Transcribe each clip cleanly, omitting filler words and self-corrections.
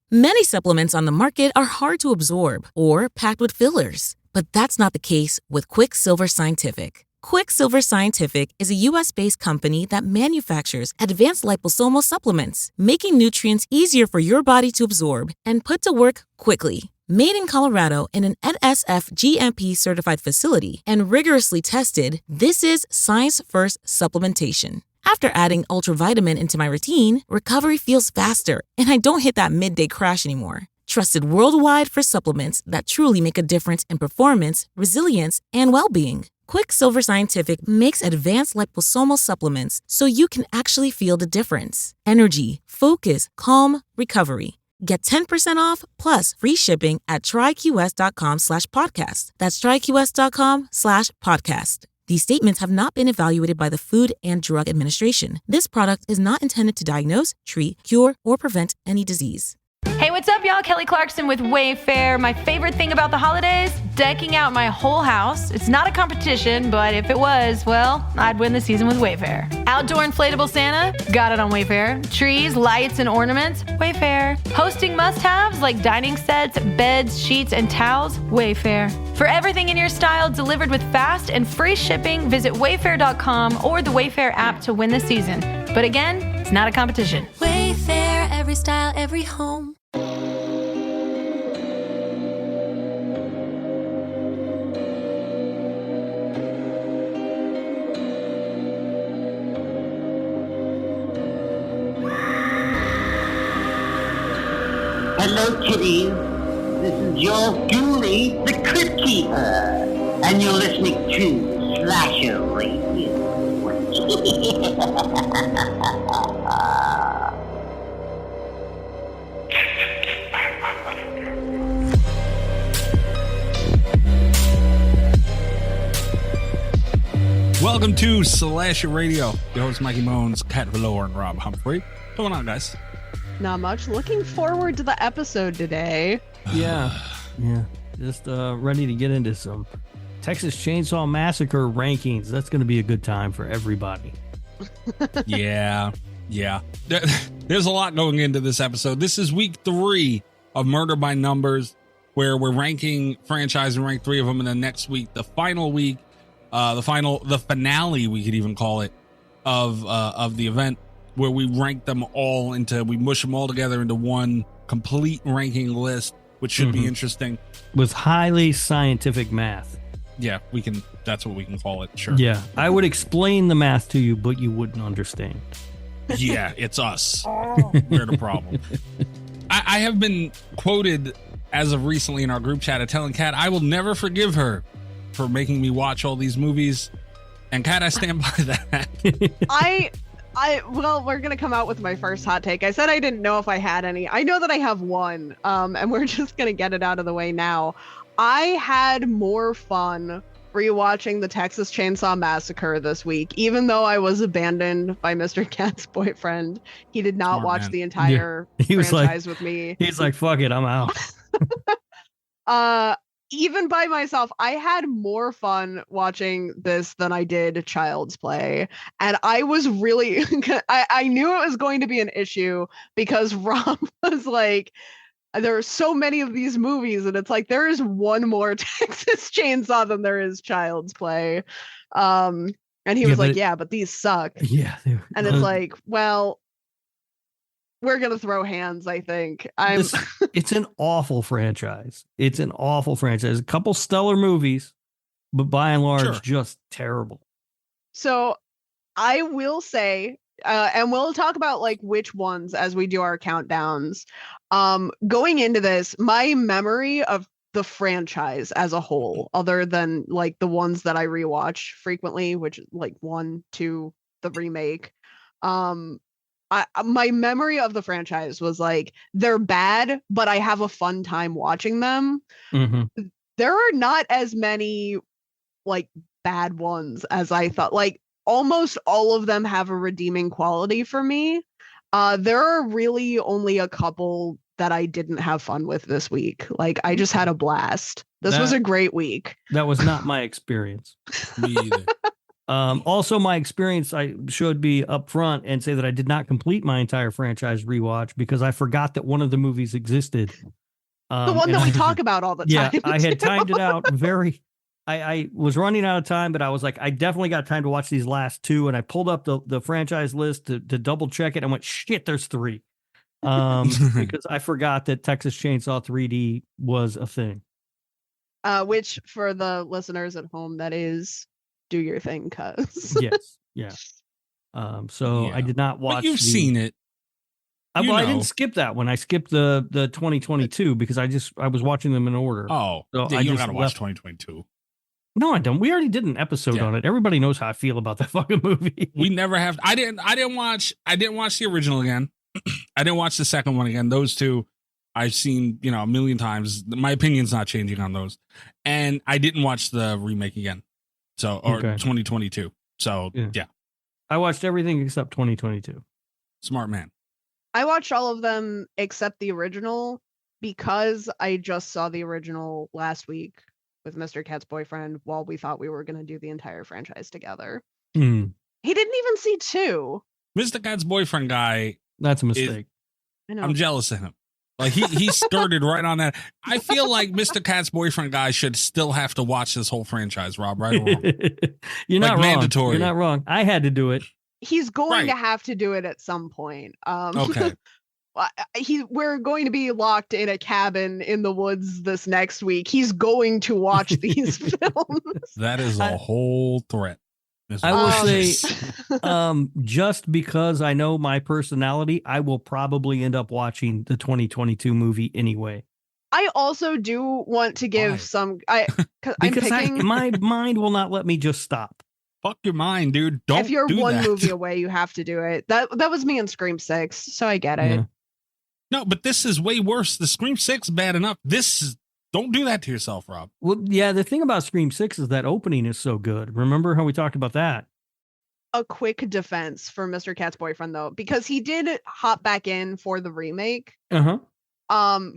Many supplements on the market are hard to absorb or packed with fillers, but that's not the case with Quicksilver Scientific. Quicksilver Scientific is a U.S.-based company that manufactures advanced liposomal supplements, making nutrients easier for your body to absorb and put to work quickly. Made in Colorado in an NSF GMP certified facility and rigorously tested, this is science-first supplementation. After adding ultravitamin into my routine, recovery feels faster and I don't hit that midday crash anymore. Trusted worldwide for supplements that truly make a difference in performance, resilience, and well-being. Quicksilver Scientific makes advanced liposomal supplements so you can actually feel the difference. Energy, focus, calm, recovery. Get 10% off plus free shipping at tryqs.com/podcast. That's tryqs.com/podcast. These statements have not been evaluated by the Food and Drug Administration. This product is not intended to diagnose, treat, cure, or prevent any disease. Hey, what's up, y'all? Kelly Clarkson with Wayfair. My favorite thing about the holidays? Decking out my whole house. It's not a competition, but if it was, well, I'd win the season with Wayfair. Outdoor inflatable Santa? Got it on Wayfair. Trees, lights, and ornaments? Wayfair. Hosting must-haves like dining sets, beds, sheets, and towels? Wayfair. For everything in your style delivered with fast and free shipping, visit wayfair.com or the Wayfair app to win the season. But again, it's not a competition. Wayfair, every style, every home. Hello, kitties. This is yours truly, the Crypt Keeper, and you're listening to Slasher Radio. Welcome to Slasher Radio. Your host Mikey Moans, Kat Velour, and Rob Humphrey. What's going on, guys? Not much. Looking forward to the episode today. Yeah. Just ready to get into some Texas Chainsaw Massacre rankings. That's going to be a good time for everybody. Yeah. There's a lot going into this episode. This is week 3 of Murder by Numbers, where we're ranking franchise and rank 3 of them. And then next week, the final week, the finale, we could even call it, of the event, where we rank them all we mush them all together into one complete ranking list, which should be interesting. With highly scientific math. Yeah, that's what we can call it. Sure. Yeah, I would explain the math to you, but you wouldn't understand. Yeah, it's us. We're the problem. I have been quoted as of recently in our group chat of telling Kat, I will never forgive her for making me watch all these movies. And Kat, I stand by that. Well, we're going to come out with my first hot take. I said I didn't know if I had any. I know that I have one, and we're just going to get it out of the way now. I had more fun rewatching the Texas Chainsaw Massacre this week, even though I was abandoned by Mr. Cat's boyfriend. He did not watch the entire franchise with me. He's like, fuck it, I'm out. Even by myself, I had more fun watching this than I did Child's Play. And I was really, I knew it was going to be an issue because Rob was like, there are so many of these movies, and it's like, there is one more Texas Chainsaw than there is Child's Play. And he was like, but these suck. Yeah. And it's like, well, we're going to throw hands, I think. It's an awful franchise. A couple stellar movies, but by and large, just terrible. So I will say, and we'll talk about like which ones as we do our countdowns. Going into this, my memory of the franchise as a whole, other than like the ones that I rewatch frequently, which is like 1, 2, the remake, my memory of the franchise was like, they're bad, but I have a fun time watching them. Mm-hmm. There are not as many like bad ones as I thought. Like almost all of them have a redeeming quality for me. There are really only a couple that I didn't have fun with this week. Like I just had a blast. This was a great week. That was not my experience. Me either. Also, my experience, I should be upfront and say that I did not complete my entire franchise rewatch because I forgot that one of the movies existed. The one that we talk about all the time. Yeah, I had timed it out I was running out of time, but I was like, I definitely got time to watch these last two. And I pulled up the franchise list to double check it and went, shit, there's three. Because I forgot that Texas Chainsaw 3D was a thing. Which for the listeners at home, that is do your thing, cuz. Yes. Yeah. So I did not watch. But you've seen it. I didn't skip that one. I skipped the 2022 because I was watching them in order. Oh, so yeah, I you just gotta watch 2022. No, I don't. We already did an episode on it. Everybody knows how I feel about that fucking movie. We never have. I didn't watch the original again. I didn't watch the second one again. Those two I've seen, a million times. My opinion's not changing on those. And I didn't watch the remake again. 2022. So yeah. I watched everything except 2022. Smart man. I watched all of them except the original because I just saw the original last week with Mr. Cat's boyfriend while we thought we were going to do the entire franchise together. Mm. He didn't even see 2. Mr. Cat's boyfriend guy. That's a mistake. I know. I'm jealous of him. Like he skirted right on that. I feel like Mr. Cat's boyfriend guy should still have to watch this whole franchise, Rob, right or wrong? You're not wrong. Mandatory. You're not wrong. I had to do it. He's going to have to do it at some point. Okay. We're going to be locked in a cabin in the woods this next week. He's going to watch these films. That is a whole threat. I will say, just because I know my personality, I will probably end up watching the 2022 movie anyway. I also do want to give some. My mind will not let me just stop. Fuck your mind, dude. Don't. If you're do one that. movie away, you have to do it. That was me in Scream 6, so I get it. Yeah. No, but this is way worse. The Scream 6 bad enough. Don't do that to yourself, Rob. Well, yeah, the thing about Scream 6 is that opening is so good. Remember how we talked about that? A quick defense for Mr. Cat's boyfriend, though, because he did hop back in for the remake. Uh-huh.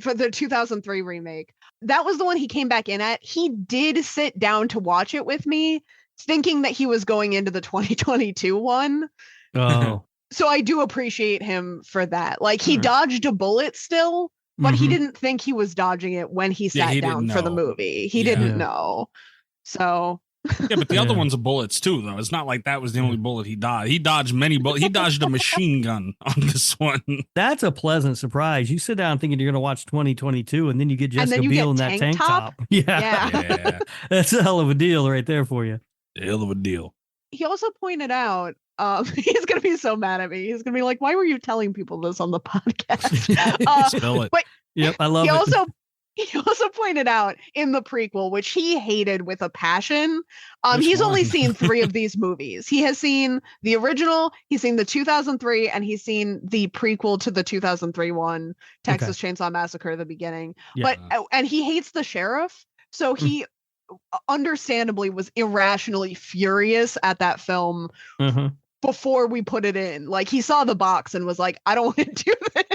For the 2003 remake. That was the one he came back in at. He did sit down to watch it with me, thinking that he was going into the 2022 one. Oh. So I do appreciate him for that. Like, he dodged a bullet still, but he didn't think he was dodging it when he sat down for the movie. He didn't know. So. Yeah, but the other ones are bullets too, though. It's not like that was the only bullet he dodged. He dodged many bullets. He dodged a machine gun on this one. That's a pleasant surprise. You sit down thinking you're going to watch 2022, and then you get Jessica Biel in that tank top. Yeah. That's a hell of a deal right there for you. A hell of a deal. He also pointed out, he's going to be so mad at me. He's going to be like, why were you telling people this on the podcast? Spill it. But yep, I love it. He also pointed out in the prequel, which he hated with a passion, he's only seen 3 of these movies. He has seen the original, he's seen the 2003, and he's seen the prequel to the 2003 one, Texas Chainsaw Massacre, the beginning. Yeah. And he hates the sheriff, so he understandably was irrationally furious at that film before we put it in. Like, he saw the box and was like, I don't want to do this.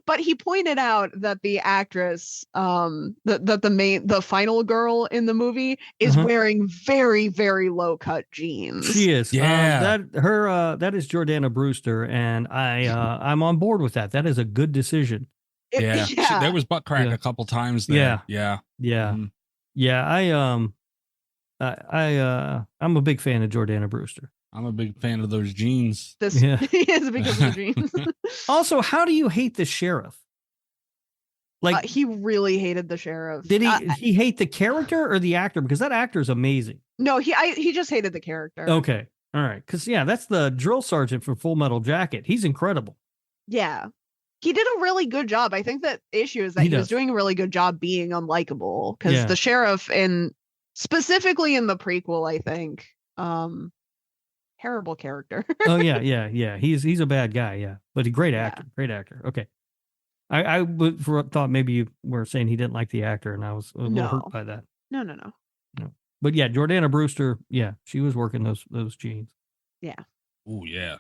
But he pointed out that the actress, the final girl in the movie is wearing very, very low cut jeans. She is. Yeah. That is Jordana Brewster, and I'm on board with that. That is a good decision. There was butt crack a couple times there. Yeah. I'm a big fan of Jordana Brewster. I'm a big fan of those jeans. He is a big fan of jeans. Also, how do you hate the sheriff? Like, he really hated the sheriff. Did he hate the character or the actor? Because that actor is amazing. No, he just hated the character. Okay. All right. Because, that's the drill sergeant from Full Metal Jacket. He's incredible. Yeah. He did a really good job. I think that issue is that he was doing a really good job being unlikable. Because the sheriff, specifically in the prequel, I think, terrible character. Oh, yeah. He's a bad guy, yeah. But a great actor. Great actor. Okay. I thought maybe you were saying he didn't like the actor, and I was a little hurt by that. No. But yeah, Jordana Brewster, she was working those jeans. Yeah. Oh, yeah.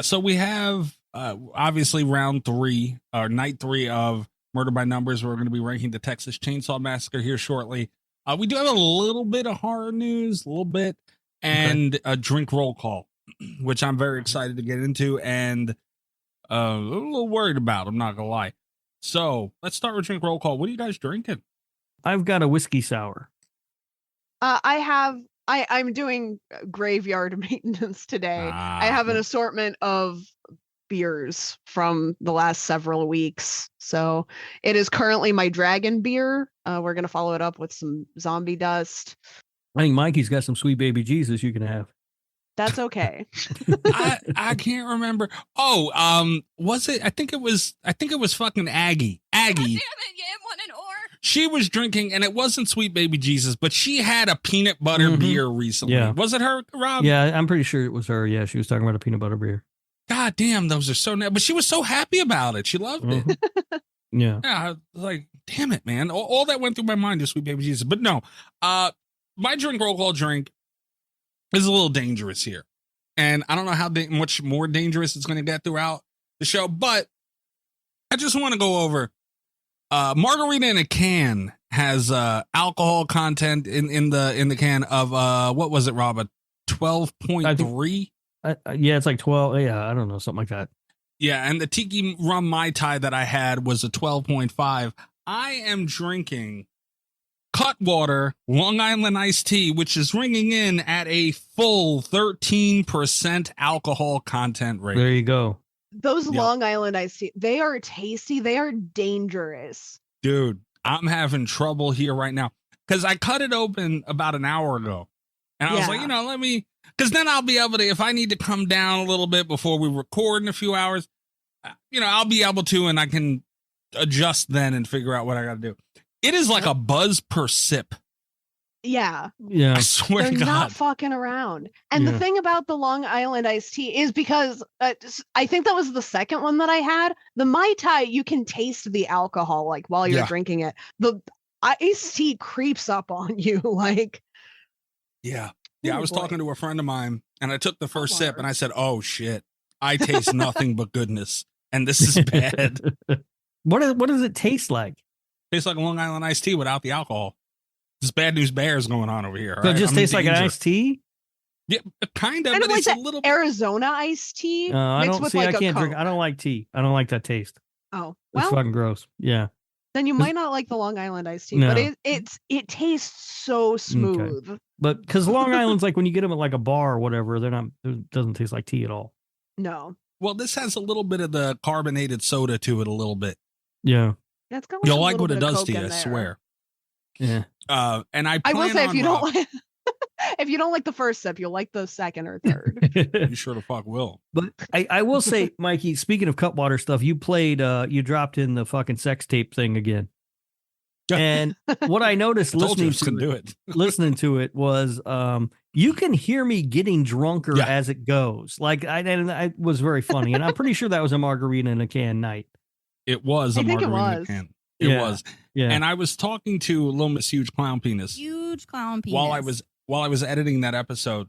So we have obviously round 3 or night 3 of Murder by Numbers. We're going to be ranking the Texas Chainsaw Massacre here shortly. We do have a little bit of horror news, a little bit, and a drink roll call, which I'm very excited to get into and a little worried about. I'm not gonna lie. So let's start with drink roll call. What are you guys drinking? I've got a whiskey sour. I'm doing graveyard maintenance today. I have an assortment of beers from the last several weeks. So it is currently my dragon beer. We're going to follow it up with some zombie dust. I think Mikey's got some sweet baby Jesus you can have. That's okay. I can't remember. Oh, was it? I think it was fucking Aggie. Aggie. God damn it, you want an or? She was drinking, and it wasn't Sweet Baby Jesus, but she had a peanut butter beer recently. Yeah. Was it her, Rob? Yeah, I'm pretty sure it was her. Yeah, she was talking about a peanut butter beer. God damn, those are so nice. But she was so happy about it. She loved it. Yeah. Yeah, I was like, damn it, man. All that went through my mind is Sweet Baby Jesus. But no, my drink roll call drink is a little dangerous here. And I don't know how much more dangerous it's going to get throughout the show, but I just want to go over margarita in a can has alcohol content in the can of what was it, Rob? A 12.3? Yeah, it's like 12. Yeah, I don't know, something like that. Yeah, and the tiki rum Mai Tai that I had was a 12.5. I am drinking Cutwater Long Island iced tea, which is ringing in at a full 13% alcohol content rate. There you go. Those Long Island iced tea, they are tasty. They are dangerous. Dude, I'm having trouble here right now because I cut it open about an hour ago. And I was like, let me, because then I'll be able to, if I need to come down a little bit before we record in a few hours, I'll be able to, and I can adjust then and figure out what I got to do. It is like a buzz per sip. Yeah. Yeah. I swear They're to God. not fucking around. And the thing about the Long Island iced tea is because I think that was the second one that I had. The Mai Tai, you can taste the alcohol like while you're drinking it. The iced tea creeps up on you like. Yeah. Yeah. I was talking to a friend of mine and I took the first sip and I said, oh shit, I taste nothing but goodness. And this is bad. What does it taste like? Tastes like a Long Island iced tea without the alcohol. This bad news bears going on over here. So it just tastes like an iced tea? Yeah, kind of, Kind but of it's like a little Arizona iced tea. I mixed don't with see. like I can't a drink. Coke. I don't like tea. I don't like that taste. Oh, It's well, fucking gross. Yeah. then you might not like the Long Island iced tea, No. but it tastes so smooth. But because Long Island's like when you get them at like a bar or whatever, it doesn't taste like tea at all. No. Well, this has a little bit of the carbonated soda to it, a little bit. Yeah. That's got like You'll a like little what it bit of does Coke to you, in I there. swear. Yeah. And I I will say if you don't like if you don't like the first sip, you'll like the second or third. you sure the fuck will. But I will say, Mikey, speaking of Cutwater stuff, you dropped in the fucking sex tape thing again. And what I noticed listening to it was you can hear me getting drunker as it goes. Like it was very funny. And I'm pretty sure that was a margarita in a can night. It was a margarita in a can. It was. Yeah. And I was talking to Little Miss Huge Clown Penis. Huge clown penis. While I was editing that episode.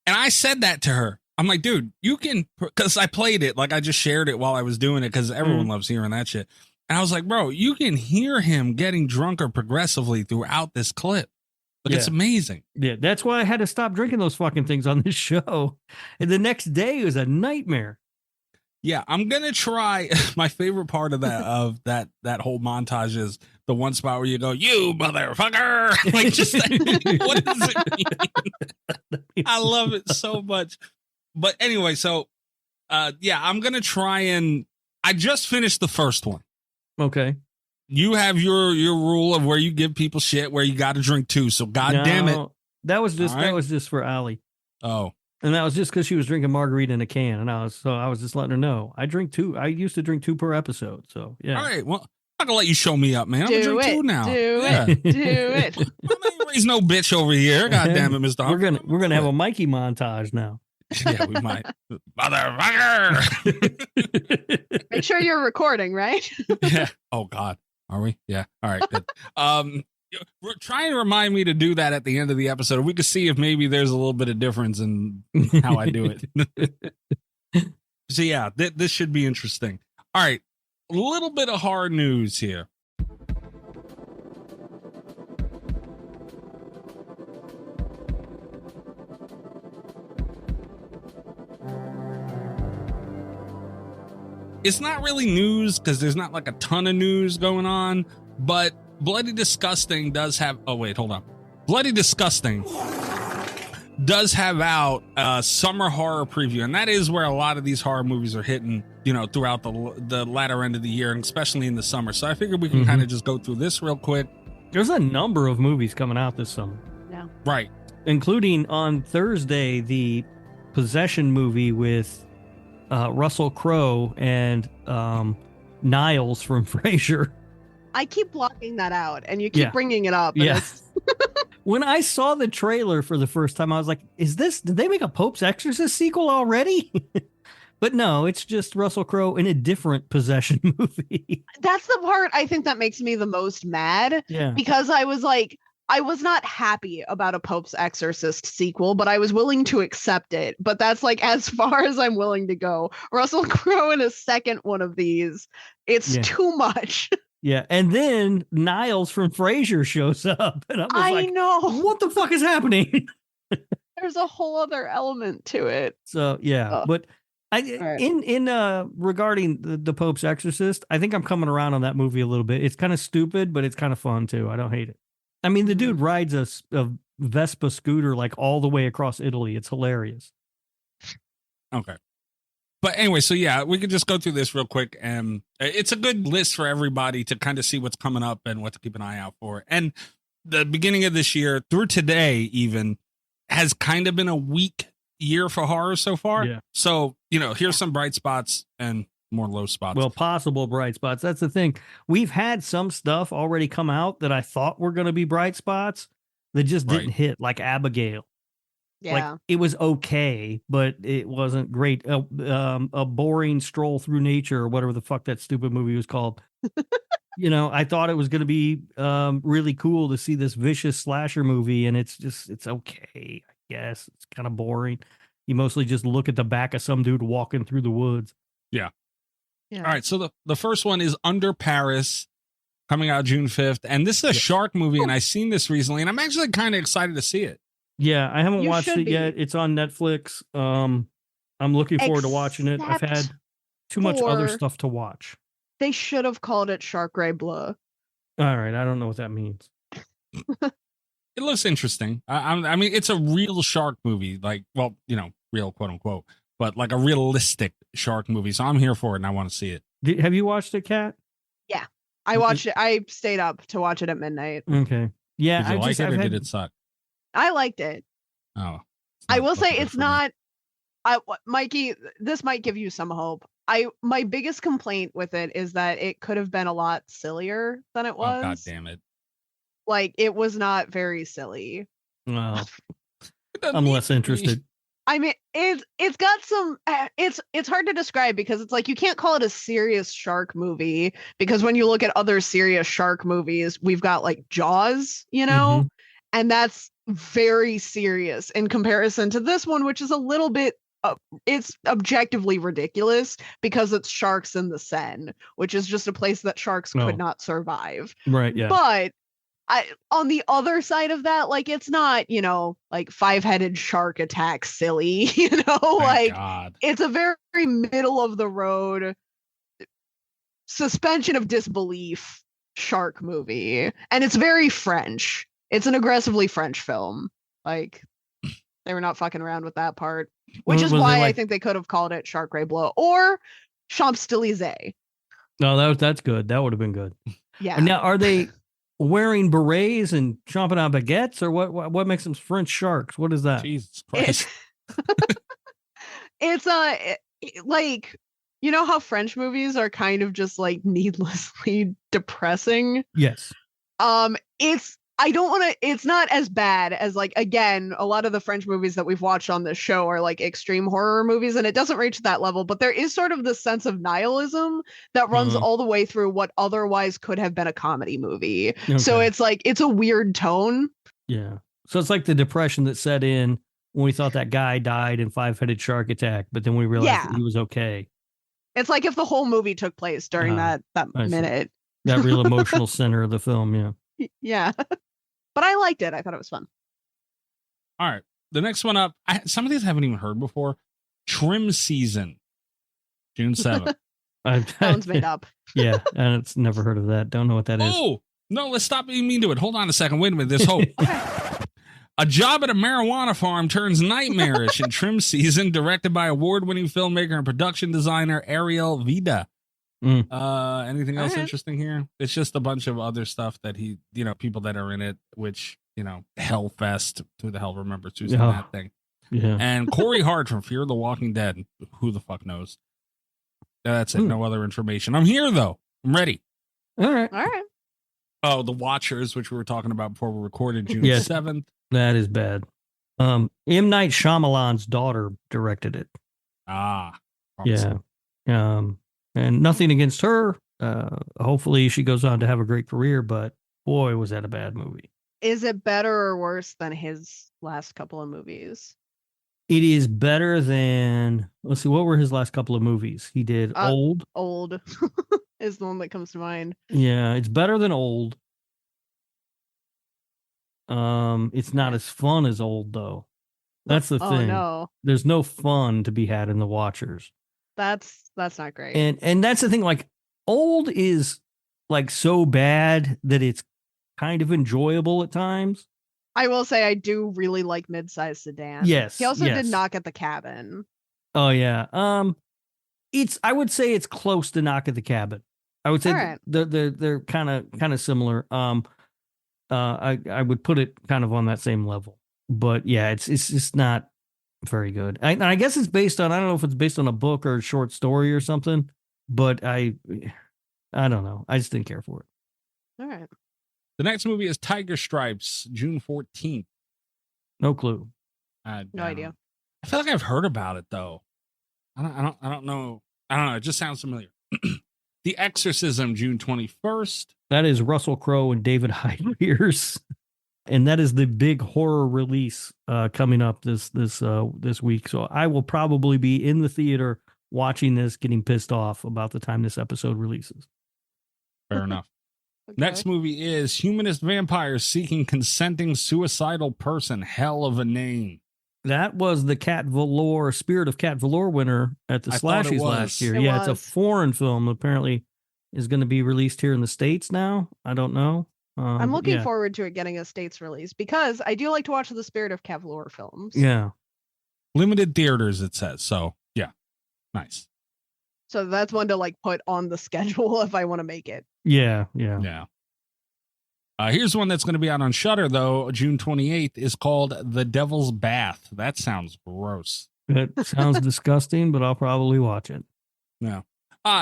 And I said that to her. I'm like, dude, you can, because I played it, like I just shared it while I was doing it because everyone loves hearing that shit. And I was like, bro, you can hear him getting drunker progressively throughout this clip. Like, it's amazing. Yeah, that's why I had to stop drinking those fucking things on this show. And the next day was a nightmare. Yeah, I'm gonna try. My favorite part of that whole montage is the one spot where you go, "You motherfucker!" Like, just what does it mean? I love it so much. But anyway, so I'm gonna try and I just finished the first one. Okay. You have your rule of where you give people shit, where you got to drink too. So damn it, that was just for Allie. Oh. And that was just because she was drinking margarita in a can, and I was just letting her know. I drink 2. I used to drink 2 per episode. So yeah. All right. Well, I'm gonna let you show me up, man. I'm gonna drink 2 now. Do it. I'm not raise no bitch over here. God damn it, Mr. We're gonna have a Mikey montage now. Yeah, we might. Motherfucker. Make sure you're recording, right? Yeah. Oh God. Are we? Yeah. All right. Good. We're trying to remind me to do that at the end of the episode. We could see if maybe there's a little bit of difference in how I do it. So yeah, this should be interesting. All right. A little bit of hard news here. it's not really news because there's not like a ton of news going on, but Bloody Disgusting does have, oh wait, hold on. Bloody Disgusting does have out a summer horror preview, and that is where a lot of these horror movies are hitting, you know, throughout the latter end of the year, and especially in the summer. So I figured we can kind of just go through this real quick. There's a number of movies coming out this summer. Yeah. Right. Including on Thursday, the Possession movie with Russell Crowe and Niles from Frasier. I keep blocking that out, and you keep bringing it up. And When I saw the trailer for the first time, I was like, did they make a Pope's Exorcist sequel already? But no, it's just Russell Crowe in a different Possession movie. That's the part I think that makes me the most mad. Yeah. Because I was like, I was not happy about a Pope's Exorcist sequel, but I was willing to accept it. But that's like as far as I'm willing to go. Russell Crowe in a second one of these, it's too much. Yeah, and then Niles from Frasier shows up, and I know what the fuck is happening. There's a whole other element to it. So but in regarding the Pope's Exorcist, I think I'm coming around on that movie a little bit. It's kind of stupid, but it's kind of fun too. I don't hate it. I mean, the dude rides a Vespa scooter like all the way across Italy. It's hilarious. Okay. But anyway, so yeah, we could just go through this real quick, and it's a good list for everybody to kind of see what's coming up and what to keep an eye out for. And the beginning of this year through today even has kind of been a weak year for horror so far. Yeah. So, you know, here's some bright spots and more low spots. Well, possible bright spots. That's the thing. We've had some stuff already come out that I thought were going to be bright spots that just didn't hit, like Abigail. Yeah. Like, it was okay, but it wasn't great. A boring stroll through nature, or whatever the fuck that stupid movie was called. You know, I thought it was going to be really cool to see this vicious slasher movie, and it's okay, I guess. It's kind of boring. You mostly just look at the back of some dude walking through the woods. Yeah. All right, so the first one is Under Paris, coming out June 5th, and this is a shark movie, and I've seen this recently, and I'm actually kind of excited to see it. Yeah, I haven't watched it yet. It's on Netflix. I'm looking forward to watching it. I've had too much other stuff to watch. They should have called it Shark Ray Bleu. All right, I don't know what that means. It looks interesting. I mean, it's a real shark movie, like, well, you know, real quote unquote, but like a realistic shark movie. So I'm here for it, and I want to see it. Have you watched it, Kat? Yeah, I watched it. I stayed up to watch it at midnight. Okay. Yeah, did you like it, or did it suck? I liked it. Oh, I will say it's not. Mikey, this might give you some hope. My biggest complaint with it is that it could have been a lot sillier than it was. Oh, God damn it! Like, it was not very silly. Well, I'm less interested. I mean, it's got some. It's hard to describe because it's like you can't call it a serious shark movie, because when you look at other serious shark movies, we've got like Jaws, you know, and that's very serious in comparison to this one, which is a little bit it's objectively ridiculous because it's sharks in the Seine, which is just a place that sharks could not survive. Right. Yeah. But on the other side of that, like, it's not, you know, like five-headed shark attack silly, you know, it's a very middle of the road suspension of disbelief shark movie, and it's very French. It's an aggressively French film. Like, they were not fucking around with that part, which is why I think they could have called it Shark Ray Bleu or Champs-Élysées. No, that's good. That would have been good. Yeah. And now, are they wearing berets and chomping on baguettes, or what makes them French sharks? What is that? Jesus Christ. It's like, you know how French movies are kind of just like needlessly depressing? Yes. It's not as bad as, like, again, a lot of the French movies that we've watched on this show are like extreme horror movies, and it doesn't reach that level, but there is sort of this sense of nihilism that runs all the way through what otherwise could have been a comedy movie. Okay. So it's like, it's a weird tone. Yeah. So it's like the depression that set in when we thought that guy died in Five-Headed Shark Attack, but then we realized that he was okay. It's like if the whole movie took place during that minute. That real emotional center of the film, yeah. Yeah. But I liked it. I thought it was fun. All right. The next one up, some of these I haven't even heard before. Trim Season, June 7th. That one's made up. Yeah, and it's never heard of that. Don't know what that is. Oh, no, let's stop being mean to it. Hold on a second. Wait a minute. There's hope. A job at a marijuana farm turns nightmarish in trim season, directed by award-winning filmmaker and production designer Ariel Vida. Anything else interesting here? It's just a bunch of other stuff that people that are in it, which, Hellfest, who the hell remembers who's in that thing? Yeah. And Corey Hart from Fear the Walking Dead. Who the fuck knows? That's it. No other information. I'm here, though. I'm ready. All right. Oh, The Watchers, which we were talking about before we recorded, June 7th. That is bad. M. Night Shyamalan's daughter directed it. Promising. Yeah. And nothing against her. Hopefully she goes on to have a great career, but boy, was that a bad movie. Is it better or worse than his last couple of movies? It is better than, let's see, what were his last couple of movies? He did Old. Old is the one that comes to mind. Yeah, it's better than Old. It's not as fun as Old, though. That's the thing. No. There's no fun to be had in The Watchers. That's not great. And that's the thing, like, Old is like so bad that it's kind of enjoyable at times. I will say I do really like Mid-Sized Sedan. Yes. He also did Knock at the Cabin. Oh yeah. I would say it's close to Knock at the Cabin. I would say they're kind of similar. I would put it kind of on that same level. But yeah, it's just not very good. I guess it's based on, I don't know if it's based on a book or a short story or something, but I don't know. I just didn't care for it. All right. The next movie is Tiger Stripes, June 14th. No clue. No idea. I feel like I've heard about it though. I don't know. It just sounds familiar. The Exorcism, June 21st. That is Russell Crowe and David Hyde-Pierce. And that is the big horror release coming up this week. So I will probably be in the theater watching this, getting pissed off about the time this episode releases. Fair enough. Okay. Next movie is Humanist Vampires Seeking Consenting Suicidal Person. Hell of a name. That was the Spirit of Cat Velour winner at the Slashies last year. It's a foreign film. Apparently is going to be released here in the States now. I don't know. I'm looking forward to it getting a States release because I do like to watch the Spirit of Cat Velour films. Yeah. Limited theaters, it says. So, yeah. Nice. So that's one to like put on the schedule if I want to make it. Yeah. Here's one that's going to be out on Shudder, though. June 28th is called The Devil's Bath. That sounds gross. That sounds disgusting, but I'll probably watch it. Yeah.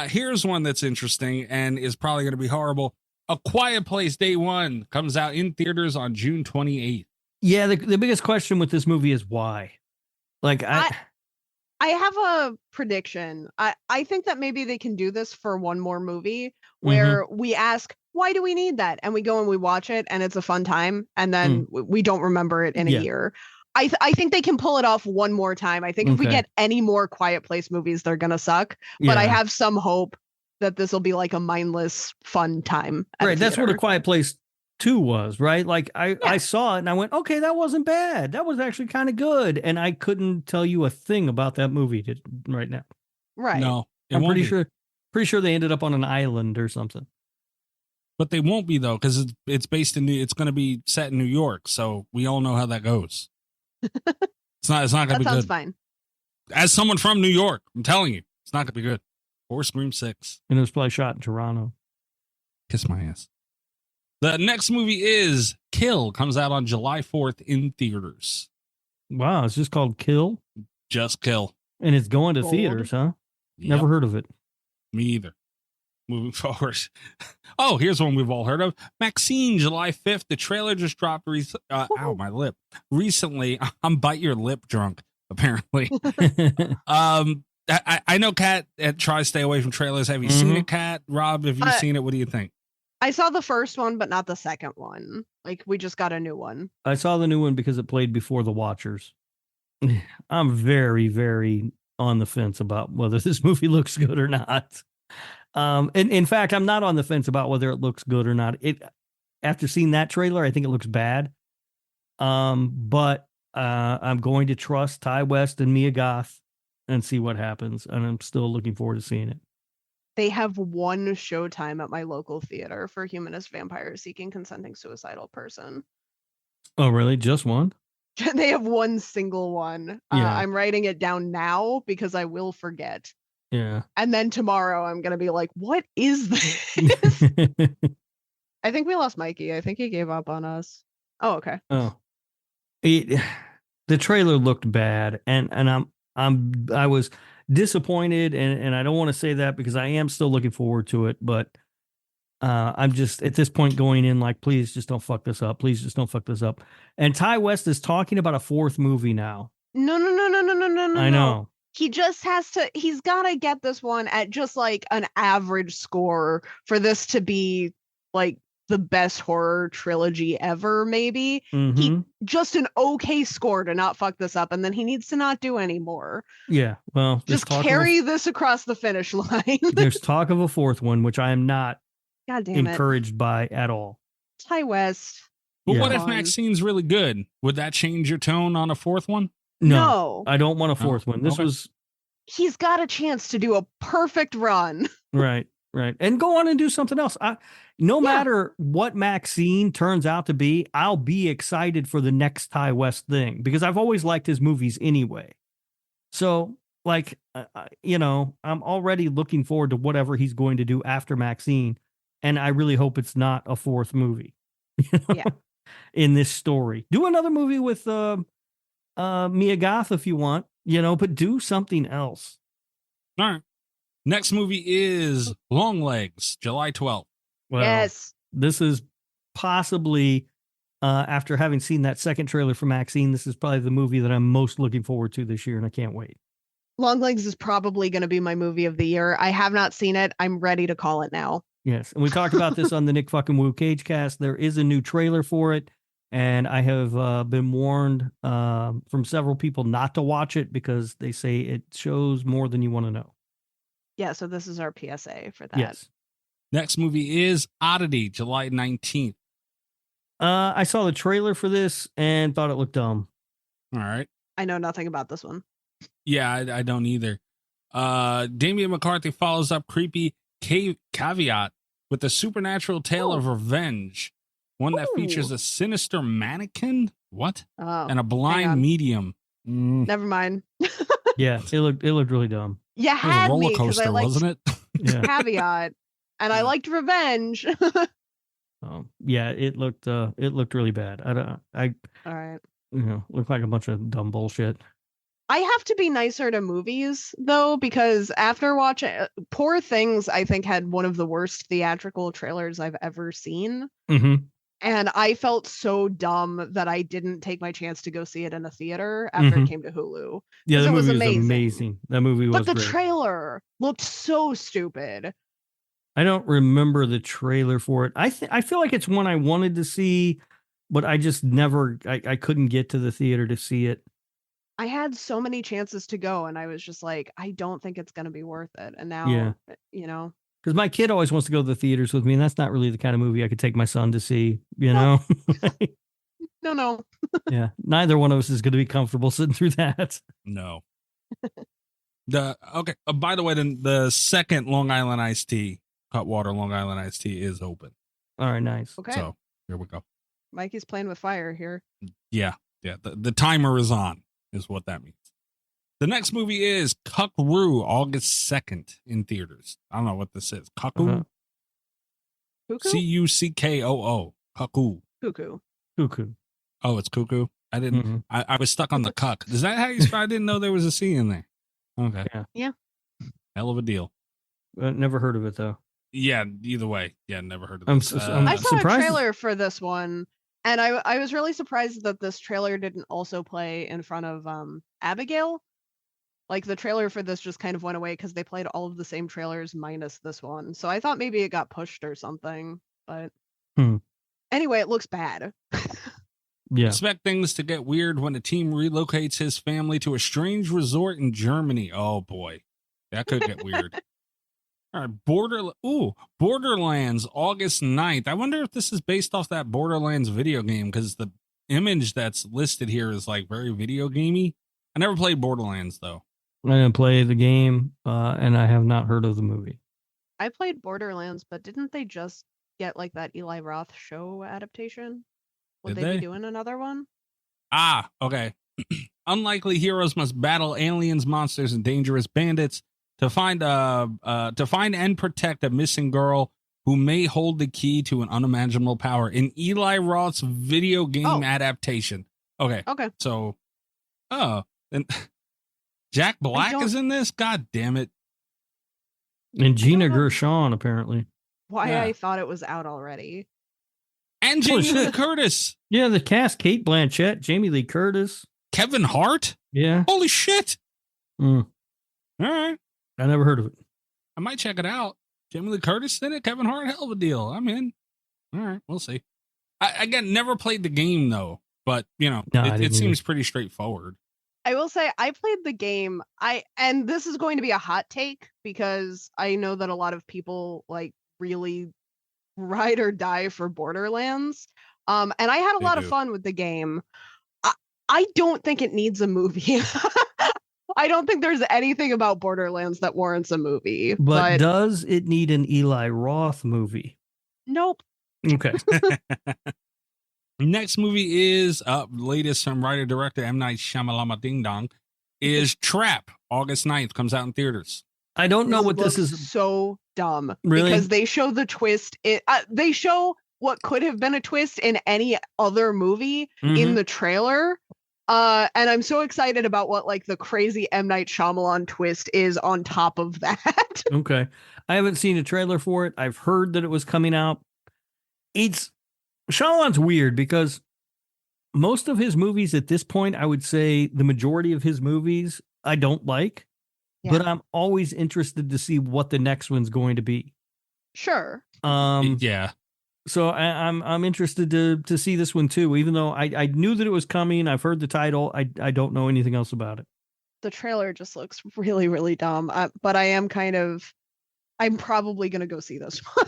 Here's one that's interesting and is probably going to be horrible. A Quiet Place Day One comes out in theaters on June 28th. Yeah, the biggest question with this movie is why. Like I have a prediction. I think that maybe they can do this for one more movie where we ask, why do we need that? And we go and we watch it and it's a fun time. And then we don't remember it in a year. I think they can pull it off one more time. I think if we get any more Quiet Place movies, they're going to suck. But I have some hope that this will be like a mindless, fun time. Right. That's what A Quiet Place 2 was, right? Like I saw it and I went, okay, that wasn't bad. That was actually kind of good. And I couldn't tell you a thing about that movie right now. Right. No, I'm pretty sure they ended up on an island or something. But they won't be though, because it's based in it's going to be set in New York, so we all know how that goes. It's not going to be good. That sounds fine. As someone from New York, I'm telling you, it's not going to be good. Or Scream 6. And it was probably shot in Toronto. Kiss my ass. The next movie is Kill. Comes out on July 4th in theaters. Wow, it's just called Kill? Just Kill. And it's going to theaters, huh? Yep. Never heard of it. Me either. Moving forward. Oh, here's one we've all heard of. Maxine, July 5th. The trailer just dropped. Ow, my lip. Recently, I'm bite your lip drunk, apparently. I know Kat tries to stay away from trailers. Have you seen it, Kat? Rob, have you seen it? What do you think? I saw the first one, but not the second one. Like, we just got a new one. I saw the new one because it played before The Watchers. I'm very, very on the fence about whether this movie looks good or not. And in fact, I'm not on the fence about whether it looks good or not. After seeing that trailer, I think it looks bad. But I'm going to trust Ty West and Mia Goth and see what happens. And I'm still looking forward to seeing it. They have one showtime at my local theater for Humanist Vampire Seeking Consenting Suicidal Person. Oh, really? Just one? They have one single one. Yeah. I'm writing it down now because I will forget. Yeah. And then tomorrow I'm going to be like, what is this? I think we lost Mikey. I think he gave up on us. Oh, okay. Oh. The trailer looked bad, and I was disappointed, and I don't want to say that because I am still looking forward to it, but I'm just at this point going in like, please just don't fuck this up. Please just don't fuck this up. And Ty West is talking about a 4th movie now. No. I know. He just has to, he's got to get this one at just like an average score for this to be like the best horror trilogy ever, maybe. He just an okay score to not fuck this up, and then he needs to not do any more. Yeah, well, just carry this across the finish line. There's talk of a 4th one, which I am not God damn encouraged by at all. Ty West. But what if Maxine's really good? Would that change your tone on a 4th one? No, I don't want a 4th one. This was. He's got a chance to do a perfect run. Right. And go on and do something else. No matter what Maxine turns out to be, I'll be excited for the next Ty West thing because I've always liked his movies anyway. So, like, I'm already looking forward to whatever he's going to do after Maxine. And I really hope it's not a 4th movie. In this story. Do another movie with Mia Goth if you want, but do something else. All right. Next movie is Longlegs, July 12th. Well, yes. This is possibly, after having seen that second trailer for Maxine, this is probably the movie that I'm most looking forward to this year, and I can't wait. Longlegs is probably going to be my movie of the year. I have not seen it. I'm ready to call it now. Yes, and we talked about this on the Nick fucking Woo Cage Cast. There is a new trailer for it, and I have been warned from several people not to watch it because they say it shows more than you want to know. Yeah, so this is our PSA for that. Yes. Next movie is Oddity, July 19th. I saw the trailer for this and thought it looked dumb. All right. I know nothing about this one. Yeah, I don't either. Damian McCarthy follows up creepy Caveat with a supernatural tale of revenge. One that features a sinister mannequin. What? Oh, and a blind medium. Never mind. Yeah, it looked really dumb. You had it was a roller me because I coaster, liked wasn't it? Yeah. Caveat, and I liked Revenge. Yeah, it looked really bad. All right. Looked like a bunch of dumb bullshit. I have to be nicer to movies though, because after watching Poor Things, I think had one of the worst theatrical trailers I've ever seen. Mm-hmm. And I felt so dumb that I didn't take my chance to go see it in a theater after it came to Hulu. Yeah, the movie was amazing. That movie was But the great. trailer looked so stupid. I don't remember the trailer for it. I feel like it's one I wanted to see, but I just never, I couldn't get to the theater to see it. I had so many chances to go and I was just like, I don't think it's going to be worth it. And now, Because my kid always wants to go to the theaters with me, and that's not really the kind of movie I could take my son to see, know? No. Yeah, neither one of us is going to be comfortable sitting through that. No. Okay. By the way, the second Long Island iced tea, Cutwater Long Island iced tea, is open. All right, nice. Okay. So here we go. Mikey's playing with fire here. Yeah. The timer is on, is what that means. The next movie is Cuckoo, August 2nd in theaters. I don't know what this is. Cuckoo? Cuckoo. Cuckoo. Cuckoo. Oh, it's cuckoo? I didn't. Mm-hmm. I was stuck on the cuck. Is that how you spell? I didn't know there was a C in there. Okay. Yeah. Hell of a deal. Never heard of it, though. Yeah, either way. Yeah, never heard of I'm this. I saw surprised. a trailer for this one, and I was really surprised that this trailer didn't also play in front of Abigail. Like the trailer for this just kind of went away because they played all of the same trailers minus this one. So I thought maybe it got pushed or something. But anyway, it looks bad. Yeah. Expect things to get weird when a team relocates his family to a strange resort in Germany. Oh boy, that could get weird. All right, Borderlands, August 9th. I wonder if this is based off that Borderlands video game, because the image that's listed here is like very video gamey. I never played Borderlands though. I didn't play the game, and I have not heard of the movie. I played Borderlands, but didn't they just get like that Eli Roth show adaptation? Would Did they they? be doing another one? Ah, okay. Unlikely heroes must battle aliens, monsters, and dangerous bandits to find and protect a missing girl who may hold the key to an unimaginable power in Eli Roth's video game adaptation. Okay. Okay. So, and Jack Black is in this? God damn it. And Gina don't know Gershon, apparently. why Yeah. I thought it was out already. And Oh, Jamie Lee shit. Curtis. Yeah, the cast: Kate Blanchett, Jamie Lee Curtis. Kevin Hart? Yeah. Holy shit. Mm, All right. I never heard of it. I might check it out. Jamie Lee Curtis in it? Kevin Hart? Hell of a deal. I'm in. All right. We'll see. I again, never played the game, though. But, you know, No, I it didn't seems pretty straightforward. I will say I played the game. And this is going to be a hot take because I know that a lot of people like really ride or die for Borderlands. And I had a They lot of do. fun with the game. I don't think it needs a movie. I don't think there's anything about Borderlands that warrants a movie. But does it need an Eli Roth movie? Nope. Okay. Next movie is latest from writer director M. Night Shyamalan Ding Dong is Trap. August 9th comes out in theaters. I don't know what this looks is. so dumb. Really? Because they show the twist. They show what could have been a twist in any other movie in Mhm. the trailer. And I'm so excited about what like the crazy M. Night Shyamalan twist is on top of that. Okay. I haven't seen a trailer for it. I've heard that it was coming out. Shyamalan's weird because most of his movies at this point, I would say the majority of his movies I don't like, but I'm always interested to see what the next one's going to be. Sure. Yeah. So I'm interested to see this one too, even though I knew that it was coming. I've heard the title. I don't know anything else about it. The trailer just looks really, really dumb. But I'm probably going to go see this one.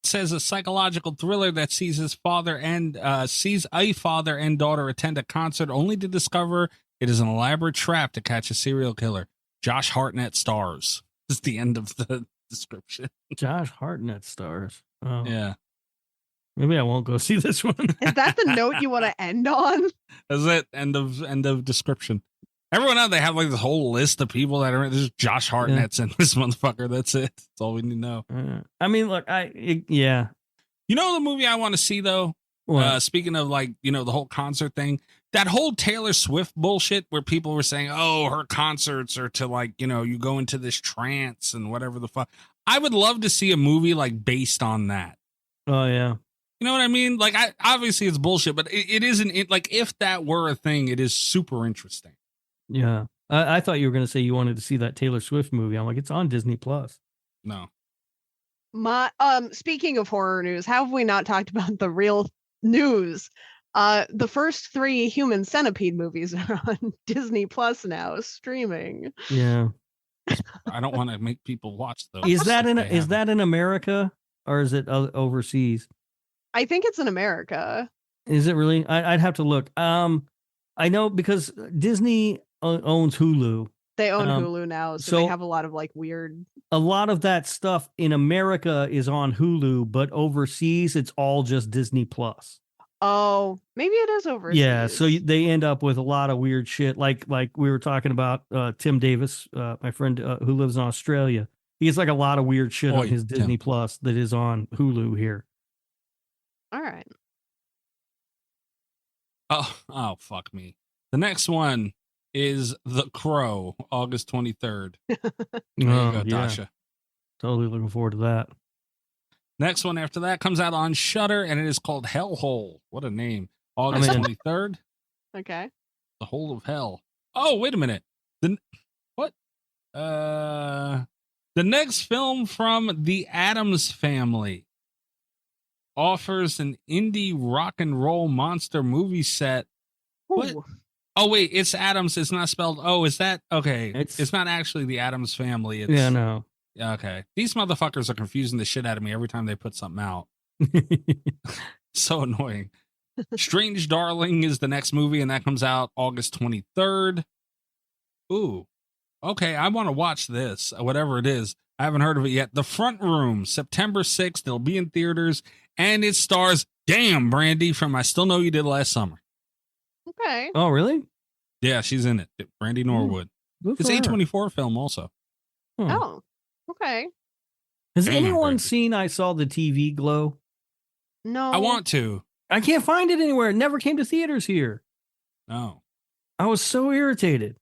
Says a psychological thriller that sees a father and daughter attend a concert only to discover it is an elaborate trap to catch a serial killer. Josh Hartnett stars. This is the end of the description. Josh Hartnett stars. Oh, Yeah. maybe I won't go see this one. Is that the note you want to end on? That's it. End of description. Everyone else, they have like this whole list of people that are. There's Josh Hartnett's in this motherfucker. That's it. That's all we need to know. I mean, look, yeah. You know the movie I want to see though. Speaking of like the whole concert thing, that whole Taylor Swift bullshit where people were saying, "Oh, her concerts are to like you go into this trance and whatever the fuck." I would love to see a movie like based on that. Oh yeah. You know what I mean? Like, obviously it's bullshit, but it isn't. Like, if that were a thing, it is super interesting. Yeah. I thought you were going to say you wanted to see that Taylor Swift movie. I'm like, it's on Disney Plus. No. Speaking of horror news, how have we not talked about the real news? The first 3 Human Centipede movies are on Disney Plus now, streaming. Yeah. I don't want to make people watch those. Is that in America or is it overseas? I think it's in America. Is it really? I'd have to look. I know because Disney owns Hulu. They own Hulu now, so they have a lot of like weird. A lot of that stuff in America is on Hulu, but overseas it's all just Disney Plus. Oh, maybe it is overseas. Yeah, so they end up with a lot of weird shit. Like we were talking about Tim Davis, my friend who lives in Australia. He has like a lot of weird shit on his Disney Plus that is on Hulu here. All right. Oh, fuck me. The next one is The Crow, August 23rd. There you go, Tasha. Totally looking forward to that. Next one after that comes out on Shudder, and it is called Hellhole. What a name. August 23rd. Okay. The Hole of Hell. Oh, wait a minute. What? The next film from the Addams Family offers an indie rock and roll monster movie set. What? Oh, wait, it's Addams. It's not spelled. Oh, is that? Okay. It's not actually the Addams Family. It's, yeah, no. Okay. These motherfuckers are confusing the shit out of me every time they put something out. So annoying. Strange Darling is the next movie, and that comes out August 23rd. Ooh. Okay, I want to watch this, whatever it is. I haven't heard of it yet. The Front Room, September 6th. It'll be in theaters, and it stars Damn Brandy from I Still Know You Did Last Summer. Okay. Oh, really? Yeah, she's in it. Brandy Norwood. Good It's for her. A24 film also. Hmm. Oh, okay. Has Damn, anyone Brandy. seen I Saw the TV Glow? No. I want to. I can't find it anywhere. It never came to theaters here. Oh. I was so irritated.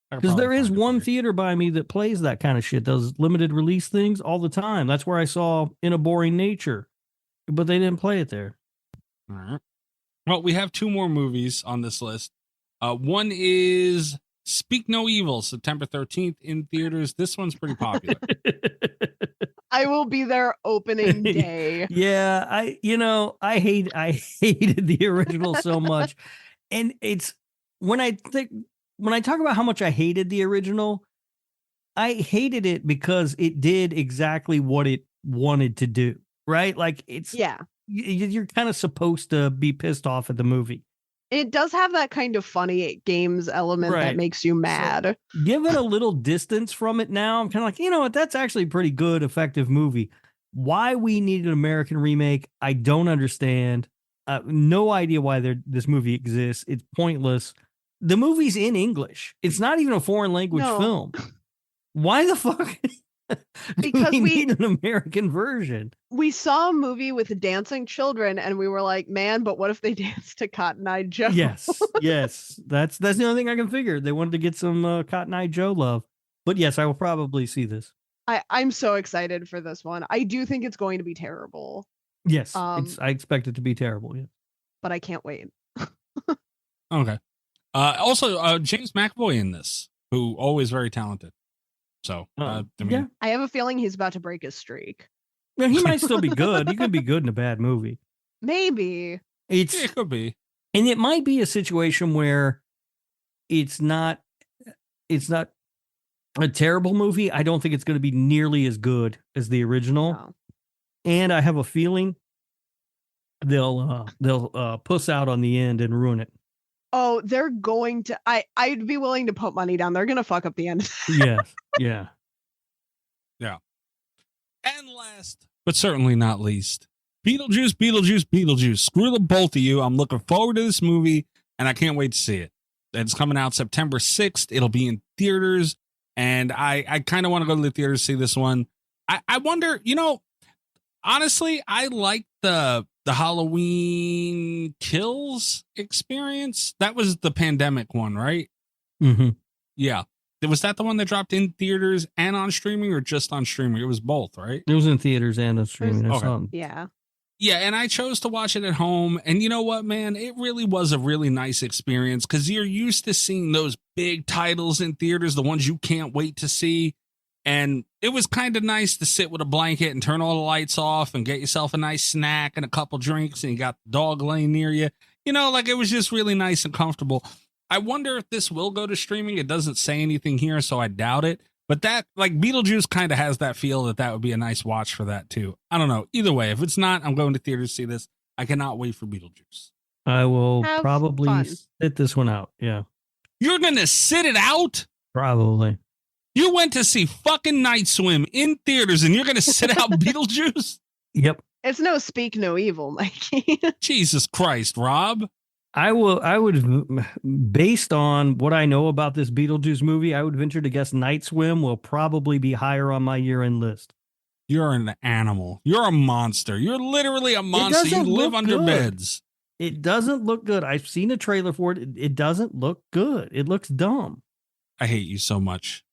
Because there is one theater by me that plays that kind of shit, does limited release things all the time. That's where I saw In a Boring Nature, but they didn't play it there. All right. Well, we have 2 more movies on this list. One is Speak No Evil, September 13th in theaters. This one's pretty popular. I will be there opening day. Yeah, I hated the original so much. And it's when I talk about how much I hated the original, I hated it because it did exactly what it wanted to do, right? Like Yeah. you're kind of supposed to be pissed off at the movie. It does have that kind of funny games element that Right. makes you mad. Given a little distance from it now, I'm kind of like, you know what? That's actually a pretty good, effective movie. Why we need an American remake, I don't understand. No idea why this movie exists. It's pointless. The movie's in English. It's not even a foreign language No. film. Why the fuck? Because we we- need an American version. We saw a movie with dancing children and we were like, man, but what if they danced to Cotton Eye Joe? Yes. That's the only thing I can figure. They wanted to get some Cotton Eye Joe love. But yes, I will probably see this. I'm so excited for this one. I do think it's going to be terrible, Yes, Um, I expect it to be terrible. Yeah. but I can't wait. Okay. Also, James McAvoy in this, who always very talented. So, I mean, yeah. I have a feeling he's about to break his streak. Yeah, he might still be good. He could be good in a bad movie. Maybe. it could be. And it might be a situation where it's not a terrible movie. I don't think it's going to be nearly as good as the original. No. And I have a feeling they'll puss out on the end and ruin it. Oh, they're going to. I'd be willing to put money down. They're going to fuck up the end. Yes. Yeah. And last, but certainly not least, Beetlejuice. Screw the both of you. I'm looking forward to this movie, and I can't wait to see it. It's coming out September 6th. It'll be in theaters, and I kind of want to go to the theater to see this one. I wonder, honestly, I like the Halloween Kills experience. That was the pandemic one, right? Mm-hmm. Yeah. Was that the one that dropped in theaters and on streaming, or just on streaming? It was both, right? It was in theaters and on streaming or Okay. something. Yeah. Yeah, and I chose to watch it at home. And you know what, man? It really was a really nice experience because you're used to seeing those big titles in theaters, the ones you can't wait to see. And it was kind of nice to sit with a blanket and turn all the lights off and get yourself a nice snack and a couple drinks, and you got the dog laying near you. Like it was just really nice and comfortable. I wonder if this will go to streaming. It doesn't say anything here, so I doubt it. But that, like, Beetlejuice kind of has that feel that would be a nice watch for that, too. I don't know. Either way, if it's not, I'm going to theaters to see this. I cannot wait for Beetlejuice. I will Have probably fun. sit this one out. Yeah, You're going to sit it out? probably. You went to see fucking Night Swim in theaters, and you're going to sit out Beetlejuice? Yep. It's no Speak No Evil, Mikey. Jesus Christ, Rob. I would, based on what I know about this Beetlejuice movie, I would venture to guess Night Swim will probably be higher on my year-end list. You're an animal. You're a monster. You're literally a monster. You doesn't live look under good. beds. It doesn't look good. I've seen a trailer for it. It doesn't look good. It looks dumb. I hate you so much.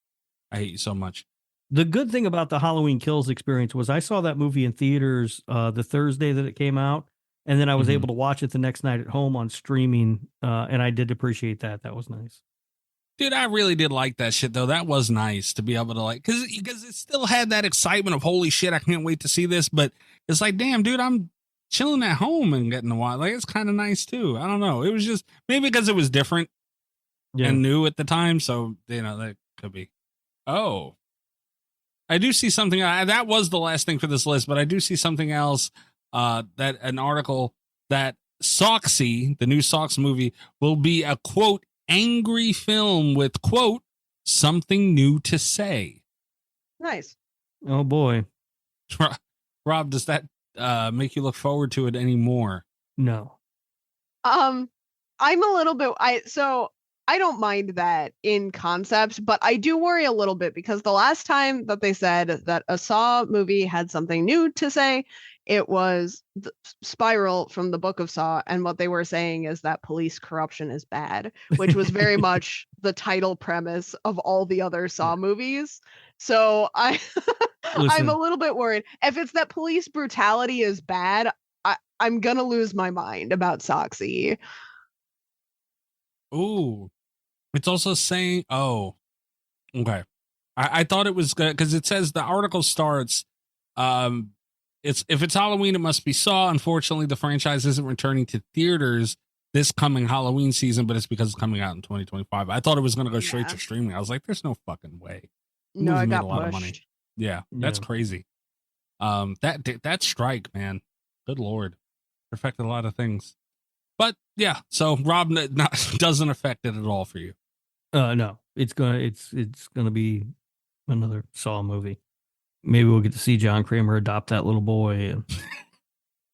The good thing about the Halloween Kills experience was I saw that movie in theaters the Thursday that it came out, and then I was able to watch it the next night at home on streaming, and I did appreciate that. That was nice. Dude, I really did like that shit, though. That was nice to be able to, like, because it still had that excitement of, holy shit, I can't wait to see this. But it's like, damn, dude, I'm chilling at home and getting to watch. Like, it's kind of nice, too. I don't know. It was just maybe because it was different and new at the time. So, that could be. Oh, I do see something. That was the last thing for this list, but I do see something else. That an article that Soxy, the new Sox movie, will be a quote angry film with quote something new to say. Nice. Oh boy. Rob, does that make you look forward to it anymore? No. I'm a little bit so I don't mind that in concept, but I do worry a little bit because the last time that they said that a Saw movie had something new to say, it was the Spiral from the Book of Saw, and what they were saying is that police corruption is bad, which was very much the title premise of all the other Saw movies. So I'm Listen. a little bit worried. If it's that police brutality is bad, I'm gonna lose my mind about Soxy. Ooh, it's also saying, oh, okay. I thought it was good because it says the article starts, if it's Halloween, it must be Saw. Unfortunately, the franchise isn't returning to theaters this coming Halloween season, but it's because it's coming out in 2025. I thought it was going to go straight to streaming. I was like, there's no fucking way. The No, movie I made got a lot of pushed. money. Yeah, that's crazy. That strike, man. Good Lord. Affected a lot of things. But yeah, so Rob doesn't affect it at all for you. No, it's gonna be another Saw movie. Maybe we'll get to see John Kramer adopt that little boy and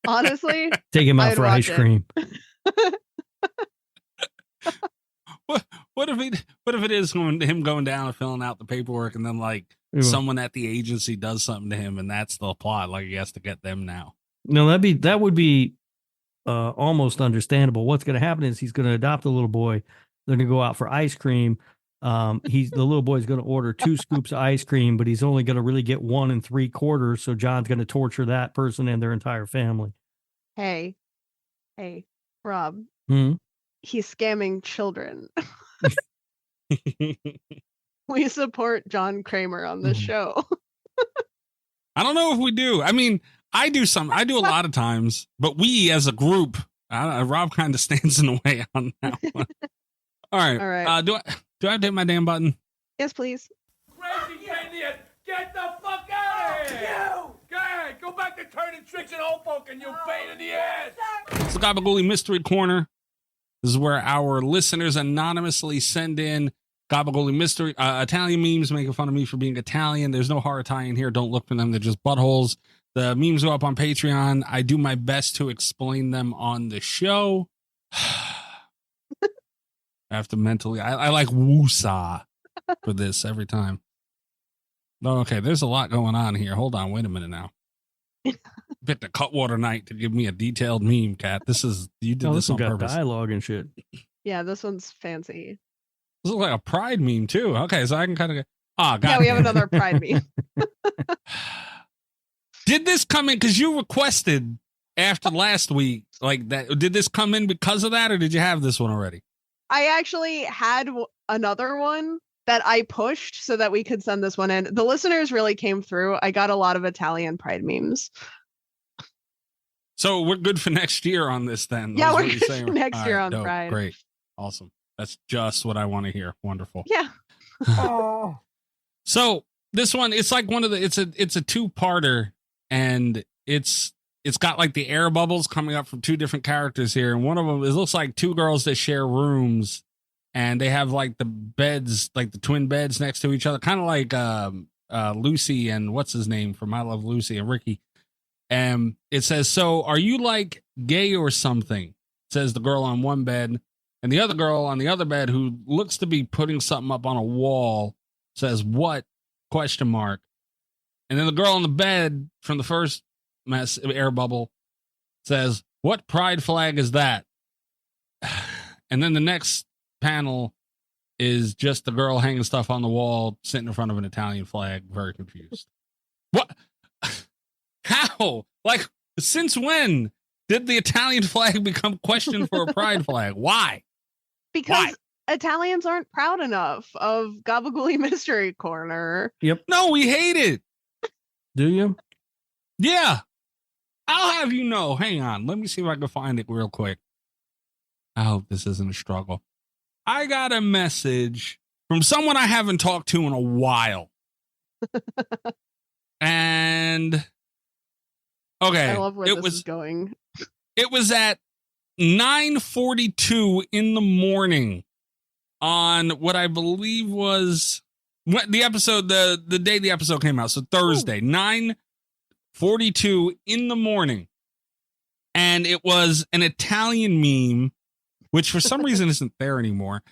Honestly, take him out I'd for ice watch it. cream. What if it is him going down and filling out the paperwork, and then like Yeah. someone at the agency does something to him, and that's the plot. Like he has to get them now. No, that would be almost understandable. What's going to happen is he's going to adopt a little boy. They're going to go out for ice cream. The little boy's going to order 2 scoops of ice cream, but he's only going to really get 1 3/4. So John's going to torture that person and their entire family. Hey, Rob, Hmm? he's scamming children. We support John Kramer on this show. I don't know if we do. I mean, I do a lot of times, but we as a group, Rob kind of stands in the way on that one. All right. Do I have to hit my damn button? Yes, please. Crazy idiot! Get the fuck out of here! You! Go ahead, go back to turning tricks and hoboken, you pain in the ass! It's the Gabagooli Mystery Corner. This is where our listeners anonymously send in Gabagooli Mystery, Italian memes making fun of me for being Italian. There's no hard Italian here. Don't look for them. They're just buttholes. The memes go up on Patreon. I do my best to explain them on the show. I have to mentally, I like woosah for this every time. Okay, there's a lot going on here. Hold on, wait a minute now. Picked a Cutwater night to give me a detailed meme, Kat. You did this on got purpose. dialogue and shit. Yeah, this one's fancy. This is like a Pride meme too. Okay, so I can kind of go. Yeah, we have another Pride meme. Did this come in because you requested after last week like that? Did this come in because of that, or did you have this one already? I actually had another one that I pushed so that we could send this one in. The listeners really came through. I got a lot of Italian Pride memes. So we're good for next year on this then. Yeah, is we're what you're good saying. for next All year right, on dope, Pride. Great. Awesome. That's just what I want to hear. Wonderful. Yeah. So this one, it's like it's a 2-parter, and it's got like the air bubbles coming up from 2 different characters here. And one of them, it looks like 2 girls that share rooms, and they have like the beds, like the twin beds next to each other, kind of like Lucy and what's his name from I Love Lucy and Ricky. And it says, so are you like gay or something? Says the girl on one bed, and the other girl on the other bed, who looks to be putting something up on a wall, says, what? ? And then the girl on the bed from the first air bubble says, what pride flag is that? And then the next panel is just the girl hanging stuff on the wall, sitting in front of an Italian flag, very confused. What? How? Like, since when did the Italian flag become questioned for a pride flag? Why? Because Italians aren't proud enough of Gabagooli Mystery Corner. Yep. No, we hate it. Do you? Yeah. I'll have you know. Hang on. Let me see if I can find it real quick. I hope this isn't a struggle. I got a message from someone I haven't talked to in a while. And okay. I love where this is going. It was at 9:42 in the morning on what I believe was The episode, the day the episode came out, so Thursday, 9:42 in the morning, and it was an Italian meme, which for some reason isn't there anymore.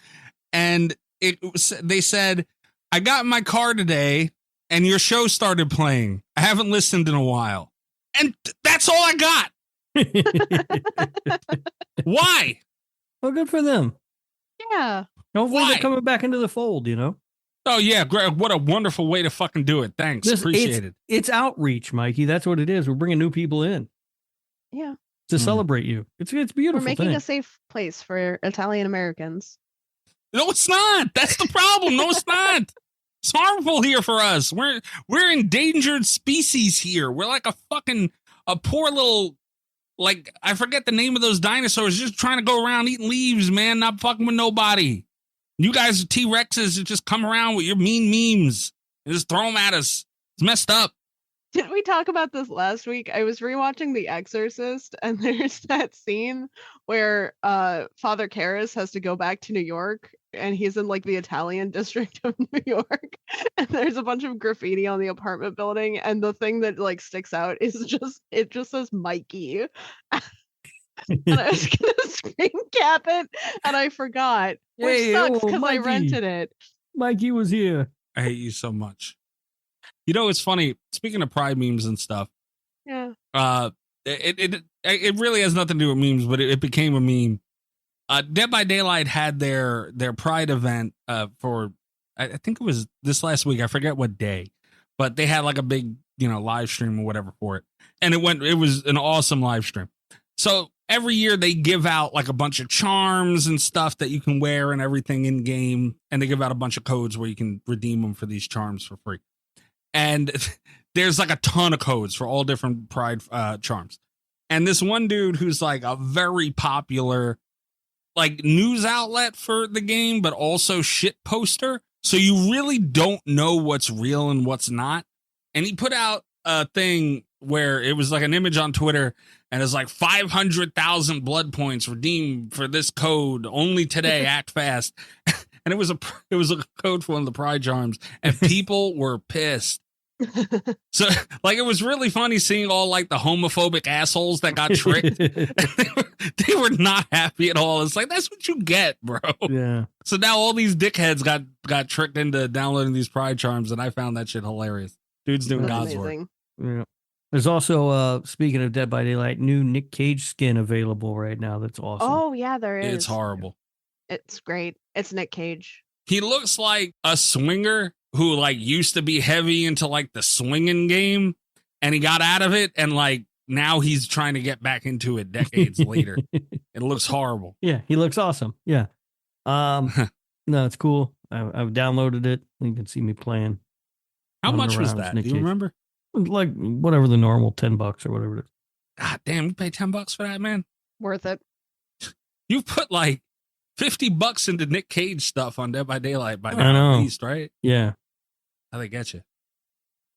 And they said, "I got in my car today, and your show started playing. I haven't listened in a while," and that's all I got. Why? Well, good for them. Yeah. Hopefully Why? they're coming back into the fold, you know? Oh, yeah. Great. What a wonderful way to fucking do it. Thanks. Appreciate it. It's outreach, Mikey. That's what it is. We're bringing new people in Yeah. to celebrate you. It's beautiful. We're making thing. a safe place for Italian Americans. No, it's not. That's the problem. No, it's not. It's harmful here for us. We're endangered species here. We're like a poor little, like, I forget the name of those dinosaurs just trying to go around eating leaves, man, not fucking with nobody. You guys are T-Rexes that just come around with your mean memes and just throw them at us. It's messed up. Did we talk about this last week? I was rewatching The Exorcist, and there's that scene where Father Karras has to go back to New York, and he's in like the Italian district of New York, and there's a bunch of graffiti on the apartment building, and the thing that like sticks out is it just says Mikey. And I was gonna screen cap it, and I forgot, which sucks because I rented it. Mikey was here. I hate you so much. You know, it's funny. Speaking of pride memes and stuff, Yeah. It really has nothing to do with memes, but it became a meme. Dead by Daylight had their pride event for, I think it was this last week. I forget what day, but they had like a big, live stream or whatever for it. And it was an awesome live stream. So every year they give out like a bunch of charms and stuff that you can wear and everything in game. And they give out a bunch of codes where you can redeem them for these charms for free. And there's like a ton of codes for all different pride charms. And this one dude who's like a very popular like news outlet for the game, but also shit poster. So you really don't know what's real and what's not. And he put out a thing where it was like an image on Twitter and it's like 500,000 blood points redeemed for this code only today. Act fast. And it was a code for one of the pride charms, and people were pissed. So like it was really funny seeing all like the homophobic assholes that got tricked. They were not happy at all. It's like, that's what you get, bro. Yeah. So now all these dickheads got tricked into downloading these pride charms, and I found that shit hilarious. Dude's doing That's God's amazing. work. Yeah. There's also, speaking of Dead by Daylight, new Nick Cage skin available right now. That's awesome. Oh yeah, there is. It's horrible. It's great. It's Nick Cage. He looks like a swinger who like used to be heavy into like the swinging game, and he got out of it, and like now he's trying to get back into it decades later. It looks horrible. Yeah, he looks awesome. Yeah. No, it's cool. I've downloaded it. You can see me playing. How running much was around as that? Nick Do you Cage. remember? Like whatever the normal $10 or whatever it is. God damn, you pay $10 for that, man? Worth it. You've put like $50 into Nick Cage stuff on Dead by Daylight by I now, know. at least, right? Yeah. How they get you.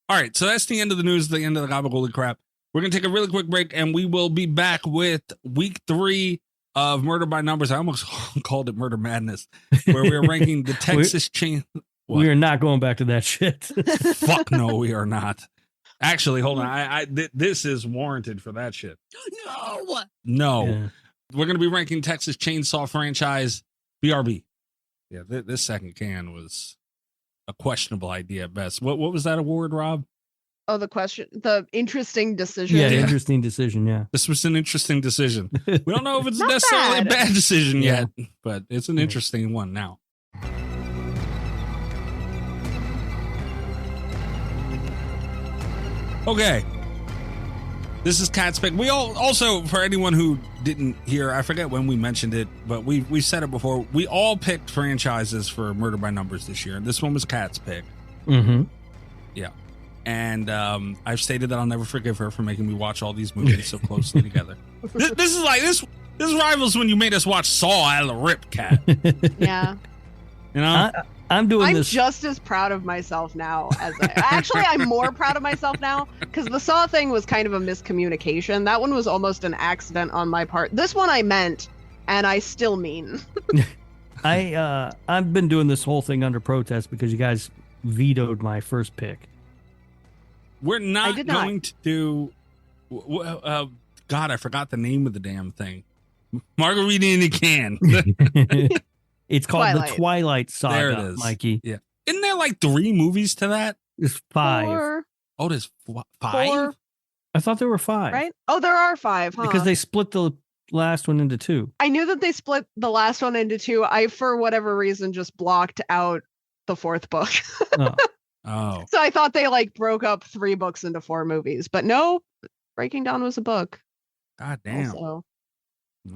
All right, so that's the end of the news, the end of the gobbledygook crap. We're going to take a really quick break, and we will be back with week 3 of Murder by Numbers. I almost called it Murder Madness, where we're ranking the Texas Chain. We are not going back to that shit. Fuck no, we are not. Actually, hold on. This is warranted for that shit. No. Yeah. We're going to be ranking Texas Chainsaw Franchise BRB. Yeah, this second can was a questionable idea at best. What was that award, Rob? Oh, the interesting decision. Yeah, Yeah. interesting decision. Yeah. This was an interesting decision. We don't know if it's Not necessarily a bad. bad decision Yeah. yet, but it's an interesting one now. Okay. This is Cat's Pick. We all also, for anyone who didn't hear, I forget when we mentioned it, but we said it before. We all picked franchises for Murder by Numbers this year, and this one was Cat's Pick. Mm-hmm. Yeah. And I've stated that I'll never forgive her for making me watch all these movies so closely together. This is like this rivals when you made us watch Saw out of the rip, Cat. Yeah. You know? I'm doing I'm this. just as proud of myself now as actually I'm more proud of myself now because the Saw thing was kind of a miscommunication. That one was almost an accident on my part. This one I meant, and I still mean. I've been doing this whole thing under protest because you guys vetoed my first pick. We're not did not. going to do. God, I forgot the name of the damn thing. Margarita in a can. It's called Twilight. the Twilight Saga, There it is, Mikey. Yeah. Isn't there like 3 movies to that? It's 5. 4, Oh, there's 5. 4, I thought there were 5. right? Oh, there are 5, huh? Because they split the last one into 2. I knew that they split the last one into 2. I, for whatever reason, just blocked out the 4th book. Oh. Oh, So I thought they like broke up 3 books into 4 movies, but no, Breaking Dawn was a book. God damn. Also.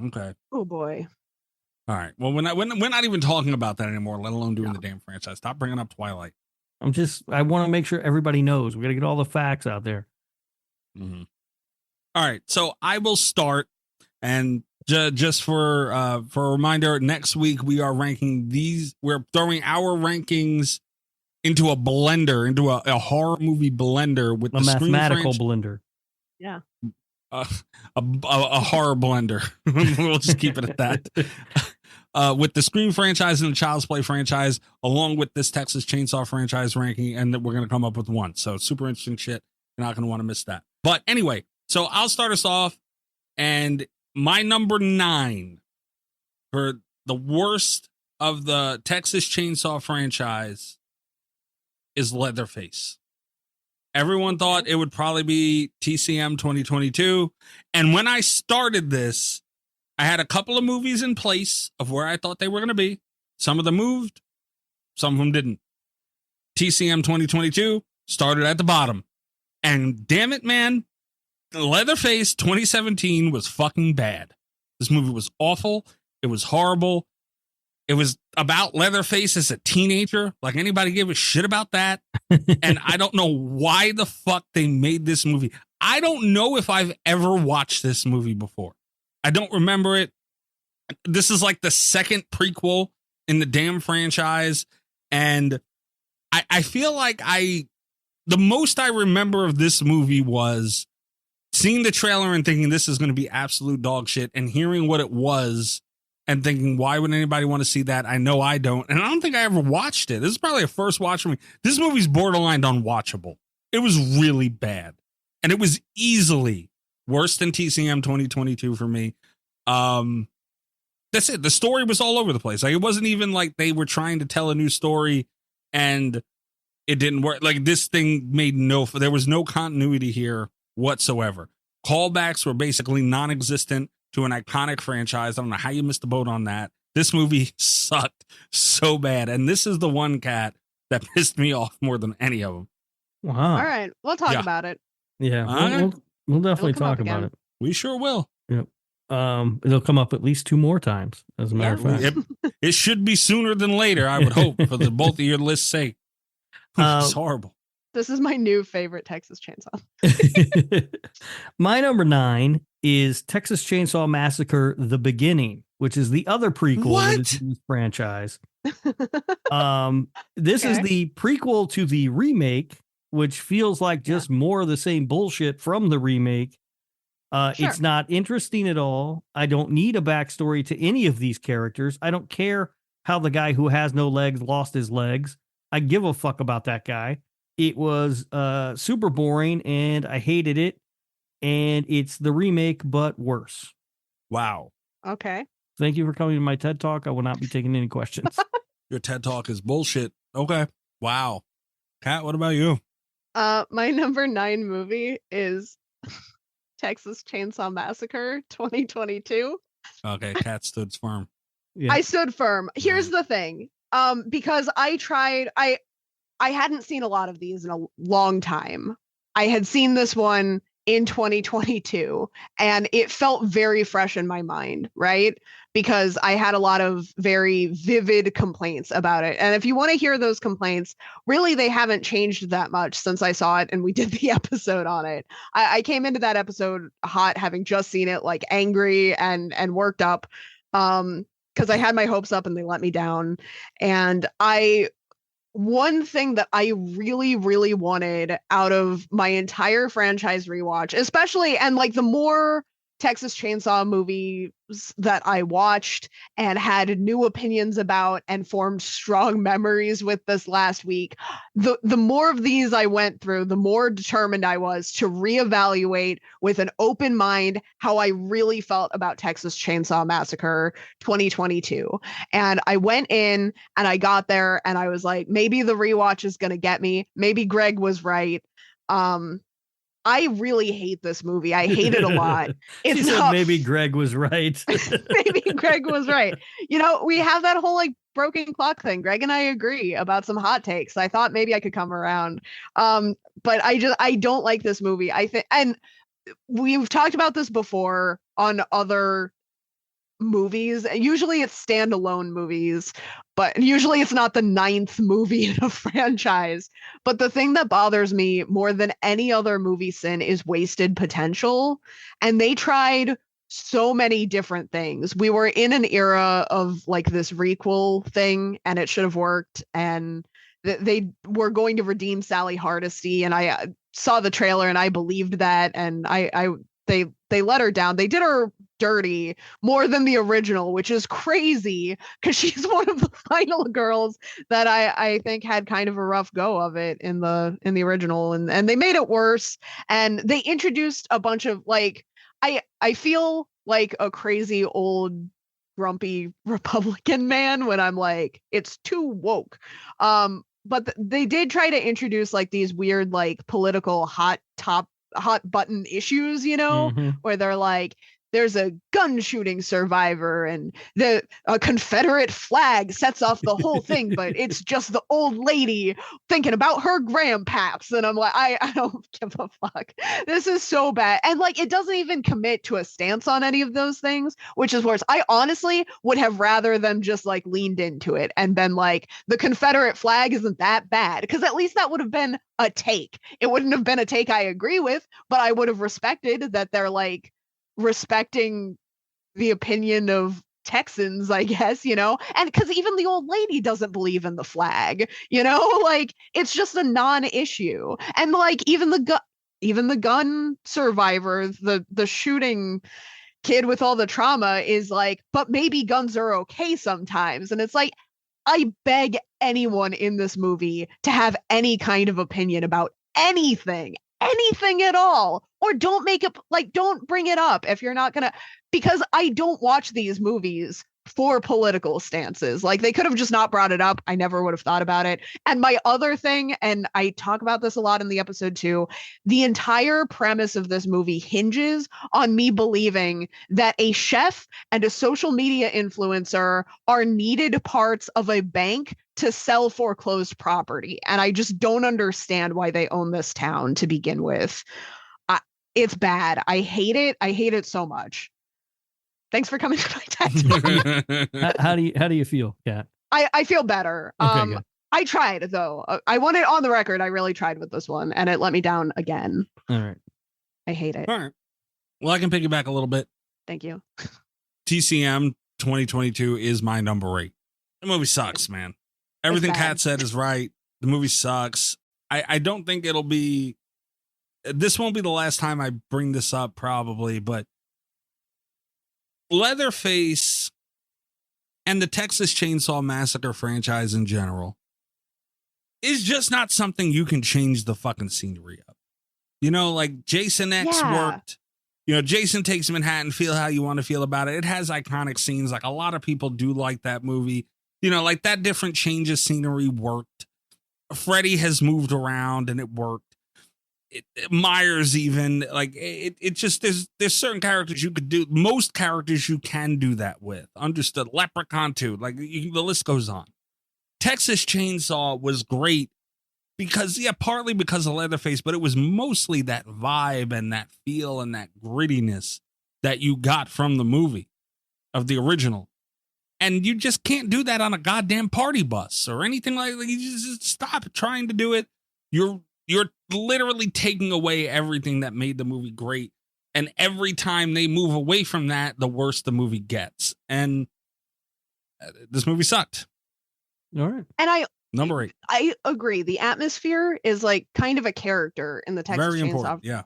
Okay. Oh boy. All right. Well, we're not even talking about that anymore, let alone doing the damn franchise. Stop bringing up Twilight. I want to make sure everybody knows. We got to get all the facts out there. Mm-hmm. All right. So I will start, and just for a reminder, next week we are ranking these. We're throwing our rankings into a blender, into a horror movie blender with A the mathematical blender. Yeah. a horror blender. We'll just keep it at that. With the Scream franchise and the Child's Play franchise, along with this Texas Chainsaw franchise ranking, and we're going to come up with one. So super interesting shit. You're not going to want to miss that. But anyway, so I'll start us off, and my number 9 for the worst of the Texas Chainsaw franchise is Leatherface. Everyone thought it would probably be TCM 2022. And when I started this, I had a couple of movies in place of where I thought they were going to be. Some of them moved, some of them didn't. TCM 2022 started at the bottom. And damn it, man, Leatherface 2017 was fucking bad. This movie was awful. It was horrible. It was about Leatherface as a teenager. Like, anybody gave a shit about that? And I don't know why the fuck they made this movie. I don't know if I've ever watched this movie before. I don't remember it. This is like the second prequel in the damn franchise. And I feel like the most I remember of this movie was seeing the trailer and thinking this is going to be absolute dog shit, and hearing what it was and thinking, why would anybody want to see that? I know I don't. And I don't think I ever watched it. This is probably a first watch for me. This movie's borderline unwatchable. It was really bad. And it was easily worse than TCM 2022 for me. That's it. The story was all over the place. Like, it wasn't even like they were trying to tell a new story and it didn't work. Like, this thing there was no continuity here whatsoever. Callbacks were basically non-existent to an iconic franchise. I don't know how you missed the boat on that. This movie sucked so bad. And this is the one cat that pissed me off more than any of them. Wow. All right. We'll talk about it. Yeah. We'll definitely talk about it. We sure will. Yep. It'll come up at least 2 more times, as a matter of fact. It should be sooner than later, I would hope, for the both of your list's sake. It's horrible. This is my new favorite Texas Chainsaw. My number 9 is Texas Chainsaw Massacre: The Beginning, which is the other prequel that is in this franchise. This is the prequel to the remake, which feels like just more of the same bullshit from the remake. It's not interesting at all. I don't need a backstory to any of these characters. I don't care how the guy who has no legs lost his legs. I give a fuck about that guy. It was super boring, and I hated it. And it's the remake, but worse. Wow. Okay. Thank you for coming to my TED Talk. I will not be taking any questions. Your TED Talk is bullshit. Okay. Wow. Kat, what about you? My number 9 movie is Texas Chainsaw Massacre 2022. Okay, Kat stood firm. Yeah. I stood firm. Here's the thing. Because I hadn't seen a lot of these in a long time. I had seen this one in 2022, and it felt very fresh in my mind, right? Because I had a lot of very vivid complaints about it. And if you want to hear those complaints, really, they haven't changed that much since I saw it and we did the episode on it. I came into that episode hot, having just seen it, like angry and worked up, because I had my hopes up and they let me down. And one thing that I really, really wanted out of my entire franchise rewatch, especially, and like the more Texas Chainsaw movies that I watched and had new opinions about and formed strong memories with this last week, the more of these I went through, the more determined I was to reevaluate with an open mind how I really felt about Texas Chainsaw Massacre 2022. And I went in and I got there and I was like, maybe the rewatch is going to get me. Maybe Greg was right. I really hate this movie. I hate it a lot. It's not, maybe Greg was right. Maybe Greg was right. You know, we have that whole like broken clock thing. Greg and I agree about some hot takes. I thought maybe I could come around. But I don't like this movie. I think, and we've talked about this before on other movies. Usually it's standalone movies, but usually it's not the 9th movie in a franchise. But the thing that bothers me more than any other movie sin is wasted potential. And they tried so many different things. We were in an era of like this requel thing, and it should have worked. And they were going to redeem Sally Hardesty, and I saw the trailer and I believed that, and they let her down. They did her dirty more than the original, which is crazy because she's one of the final girls that I think had kind of a rough go of it in the original, and they made it worse. And they introduced a bunch of like, I feel like a crazy old grumpy Republican man when I'm like, it's too woke. But they did try to introduce like these weird like political hot button issues, you know, where they're like, there's a gun shooting survivor and the Confederate flag sets off the whole thing, but it's just the old lady thinking about her grandpaps. And I'm like, I don't give a fuck. This is so bad. And like, it doesn't even commit to a stance on any of those things, which is worse. I honestly would have rather them just like leaned into it and been like, the Confederate flag isn't that bad. Because at least that would have been a take. It wouldn't have been a take I agree with, but I would have respected that they're like, respecting the opinion of Texans, I guess, you know, and because even the old lady doesn't believe in the flag, you know, like it's just a non-issue. And like even the gun survivor, the shooting kid with all the trauma is like, but maybe guns are okay sometimes. And it's like, I beg anyone in this movie to have any kind of opinion about anything at all, or don't make it like, don't bring it up if you're not gonna, because I don't watch these movies for political stances. Like they could have just not brought it up. I never would have thought about it. And my other thing, and I talk about this a lot in the episode too, the entire premise of this movie hinges on me believing that a chef and a social media influencer are needed parts of a bank to sell foreclosed property. And I just don't understand why they own this town to begin with. It's bad. I hate it. I hate it so much. Thanks for coming to my TED Talk. How do you feel, Kat? I feel better. Okay, good. I tried though. I want it on the record. I really tried with this one, and it let me down again. All right. I hate it. All right. Well, I can piggyback a little bit. Thank you. TCM 2022 is my number 8. The movie sucks, man. Everything Kat said is right. The movie sucks. I don't think this won't be the last time I bring this up probably, but Leatherface and the Texas Chainsaw Massacre franchise in general is just not something you can change the fucking scenery of. You know, like Jason X worked. You know, Jason Takes Manhattan, feel how you want to feel about it. It has iconic scenes. Like a lot of people do like that movie. You know, like that different change of scenery worked. Freddy has moved around and it worked. Myers even, like it just, there's certain characters you could do. Most characters you can do that with. Understood. Leprechaun too. Like the list goes on. Texas Chainsaw was great because, partly because of Leatherface, but it was mostly that vibe and that feel and that grittiness that you got from the movie of the original. And you just can't do that on a goddamn party bus or anything like that. You just stop trying to do it. You're literally taking away everything that made the movie great. And every time they move away from that, the worse the movie gets. And this movie sucked. All right. And number 8. I agree. The atmosphere is like kind of a character in the Texas Chainsaw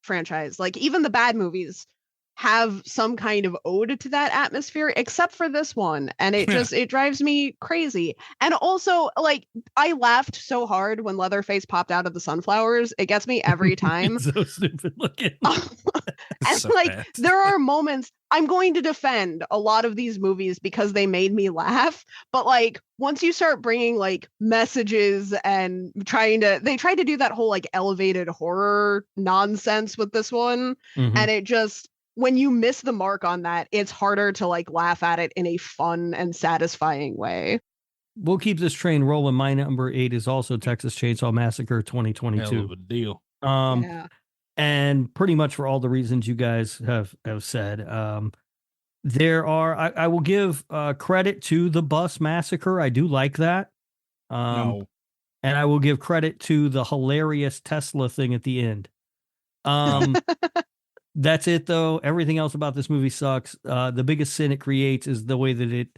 franchise. Like even the bad movies have some kind of ode to that atmosphere, except for this one. And it drives me crazy. And also, like, I laughed so hard when Leatherface popped out of the sunflowers. It gets me every time. So stupid looking. And So like, bad. there are moments I'm going to defend a lot of these movies because they made me laugh. But like, once you start bringing like messages and they tried to do that whole like elevated horror nonsense with this one. Mhm. And it just, when you miss the mark on that, it's harder to like laugh at it in a fun and satisfying way. We'll keep this train rolling. My number 8 is also Texas Chainsaw Massacre Hell 2022. of a deal. Yeah. And pretty much for all the reasons you guys have said. There are, I will give credit to the bus massacre. I do like that. No. And I will give credit to the hilarious Tesla thing at the end. That's it, though. Everything else about this movie sucks. The biggest sin it creates is the way that it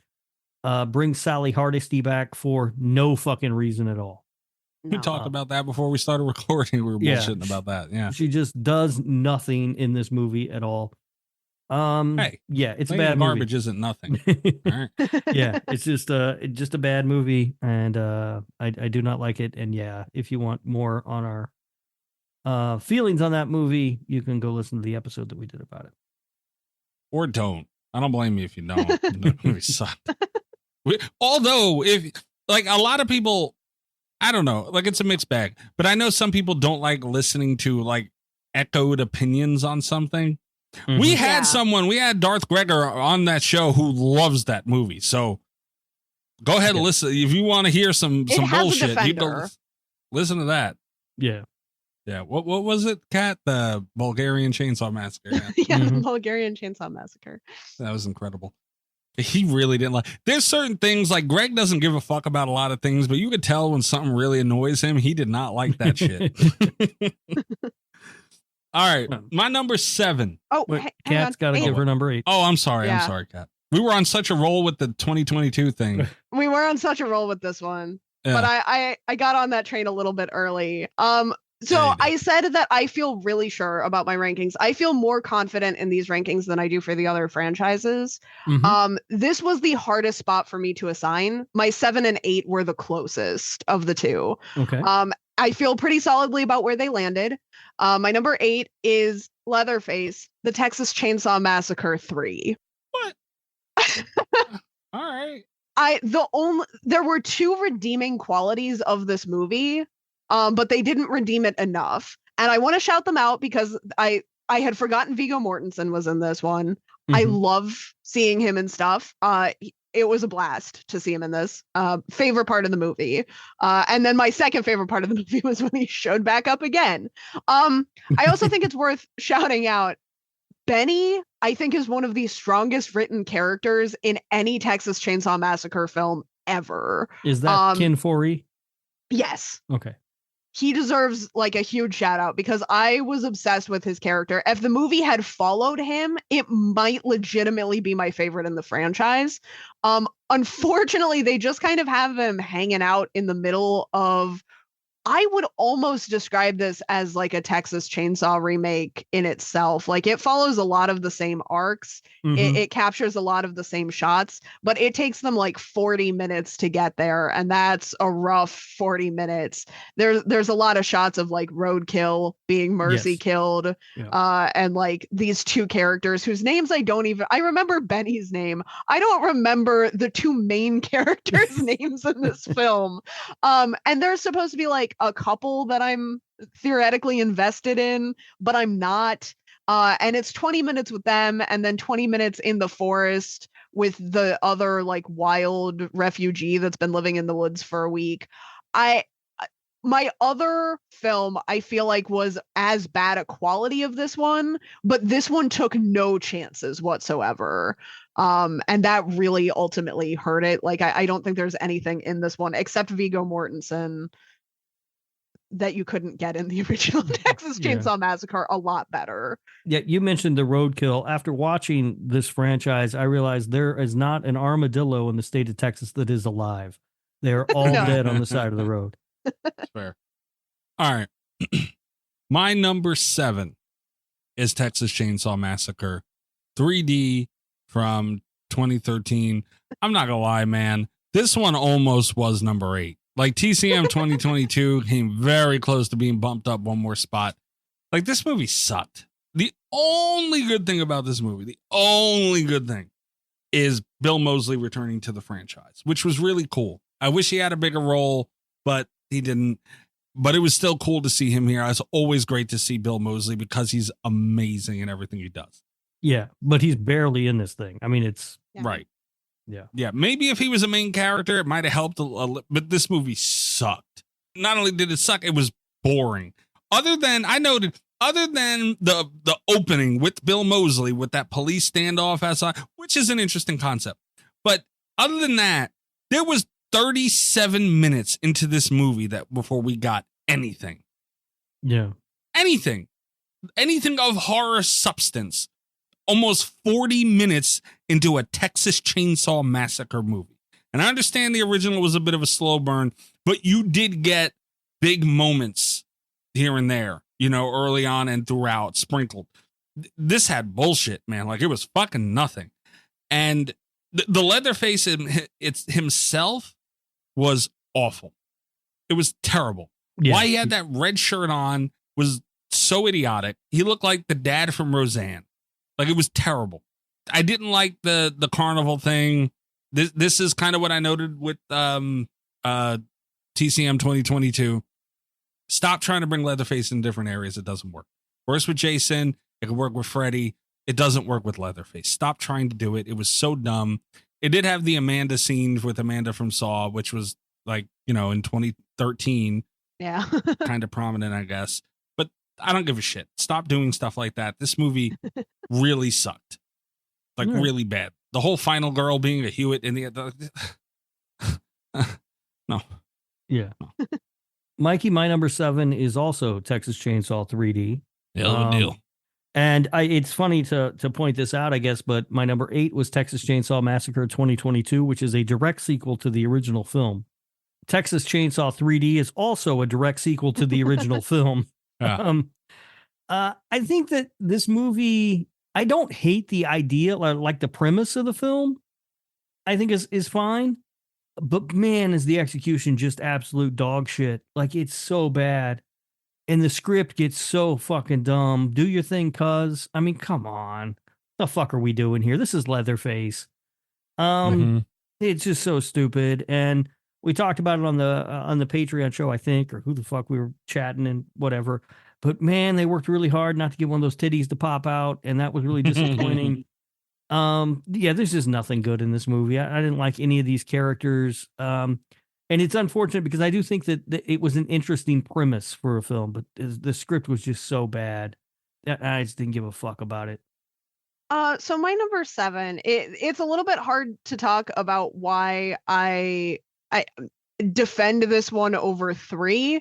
brings Sally Hardesty back for no fucking reason at all. We talked about that before we started recording. We were bullshitting about that. Yeah. She just does nothing in this movie at all. Hey, yeah, it's a playing bad garbage movie. isn't nothing. All right. Yeah, it's just a bad movie, and I do not like it. And yeah, if you want more on our feelings on that movie, you can go listen to the episode that we did about it. Or don't. I don't blame you if you don't. The movie sucked. Although, if like a lot of people, I don't know, like it's a mixed bag. But I know some people don't like listening to like echoed opinions on something. Mm-hmm. We had Darth Gregor on that show who loves that movie. So go ahead and listen. If you want to hear some bullshit, you go listen to that. Yeah. Yeah. What was it, Kat? The Bulgarian Chainsaw Massacre. Yeah. Yeah, Mhm. Bulgarian Chainsaw Massacre. That was incredible. He really didn't like. There's certain things like Greg doesn't give a fuck about a lot of things, but you could tell when something really annoys him. He did not like that shit. All right, my number 7. Oh, Wait, hang Kat's on. got to give her number 8. Oh, I'm sorry. Yeah. I'm sorry, Kat. We were on such a roll with the 2022 thing. We were on such a roll with this one, Yeah. but I got on that train a little bit early. So Yeah, you did. I said that I feel really sure about my rankings. I feel more confident in these rankings than I do for the other franchises. Mhm. This was the hardest spot for me to assign. My 7 and 8 were the closest of the two. Okay. I feel pretty solidly about where they landed. My number 8 is Leatherface, the Texas Chainsaw Massacre 3. What? All right. There were 2 redeeming qualities of this movie, but they didn't redeem it enough. And I want to shout them out because I had forgotten Viggo Mortensen was in this one. I Mhm. love seeing him and stuff. It was a blast to see him in this. Favorite part of the movie. And then my second favorite part of the movie was when he showed back up again. I also think it's worth shouting out Benny, I think, is one of the strongest written characters in any Texas Chainsaw Massacre film ever. Is that Kin 4E? Yes. Okay. He deserves like a huge shout out because I was obsessed with his character. If the movie had followed him, it might legitimately be my favorite in the franchise. Unfortunately, they just kind of have him hanging out in the middle of, I would almost describe this as like a Texas Chainsaw remake in itself. Like it follows a lot of the same arcs. Mhm. It captures a lot of the same shots, but it takes them like 40 minutes to get there. And that's a rough 40 minutes. There's a lot of shots of like Roadkill being Mercy Yes. killed. Yeah. And like these 2 characters whose names I remember Benny's name. I don't remember the 2 main characters' names in this film. And there's supposed to be like a couple that I'm theoretically invested in, but I'm not. And it's 20 minutes with them and then 20 minutes in the forest with the other like wild refugee that's been living in the woods for a week. My other film, I feel like, was as bad a quality of this one, but this one took no chances whatsoever. And that really ultimately hurt it. Like, I don't think there's anything in this one except Viggo Mortensen that you couldn't get in the original Texas Yeah. Chainsaw Massacre a lot better. Yeah, you mentioned the roadkill. After watching this franchise, I realized there is not an armadillo in the state of Texas that is alive. They're all No. dead on the side of the road. That's fair. All right. My number 7 is Texas Chainsaw Massacre 3D from 2013. I'm not gonna lie, man. This one almost was number 8. Like TCM 2022 came very close to being bumped up one more spot. Like this movie sucked. The only good thing about this movie, the only good thing is Bill Moseley returning to the franchise, which was really cool. I wish he had a bigger role, but he didn't. But it was still cool to see him here. It's always great to see Bill Moseley because he's amazing in everything he does. Yeah, but he's barely in this thing. I mean, it's right. Yeah. Yeah. Maybe if he was a main character, it might have helped but this movie sucked. Not only did it suck, it was boring. Other than the opening with Bill Moseley with that police standoff outside, which is an interesting concept. But other than that, there was 37 minutes into this movie that before we got anything. Yeah. Anything of horror substance. Almost 40 minutes into a Texas Chainsaw Massacre movie. And I understand the original was a bit of a slow burn, but you did get big moments here and there, early on and throughout, sprinkled. This had bullshit, man. Like, it was fucking nothing. And the Leatherface himself was awful. It was terrible. Yeah. Why he had that red shirt on was so idiotic. He looked like the dad from Roseanne. Like, it was terrible. I didn't like the carnival thing. This is kind of what I noted with TCM 2022. Stop trying to bring Leatherface in different areas. It doesn't work. Works with Jason. It can work with Freddy. It doesn't work with Leatherface. Stop trying to do it. It was so dumb. It did have the Amanda scene with Amanda from Saw, which was like, in 2013. Yeah. Kind of prominent, I guess. But I don't give a shit. Stop doing stuff like that. This movie really sucked. Like, really bad. The whole final girl being a Hewitt in the no. Yeah. No. Mikey, my number 7 is also Texas Chainsaw 3D. Hell of a deal. And it's funny to point this out, I guess, but my number 8 was Texas Chainsaw Massacre 2022, which is a direct sequel to the original film. Texas Chainsaw 3D is also a direct sequel to the original film. Yeah. I think that this movie, I don't hate the idea, like the premise of the film, I think is fine. But man, is the execution just absolute dog shit. Like, it's so bad. And the script gets so fucking dumb. Do your thing, cuz. I mean, come on. The fuck are we doing here? This is Leatherface. It's just so stupid. And we talked about it on the Patreon show, I think, or who the fuck we were chatting and whatever. But man, they worked really hard not to get one of those titties to pop out, and that was really disappointing. Yeah, there's just nothing good in this movie. I didn't like any of these characters. And it's unfortunate because I do think that it was an interesting premise for a film, but the script was just so bad that I just didn't give a fuck about it. So my number 7, it's a little bit hard to talk about why I defend this one over 3,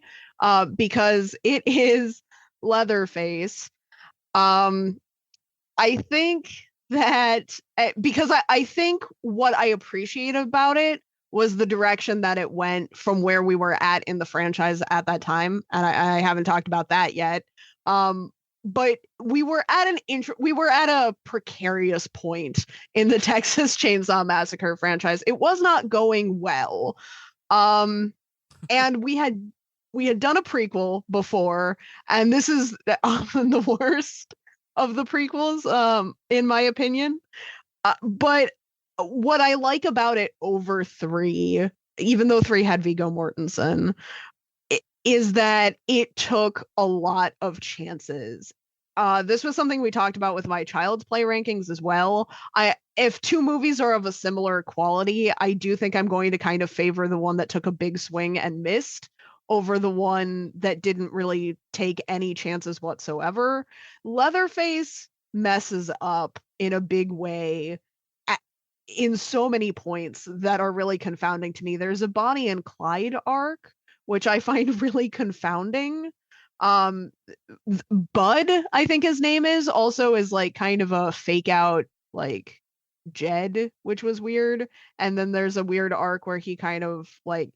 because it is Leatherface. I think that because I think what I appreciate about it was the direction that it went from where we were at in the franchise at that time, and I haven't talked about that yet. But we were at a precarious point in the Texas Chainsaw Massacre franchise. It was not going well, and we had done a prequel before, and this is often the worst of the prequels, in my opinion. But what I like about it over 3, even though 3 had Viggo Mortensen, is that it took a lot of chances. This was something we talked about with my Child's Play rankings as well. If 2 movies are of a similar quality, I do think I'm going to kind of favor the one that took a big swing and missed over the one that didn't really take any chances whatsoever. Leatherface messes up in a big way in so many points that are really confounding to me. There's a Bonnie and Clyde arc, which I find really confounding. Bud, I think his name is like kind of a fake out like Jed, which was weird. And then there's a weird arc where he kind of like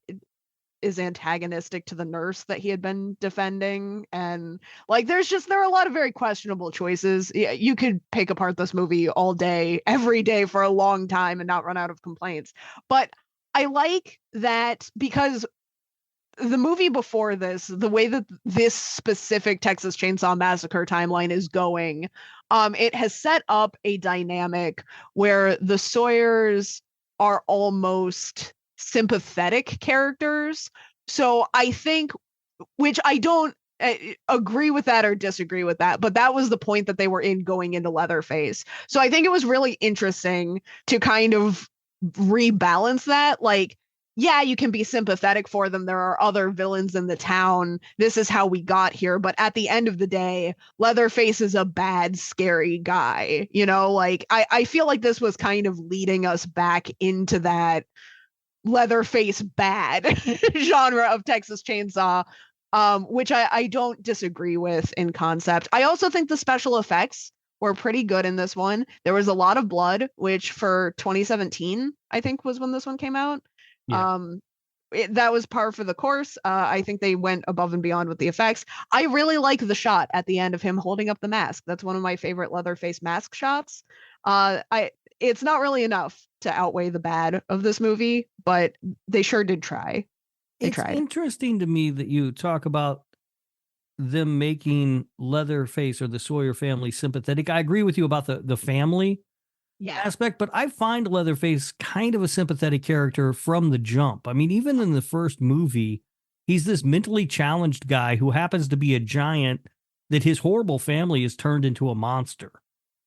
is antagonistic to the nurse that he had been defending. And like, there are a lot of very questionable choices. You could pick apart this movie all day, every day for a long time and not run out of complaints. But I like that because the movie before this, the way that this specific Texas Chainsaw Massacre timeline is going, it has set up a dynamic where the Sawyers are almost sympathetic characters. So I think, which I don't agree with that or disagree with that, but that was the point that they were in going into Leatherface. So I think it was really interesting to kind of rebalance that. Like, yeah, you can be sympathetic for them. There are other villains in the town. This is how we got here. But at the end of the day, Leatherface is a bad, scary guy. You know, like I feel like this was kind of leading us back into that Leatherface bad genre of Texas Chainsaw, which I don't disagree with in concept. I also think the special effects were pretty good in this one. There was a lot of blood, which for 2017, I think was when this one came out. Yeah. That was par for the course. I think they went above and beyond with the effects. I really like the shot at the end of him holding up the mask. That's one of my favorite Leatherface mask shots. It's not really enough to outweigh the bad of this movie, but they sure did try. It's interesting to me that you talk about them making Leatherface or the Sawyer family sympathetic. I agree with you about the family aspect, but I find Leatherface kind of a sympathetic character from the jump. I mean, even in the first movie, he's this mentally challenged guy who happens to be a giant that his horrible family has turned into a monster.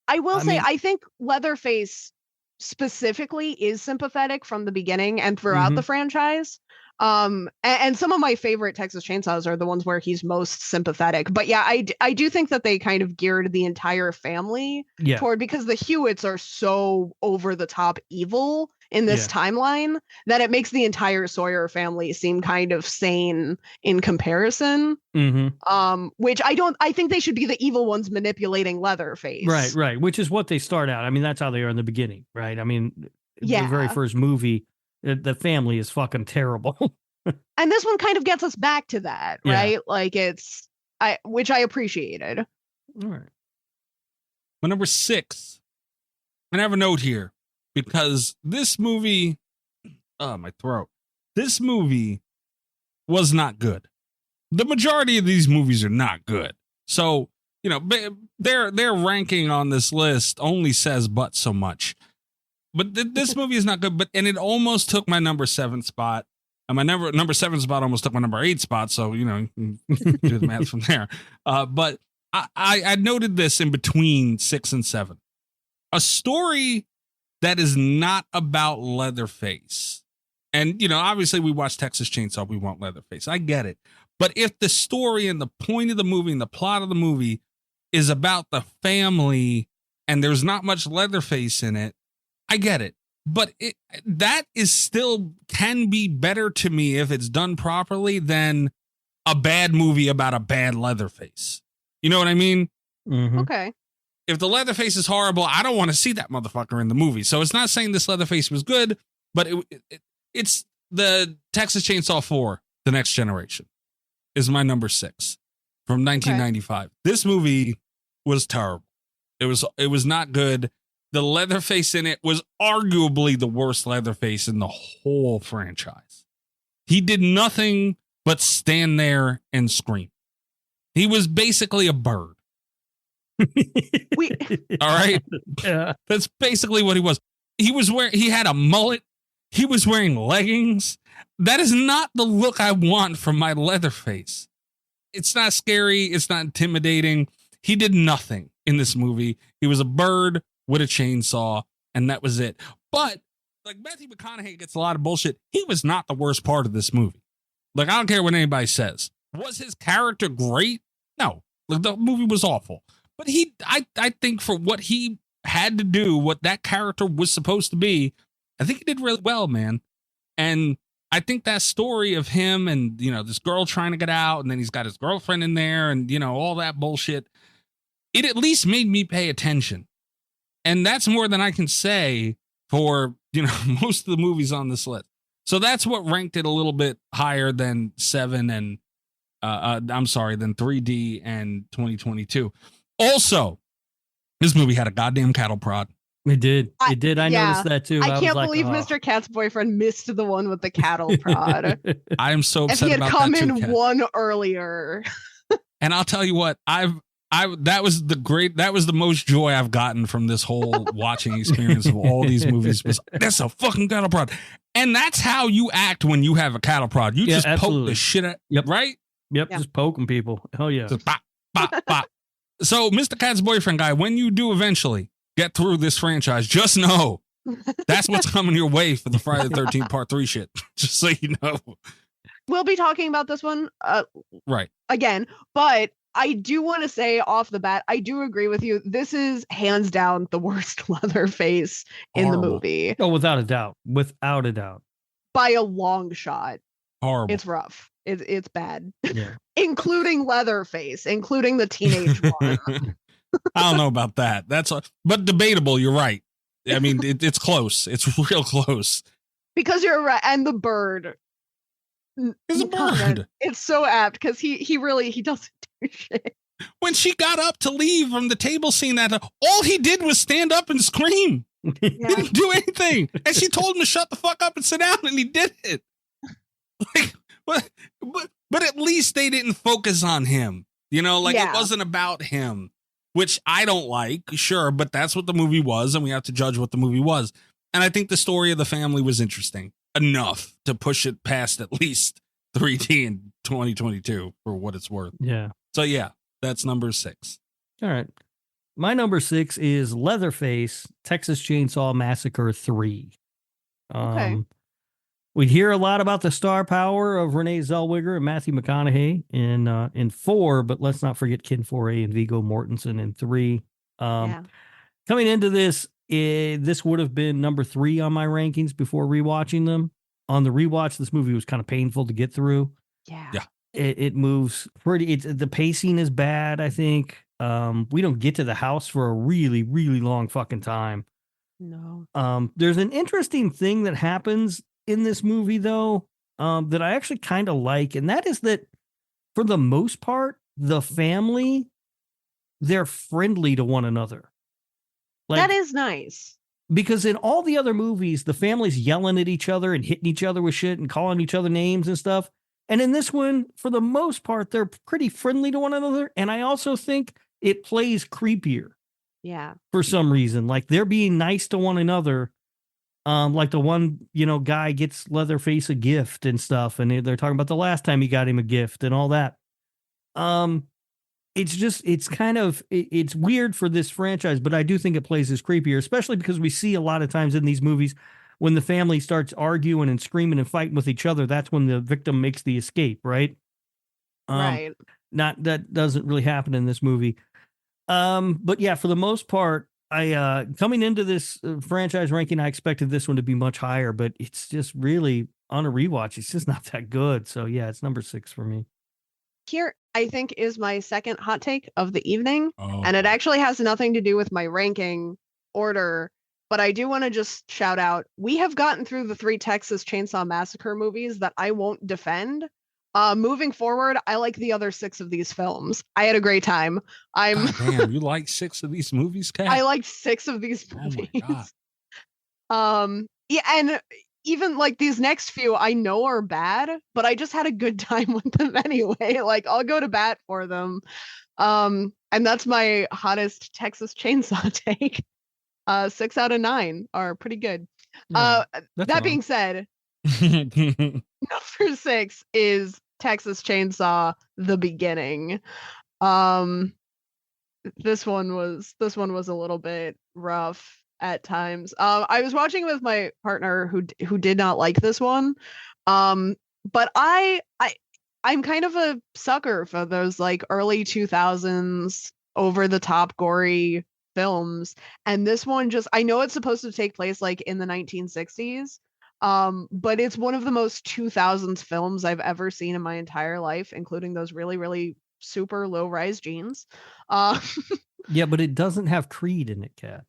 I will say, I think Leatherface specifically is sympathetic from the beginning and throughout the franchise. And some of my favorite Texas Chainsaws are the ones where he's most sympathetic. But yeah, I do think that they kind of geared the entire family toward, because the Hewitts are so over the top evil in this timeline that it makes the entire Sawyer family seem kind of sane in comparison. Which I think they should be the evil ones manipulating Leatherface. Right. Which is what they start out. I mean, that's how they are in the beginning, right? I mean, the very first movie, the family is fucking terrible. And this one kind of gets us back to that, right? Like which I appreciated. All right. My number 6, and I have a note here because this movie, my throat. This movie was not good. The majority of these movies are not good. So, you know, their ranking on this list only says but so much. But this movie is not good. And it almost took my number 7 spot. And my number 7 spot almost took my number 8 spot. So, you know, you can do the math from there. But I noted this in between 6 and 7. A story that is not about Leatherface. And, you know, obviously we watch Texas Chainsaw, we want Leatherface. I get it. But if the story and the point of the movie and the plot of the movie is about the family and there's not much Leatherface in it, I get it. But that is still can be better to me if it's done properly than a bad movie about a bad Leatherface. You know what I mean? Okay. If the Leatherface is horrible, I don't want to see that motherfucker in the movie. So it's not saying this Leatherface was good, but it's the Texas Chainsaw 4, The Next Generation, is my number 6 from 1995. Okay. This movie was terrible. It was not good. The Leatherface in it was arguably the worst Leatherface in the whole franchise. He did nothing but stand there and scream. He was basically a bird. All right. Yeah. That's basically what he was. He had a mullet. He was wearing leggings. That is not the look I want from my Leatherface. It's not scary. It's not intimidating. He did nothing in this movie. He was a bird with a chainsaw, and that was it. But like, Matthew McConaughey gets a lot of bullshit. He was not the worst part of this movie. Like, I don't care what anybody says. Was his character great? No. Like, the movie was awful. But I think for what he had to do, what that character was supposed to be, I think he did really well, man. And I think that story of him and, you know, this girl trying to get out, and then he's got his girlfriend in there, and, you know, all that bullshit, it at least made me pay attention. And that's more than I can say for, you know, most of the movies on this list. So that's what ranked it a little bit higher than 7 and than 3D and 2022. Also, this movie had a goddamn cattle prod. It did. It did. I noticed that too. I can't was believe like, Mr. Cat's boyfriend missed the one with the cattle prod. I am so upset if he had about come that in too, Kat. one earlier. And I'll tell you what, that was the most joy I've gotten from this whole watching experience of all these movies. Was that's a fucking cattle prod, and that's how you act when you have a cattle prod. You just poke the shit at, right? Yep, just poking people. Hell yeah. Just bop, bop, bop. So, Mr. Cat's boyfriend guy, when you do eventually get through this franchise, just know that's what's coming your way for the Friday the 13th Part 3 shit. Just so you know. We'll be talking about this one right again, but I do want to say off the bat, I do agree with you. This is hands down the worst Leatherface in the movie. Oh, without a doubt. Without a doubt. By a long shot. Horrible. It's rough. It's bad. Yeah. Including Leatherface, including the teenage one. I don't know about that. But debatable. You're right. I mean, it's close. It's real close. Because you're right. And the bird. It's a bird. It's so apt because he doesn't do shit. When she got up to leave from the table scene, all he did was stand up and scream. He didn't do anything. And she told him to shut the fuck up and sit down, and he did it. Like, but at least they didn't focus on him. You know, like it wasn't about him, which I don't like, sure, but that's what the movie was, and we have to judge what the movie was. And I think the story of the family was interesting enough to push it past at least 3D in 2022 for what it's worth. Yeah. So yeah, that's number 6. All right. My number 6 is Leatherface, Texas Chainsaw Massacre 3. Okay. We hear a lot about the star power of Renee Zellweger and Matthew McConaughey in 4, but let's not forget Ken Foree and Viggo Mortensen in 3. Coming into this, this would have been number 3 on my rankings before rewatching them. On the rewatch, this movie was kind of painful to get through. Yeah. It moves pretty. The pacing is bad, I think. We don't get to the house for a really, really long fucking time. No. There's an interesting thing that happens in this movie, though, that I actually kind of like, and that is that for the most part, the family, they're friendly to one another. Like, that is nice. Because in all the other movies, the family's yelling at each other and hitting each other with shit and calling each other names and stuff. And in this one, for the most part, they're pretty friendly to one another. And I also think it plays creepier. Yeah. For some reason. Like they're being nice to one another. Like the one, guy gets Leatherface a gift and stuff. And they're talking about the last time he got him a gift and all that. It's weird for this franchise, but I do think it plays as creepier, especially because we see a lot of times in these movies when the family starts arguing and screaming and fighting with each other, that's when the victim makes the escape, right? Right. That doesn't really happen in this movie. But yeah, for the most part, I coming into this franchise ranking, I expected this one to be much higher, but it's just really on a rewatch, it's just not that good. So yeah, it's number 6 for me. Here, I think, is my second hot take of the evening. And it actually has nothing to do with my ranking order, but I do want to just shout out, we have gotten through the 3 Texas Chainsaw Massacre movies that I won't defend. Moving forward, I like the other 6 of these films. I had a great time. Damn, you like 6 of these movies, Kat? I like 6 of these movies. Oh my God. Yeah, and even like these next few I know are bad, but I just had a good time with them anyway. Like I'll go to bat for them. And that's my hottest Texas Chainsaw take. 6 out of 9 are pretty good. That being said, number 6 is Texas Chainsaw: The Beginning. This one was a little bit rough at times. I was watching with my partner who did not like this one. But I'm kind of a sucker for those like early 2000s over the top gory films, and this one I know it's supposed to take place like in the 1960s, but it's one of the most 2000s films I've ever seen in my entire life, including those really, really super low rise jeans. Yeah, but it doesn't have Creed in it, Kat.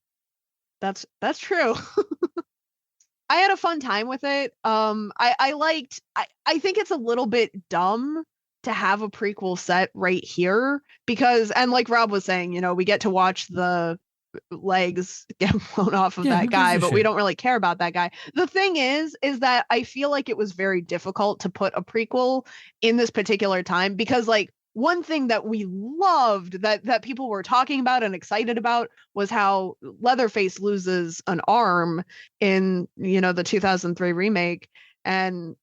That's true. I had a fun time with it. I think it's a little bit dumb to have a prequel set right here because, and like Rob was saying, we get to watch the legs get blown off of that guy, but we don't really care about that guy. The thing is that I feel like it was very difficult to put a prequel in this particular time because like one thing that we loved that people were talking about and excited about was how Leatherface loses an arm in, the 2003 remake. And,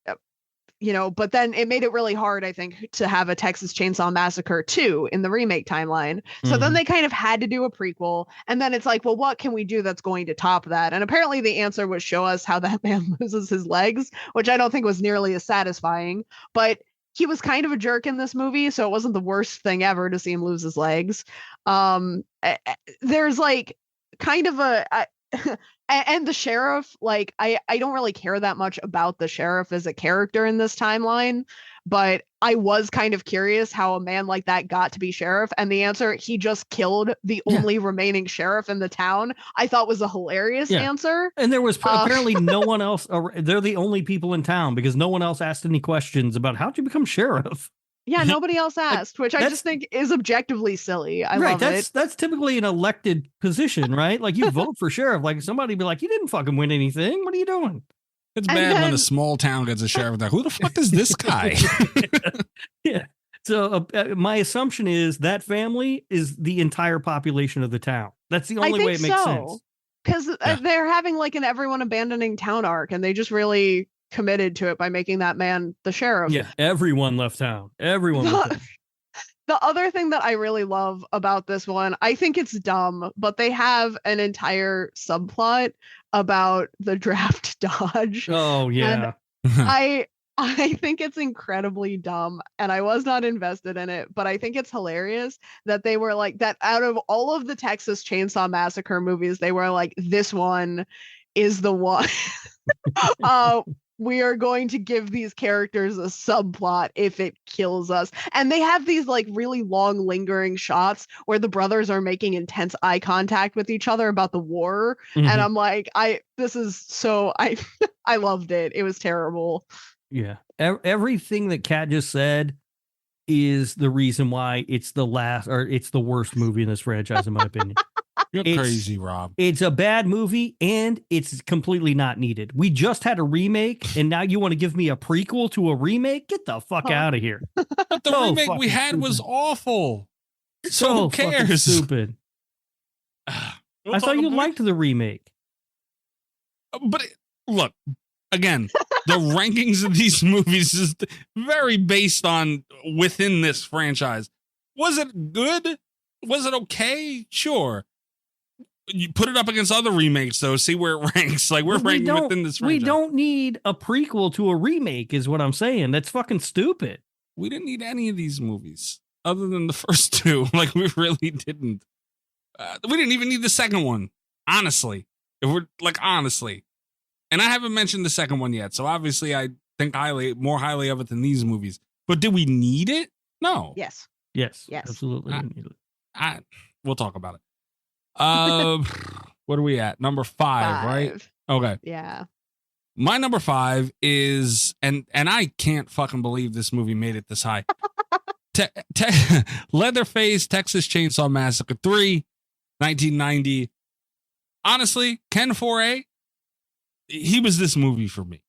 but then it made it really hard, I think, to have a Texas Chainsaw Massacre 2 in the remake timeline. So then they kind of had to do a prequel. And then it's like, well, what can we do that's going to top that? And apparently the answer was show us how that man loses his legs, which I don't think was nearly as satisfying. But he was kind of a jerk in this movie, so it wasn't the worst thing ever to see him lose his legs. There's like kind of and the sheriff, like I don't really care that much about the sheriff as a character in this timeline, but I was kind of curious how a man like that got to be sheriff. And the answer, he just killed the only remaining sheriff in the town, I thought was a hilarious answer. And there was apparently no one else. They're the only people in town because no one else asked any questions about how'd you become sheriff? Yeah, nobody else asked, which I just think is objectively silly. I love it. That's typically an elected position, right? Like you vote for sheriff. Like somebody be like, you didn't fucking win anything. What are you doing? It's bad when a small town gets a sheriff. Like, who the fuck is this guy? Yeah. So my assumption is that family is the entire population of the town. That's the only way it makes sense. Because they're having like an everyone abandoning town arc, and they just really committed to it by making that man the sheriff. Yeah, everyone left town. Everyone left town. The other thing that I really love about this one, I think it's dumb, but they have an entire subplot about the draft dodge. Oh yeah. And I think it's incredibly dumb, and I was not invested in it, but I think it's hilarious that they were like that out of all of the Texas Chainsaw Massacre movies, they were like, this one is the one. We are going to give these characters a subplot if it kills us. And they have these like really long lingering shots where the brothers are making intense eye contact with each other about the war. And I'm like, I loved it. It was terrible. Yeah. Everything that Kat just said is the reason why it's the worst movie in this franchise, in my opinion. You're crazy, Rob. It's a bad movie, and it's completely not needed. We just had a remake, and now you want to give me a prequel to a remake? Get the fuck out of here. But the remake we had was awful. So who cares? Stupid. I thought you liked the remake. But look, again, the rankings of these movies is very based on within this franchise. Was it good? Was it okay? Sure. You put it up against other remakes, though. See where it ranks. Like we're ranking within this franchise. We don't need a prequel to a remake, is what I'm saying. That's fucking stupid. We didn't need any of these movies other than the first two. Like we really didn't. We didn't even need the second one. Honestly, honestly, and I haven't mentioned the second one yet. So obviously, I think more highly of it than these movies. But did we need it? No. Yes. Absolutely. We'll talk about it. What are we at? Number 5, right? Okay. Yeah. My number 5 is, and I can't fucking believe this movie made it this high. Leatherface, Texas Chainsaw Massacre 3, 1990. Honestly, Ken Foray, he was this movie for me.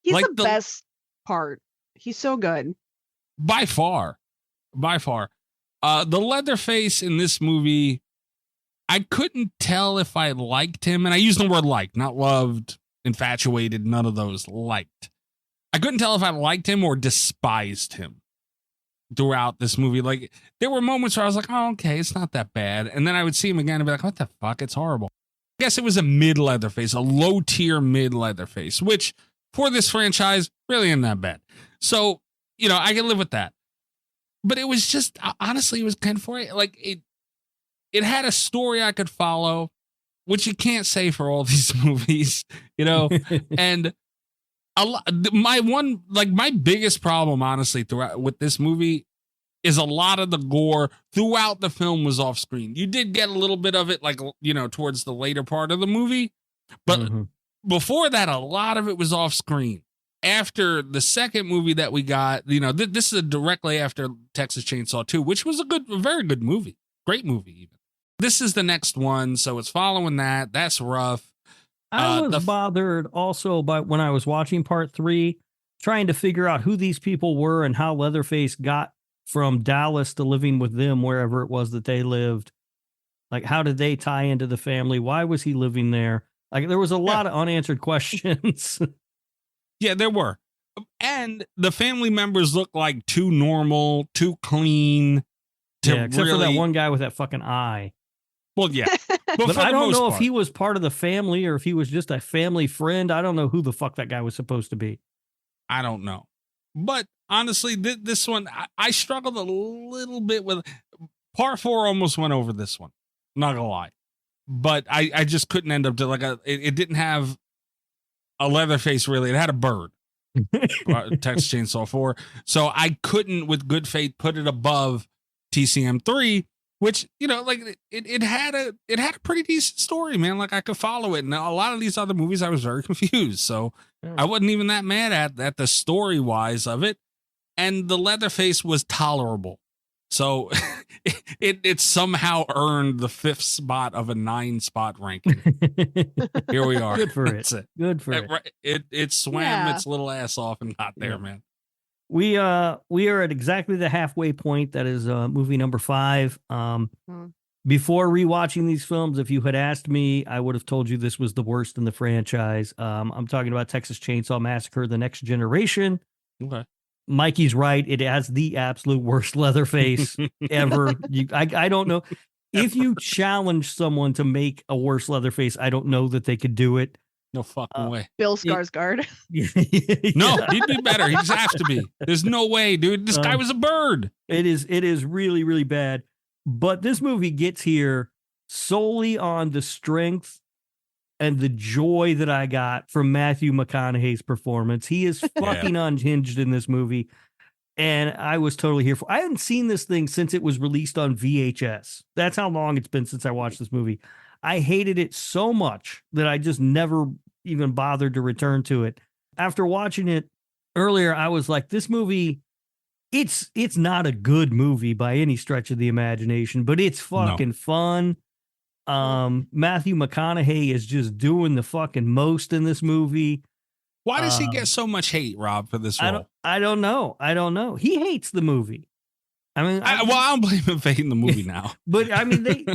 He's like the best part. He's so good. By far. The Leatherface in this movie, I couldn't tell if I liked him. And I use the word like, not loved, infatuated, none of those. Liked. I couldn't tell if I liked him or despised him throughout this movie. Like, there were moments where I was like, oh, okay, it's not that bad. And then I would see him again and be like, what the fuck? It's horrible. I guess it was a mid-Leatherface, a low-tier mid-Leatherface, which for this franchise really isn't that bad. So, I can live with that. But it was just, honestly, it was kind of like it had a story I could follow, which you can't say for all these movies, and my biggest problem, honestly, throughout with this movie is a lot of the gore throughout the film was off screen. You did get a little bit of it, towards the later part of the movie, but before that, a lot of it was off screen. After the second movie that we got, this is directly after Texas Chainsaw 2, which was a very good movie. Great movie, even. This is the next one, so it's following that. That's rough. I was bothered also by when I was watching part 3, trying to figure out who these people were and how Leatherface got from Dallas to living with them, wherever it was that they lived. Like, how did they tie into the family? Why was he living there? Like, there was a lot of unanswered questions. Yeah, there were. And the family members look like too normal, too clean. Except for that one guy with that fucking eye. Well, yeah. But I don't know if he was part of the family or if he was just a family friend. I don't know who the fuck that guy was supposed to be. I don't know. But honestly, this one, I struggled a little bit with. Part 4 almost went over this one. Not gonna lie. But I just couldn't end up to it didn't have a Leatherface really. It had a bird. Texas Chainsaw 4. So I couldn't, with good faith, put it above TCM 3, which, it had a pretty decent story, man. Like, I could follow it. And a lot of these other movies, I was very confused. So I wasn't even that mad at the story wise of it. And the Leatherface was tolerable. So it somehow earned the 5th spot of a 9-spot ranking. Here we are. Good for it. That's it. Good for it. It swam its little ass off and got there, man. We are at exactly the halfway point. That is movie number 5. Before rewatching these films, if you had asked me, I would have told you this was the worst in the franchise. I'm talking about Texas Chainsaw Massacre: The Next Generation. Okay. Mikey's right. It has the absolute worst Leatherface ever. I don't know. If you challenge someone to make a worse Leatherface, I don't know that they could do it. No fucking way. Bill Skarsgård. No, he'd be better. He just has to be. There's no way, dude. This guy was a bird. It is really, really bad. But this movie gets here solely on the strength and the joy that I got from Matthew McConaughey's performance. He is fucking unhinged in this movie. And I was totally here for it. I hadn't seen this thing since it was released on VHS. That's how long it's been since I watched this movie. I hated it so much that I just never even bothered to return to it. After watching it earlier, I was like, this movie, it's not a good movie by any stretch of the imagination, but it's fucking fun. Matthew McConaughey is just doing the fucking most in this movie. Why does he get so much hate, Rob, for this role? I don't know. He hates the movie. I mean, I don't blame him for hating the movie now. But I mean,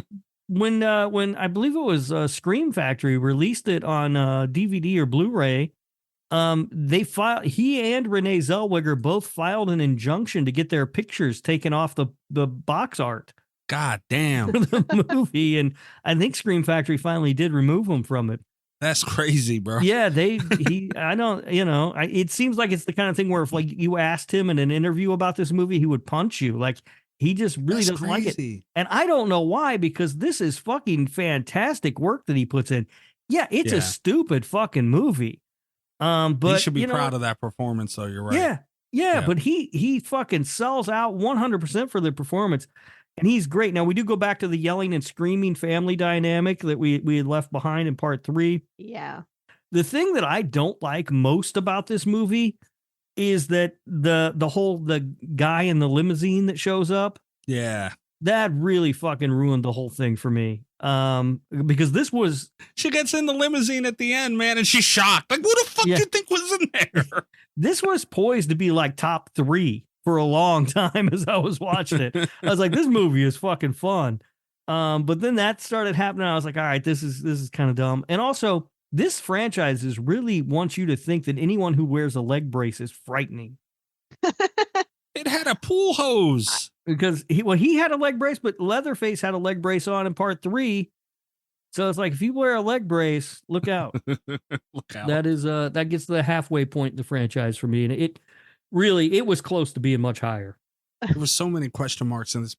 when I believe it was Scream Factory released it on DVD or Blu-ray, he and Renee Zellweger both filed an injunction to get their pictures taken off the box art. God damn. For the movie, and I think Scream Factory finally did remove them from it. That's crazy, bro. Yeah, it seems like it's the kind of thing where if like you asked him in an interview about this movie, he would punch you. Like, he just really doesn't like it. And I don't know why, because this is fucking fantastic work that he puts in. Yeah, it's a stupid fucking movie. But he should be proud of that performance, though. You're right. Yeah, but he fucking sells out 100% for the performance. And he's great. Now, we do go back to the yelling and screaming family dynamic that we had left behind in part 3. Yeah. The thing that I don't like most about this movie is that the guy in the limousine that shows up. Yeah. That really fucking ruined the whole thing for me. Because she gets in the limousine at the end, man, and she's shocked. Like, who the fuck do you think was in there? This was poised to be like top 3 for a long time as I was watching it. I was like, this movie is fucking fun. But then that started happening. I was like, all right, this is kind of dumb. And also, this franchise really wants you to think that anyone who wears a leg brace is frightening. It had a pool hose. Because he had a leg brace, but Leatherface had a leg brace on in part 3. So it's like, if you wear a leg brace, look out. Look out. That gets to the halfway point in the franchise for me. And it was close to being much higher. There was so many question marks in this.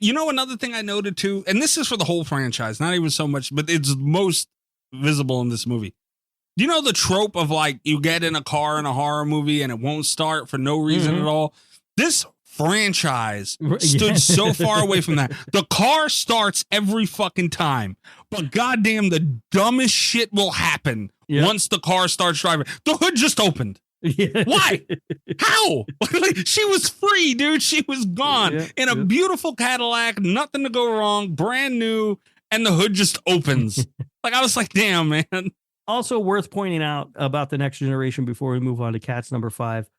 Another thing I noted too, and this is for the whole franchise, not even so much, but it's most visible in this movie. You know the trope of like, you get in a car in a horror movie and it won't start for no reason at all? This franchise stood so far away from that. The car starts every fucking time, but goddamn, the dumbest shit will happen once the car starts driving. The hood just opened. Yeah. Why? How? She was free, dude. She was gone in a beautiful Cadillac, nothing to go wrong, brand new, and the hood just opens. I was like, damn, man. Also worth pointing out about the Next Generation before we move on to Cats number 5.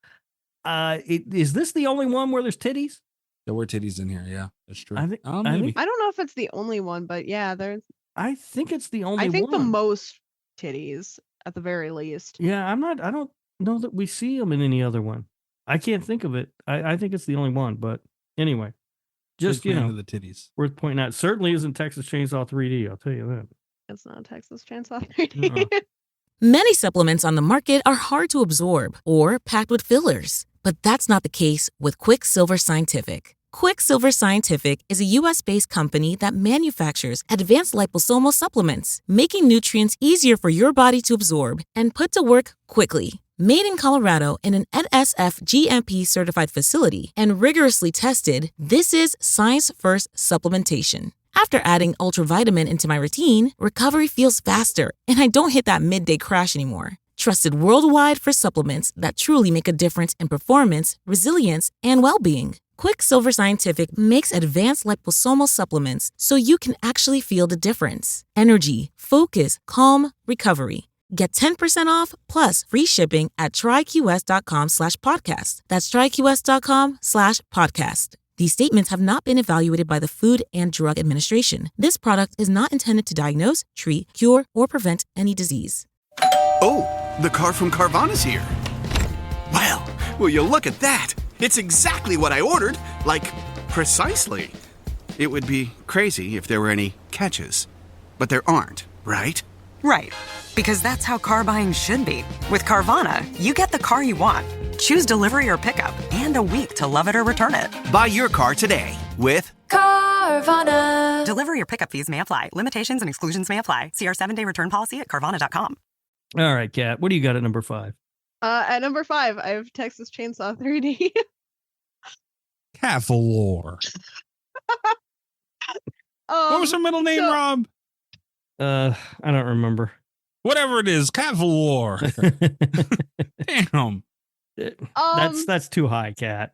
Is this the only one where there's titties? There were titties in here. Yeah, that's true. I think, maybe. I don't know if it's the only one, but yeah, there's. I think it's the only one. I think the most titties at the very least. Yeah, I don't know that we see them in any other one. I can't think of it. I think it's the only one, but anyway, just, the titties. Worth pointing out. Certainly isn't Texas Chainsaw 3D. I'll tell you that. It's not Texas Chainsaw 3D. Many supplements on the market are hard to absorb or packed with fillers, but that's not the case with Quicksilver Scientific. Quicksilver Scientific is a U.S.-based company that manufactures advanced liposomal supplements, making nutrients easier for your body to absorb and put to work quickly. Made in Colorado in an NSF GMP certified facility and rigorously tested, this is science-first supplementation. After adding ultravitamin into my routine, recovery feels faster and I don't hit that midday crash anymore. Trusted worldwide for supplements that truly make a difference in performance, resilience, and well-being. Quicksilver Scientific makes advanced liposomal supplements so you can actually feel the difference. Energy, focus, calm, recovery. Get 10% off plus free shipping at tryqs.com/podcast. That's tryqs.com/podcast. These statements have not been evaluated by the Food and Drug Administration. This product is not intended to diagnose, treat, cure, or prevent any disease. Oh, the car from Carvana's here. Well, will you look at that? It's exactly what I ordered. Precisely. It would be crazy if there were any catches. But there aren't, right? Right. Because that's how car buying should be. With Carvana, you get the car you want. Choose delivery or pickup and a week to love it or return it. Buy your car today with Carvana. Delivery or pickup fees may apply. Limitations and exclusions may apply. See our 7-day return policy at Carvana.com. All right, Kat, what do you got at number 5? At number 5, I have Texas Chainsaw 3D. Cavalier. What was her middle name, Rob? I don't remember. Whatever it is, Cavalier. Damn. That's too high, Kat.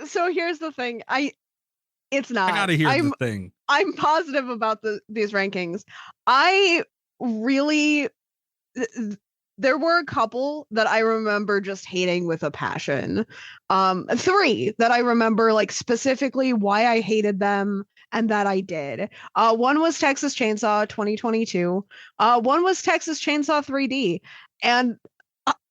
So here's the thing. It's not. I gotta hear the thing. I'm positive about these rankings. I really, there were a couple that I remember just hating with a passion. 3 that I remember specifically why I hated them and that I did. One was Texas Chainsaw 2022. One was Texas Chainsaw 3D. And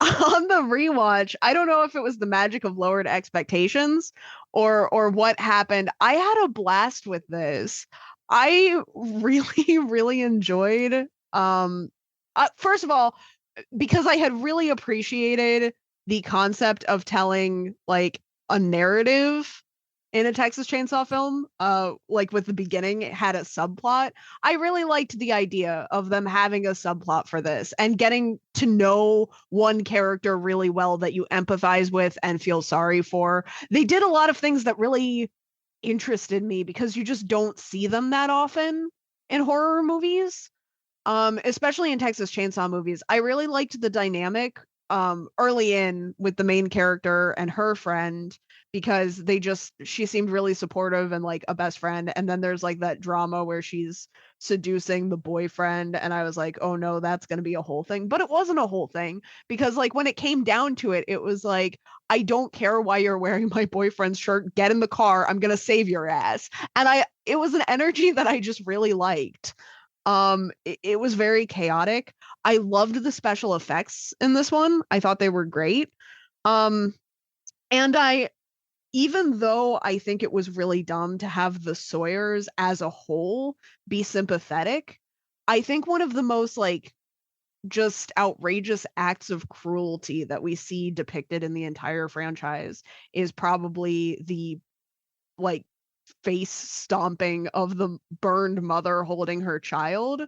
on the rewatch, I don't know if it was the magic of lowered expectations or what happened. I had a blast with this. I really, really enjoyed. First of all, because I had really appreciated the concept of telling a narrative in a Texas Chainsaw film, with the beginning, it had a subplot. I really liked the idea of them having a subplot for this and getting to know one character really well that you empathize with and feel sorry for. They did a lot of things that really interested me because you just don't see them that often in horror movies, especially in Texas Chainsaw movies. I really liked the dynamic early in with the main character and her friend, because she seemed really supportive and a best friend. And then there's that drama where she's seducing the boyfriend. And I was like, oh no, that's going to be a whole thing. But it wasn't a whole thing, because when it came down to it, it was I don't care why you're wearing my boyfriend's shirt. Get in the car. I'm going to save your ass. And it was an energy that I just really liked. It was very chaotic. I loved the special effects in this one. I thought they were great. And even though I think it was really dumb to have the Sawyers as a whole be sympathetic, I think one of the most just outrageous acts of cruelty that we see depicted in the entire franchise is probably the face stomping of the burned mother holding her child.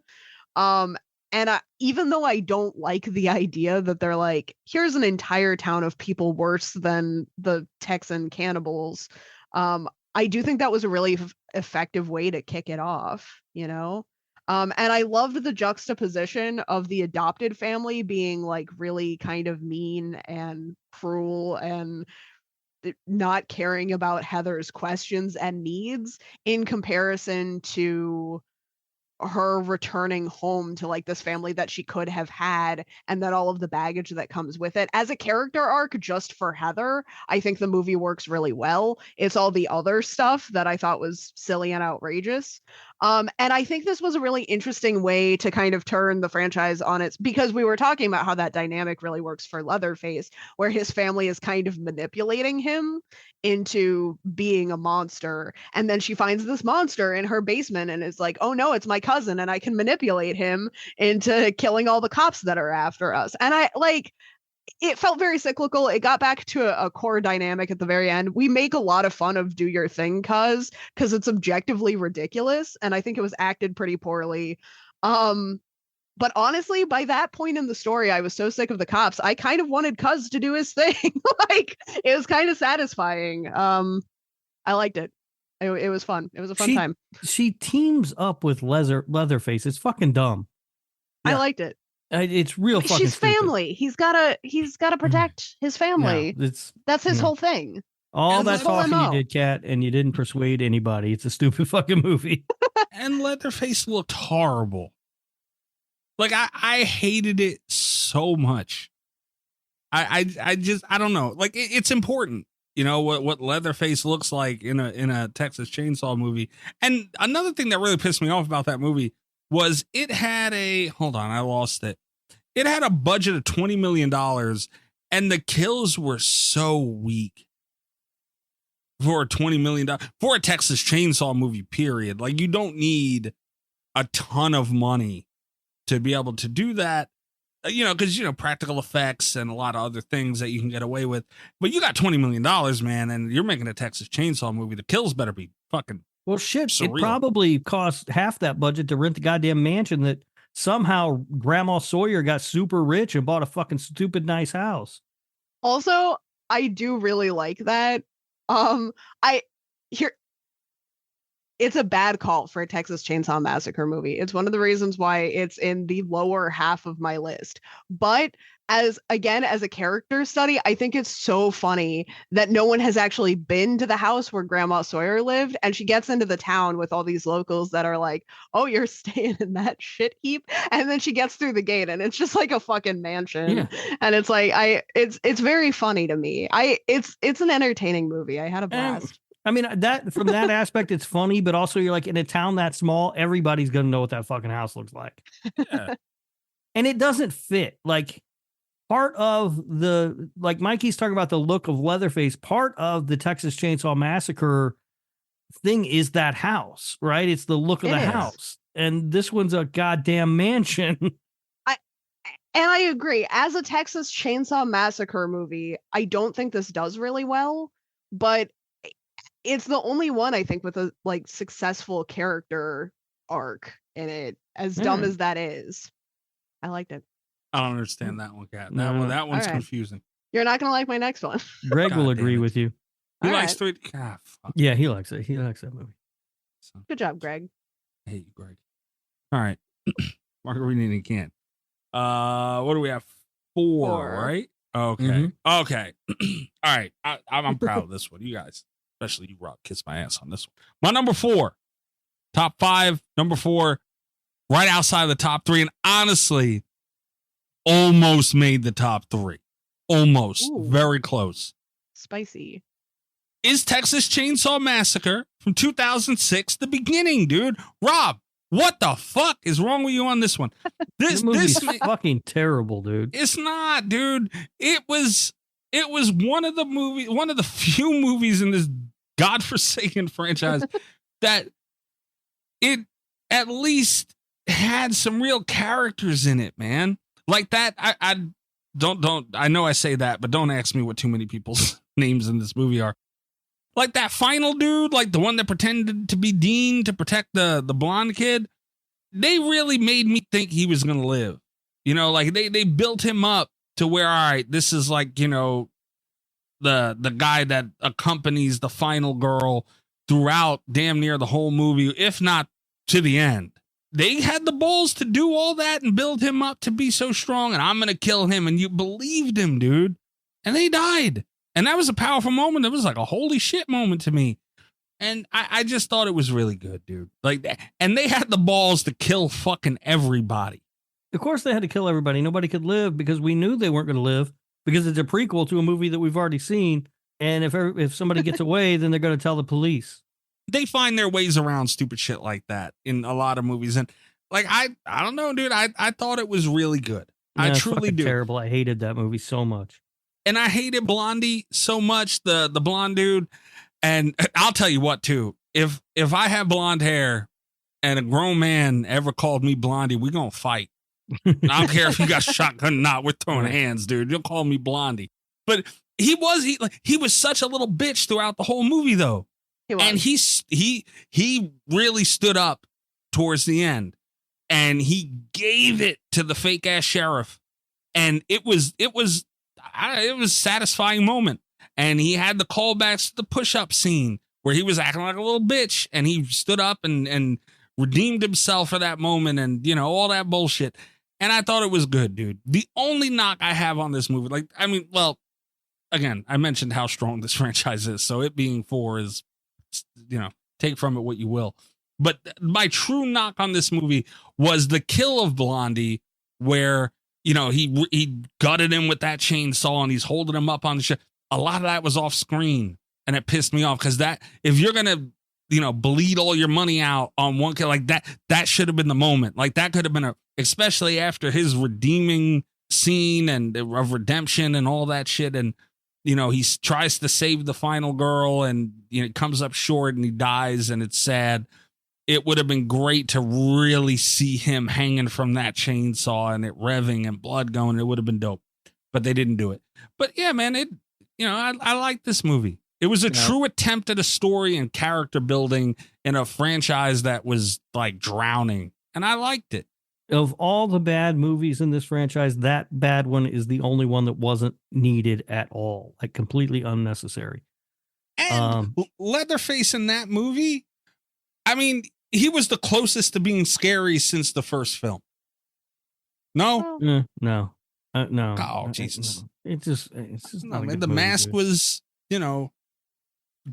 And even though I don't like the idea that they're here's an entire town of people worse than the Texan cannibals, I do think that was a really effective way to kick it off, you know? And I loved the juxtaposition of the adopted family being like really kind of mean and cruel and not caring about Heather's questions and needs in comparison to her returning home to like this family that she could have had, and then all of the baggage that comes with it. As a character arc just for Heather, I think the movie works really well. It's all the other stuff that I thought was silly and outrageous. And I think this was a really interesting way to kind of turn the franchise on its, because we were talking about how that dynamic really works for Leatherface, where his family is kind of manipulating him into being a monster. And then she finds this monster in her basement and is like, oh no, it's my cousin and I can manipulate him into killing all the cops that are after us. And I like, it felt very cyclical. It got back to a core dynamic at the very end. We make a lot of fun of Do Your Thing because it's objectively ridiculous, and I think it was acted pretty poorly. But honestly, by that point in the story, I was so sick of the cops. I kind of wanted Cuz to do his thing. Like, it was kind of satisfying. I liked it. It was fun. It was a fun time. She teams up with Leatherface. It's fucking dumb. I liked it. It's real fucking She's stupid. family. He's gotta protect his family. Yeah, that's his whole thing. All And that talking MO. you did, Kat, and you didn't persuade anybody. It's a stupid fucking movie. And Leatherface looked horrible. Like I hated it so much. I don't know. Like it's important, you know, what Leatherface looks like in a Texas Chainsaw movie. And another thing that really pissed me off about that movie was it had hold on, I lost it. It had a budget of $20 million and the kills were so weak for a $20 million for a Texas Chainsaw movie, period. Like, you don't need a ton of money to be able to do that, you know, because, you know, practical effects and a lot of other things that you can get away with. But you got $20 million, man, and you're making a Texas Chainsaw movie. The kills better be fucking Well, shit, surreal. It probably cost half that budget to rent the goddamn mansion that somehow Grandma Sawyer got super rich and bought a fucking stupid nice house. Also, I do really like that. It's a bad call for a Texas Chainsaw Massacre movie. It's one of the reasons why it's in the lower half of my list. But as a character study, I think it's so funny that no one has actually been to the house where Grandma Sawyer lived. And she gets into the town with all these locals that are like, oh, you're staying in that shit heap. And then she gets through the gate and it's just like a fucking mansion. Yeah. And it's like, it's very funny to me. It's an entertaining movie. I had a blast. I mean, that from that aspect, it's funny, but also you're like, in a town that small, everybody's going to know what that fucking house looks like. Yeah. And it doesn't fit. Like, part of like Mikey's talking about the look of Leatherface, part of the Texas Chainsaw Massacre thing is that house, right? It's the look of the house. And this one's a goddamn mansion. And I agree. As a Texas Chainsaw Massacre movie, I don't think this does really well, but it's the only one I think with a like successful character arc in it, as dumb as that is. I liked it. I don't understand that one, Kat. That one's All right. confusing. You're not gonna like my next one. Greg will God agree damn it. with you. He All likes right. three. God, fuck. Yeah, he likes it. He likes that movie. Good job, Greg. I hate you, Greg. All right. Margarita again. What do we have? Four, right? Okay. Mhm. Okay. All right. I'm proud of this one. You guys, especially you, Rob, kiss my ass on this one. My number 4, top 5, number 4, right outside of the top 3, and honestly, almost made the top 3. Almost. Ooh. Very close. Spicy. Is Texas Chainsaw Massacre from 2006 the beginning, dude? Rob, what the fuck is wrong with you on this one? This movie's fucking terrible, dude. It's not, dude. It was one of the few movies in this godforsaken franchise that it at least had some real characters in it, man. Like that. I know I say that, but don't ask me what too many people's names in this movie are. Like that final dude, like the one that pretended to be Dean to protect the blonde kid. They really made me think he was going to live. You know, like they built him up to where, all right, this is like, you know, the guy that accompanies the final girl throughout damn near the whole movie, if not to the end. They had the balls to do all that and build him up to be so strong, and I'm going to kill him. And you believed him, dude. And they died. And that was a powerful moment. It was like a holy shit moment to me. And I just thought it was really good, dude. Like that. And they had the balls to kill fucking everybody. Of course they had to kill everybody. Nobody could live because we knew they weren't going to live because it's a prequel to a movie that we've already seen. And if somebody gets away, then they're going to tell the police. They find their ways around stupid shit like that in a lot of movies. And like, I don't know, dude. I thought it was really good. Yeah, I truly do. Terrible. I hated that movie so much. And I hated Blondie so much, the blonde dude. And I'll tell you what, too. If I have blonde hair and a grown man ever called me Blondie, we're going to fight. I don't care if you got shotgun or not. We're throwing hands, dude. You'll call me Blondie. But he was such a little bitch throughout the whole movie, though. And he really stood up towards the end, and he gave it to the fake ass sheriff, and it was a satisfying moment. And he had the callbacks to the push-up scene where he was acting like a little bitch, and he stood up and redeemed himself for that moment, and all that bullshit. And I thought it was good, dude. The only knock I have on this movie, again, I mentioned how strong this franchise is, so it being 4 is, take from it what you will. But my true knock on this movie was the kill of Blondie, where, he gutted him with that chainsaw and he's holding him up on the shit. A lot of that was off screen, and it pissed me off because that, if you're going to, bleed all your money out on one kill like that should have been the moment. Like that could have been especially after his redeeming scene and of redemption and all that shit. And, he tries to save the final girl and, it comes up short and he dies and it's sad. It would have been great to really see him hanging from that chainsaw and it revving and blood going. It would have been dope, but they didn't do it. But yeah, man, I like this movie. It was a true attempt at a story and character building in a franchise that was like drowning, and I liked it. Of all the bad movies in this franchise, that bad one is the only one that wasn't needed at all, like completely unnecessary. And Leatherface in that movie, I mean, he was the closest to being scary since the first film. No? No. No. Oh, Jesus. It's just not a good the movie, mask dude. was,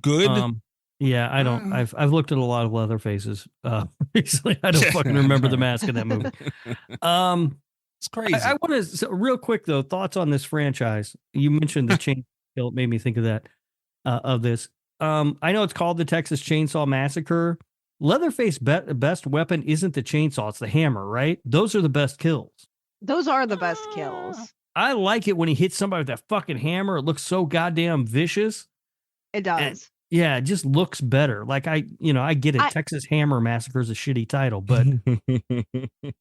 good. Yeah, I don't. I've looked at a lot of Leatherfaces. Recently, I don't fucking remember the mask in that movie. It's crazy. I want to real quick though. Thoughts on this franchise? You mentioned the chainsaw. It made me think of that. Of this. I know it's called the Texas Chainsaw Massacre. Leatherface best weapon isn't the chainsaw; it's the hammer. Right? Those are the best kills. Those are the best kills. I like it when he hits somebody with that fucking hammer. It looks so goddamn vicious. It does. And, yeah, it just looks better. Like I get it. Texas Hammer Massacre is a shitty title, but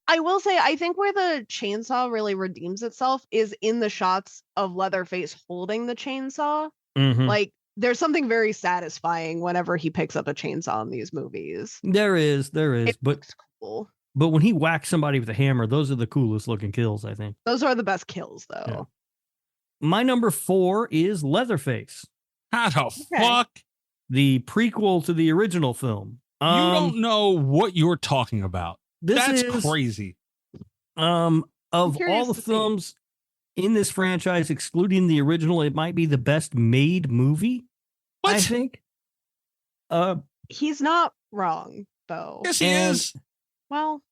I will say, I think where the chainsaw really redeems itself is in the shots of Leatherface holding the chainsaw. Mhm. Like, there's something very satisfying whenever he picks up a chainsaw in these movies. there is, It but looks cool. but when he whacks somebody with a hammer, those are the coolest looking kills, I think. Those are the best kills, though. Yeah. My number 4 is Leatherface. How the fuck? The prequel to the original film. You don't know what you're talking about. That's crazy. Of all curious the to see. films in this franchise, excluding the original, it might be the best made movie. What? I think. He's not wrong, though. Yes, he And- is. Well,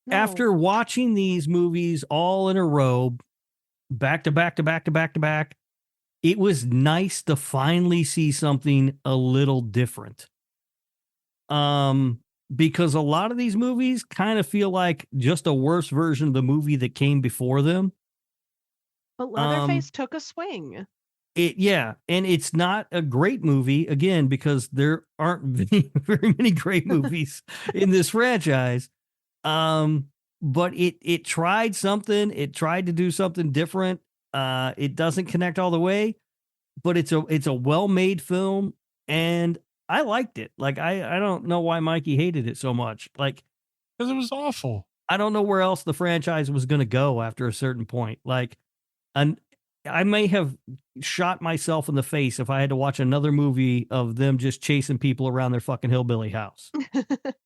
no. After watching these movies all in a row, back to back to back to back to back, it was nice to finally see something a little different. Because a lot of these movies kind of feel like just a worse version of the movie that came before them. But Leatherface took a swing. And it's not a great movie, again, because there aren't very many great movies in this franchise. But it tried something. It tried to do something different. It doesn't connect all the way, but it's a well-made film, and I liked it. Like I don't know why Mikey hated it so much. Like, Because it was awful. I don't know where else the franchise was going to go after a certain point. Like, I may have shot myself in the face if I had to watch another movie of them just chasing people around their fucking hillbilly house.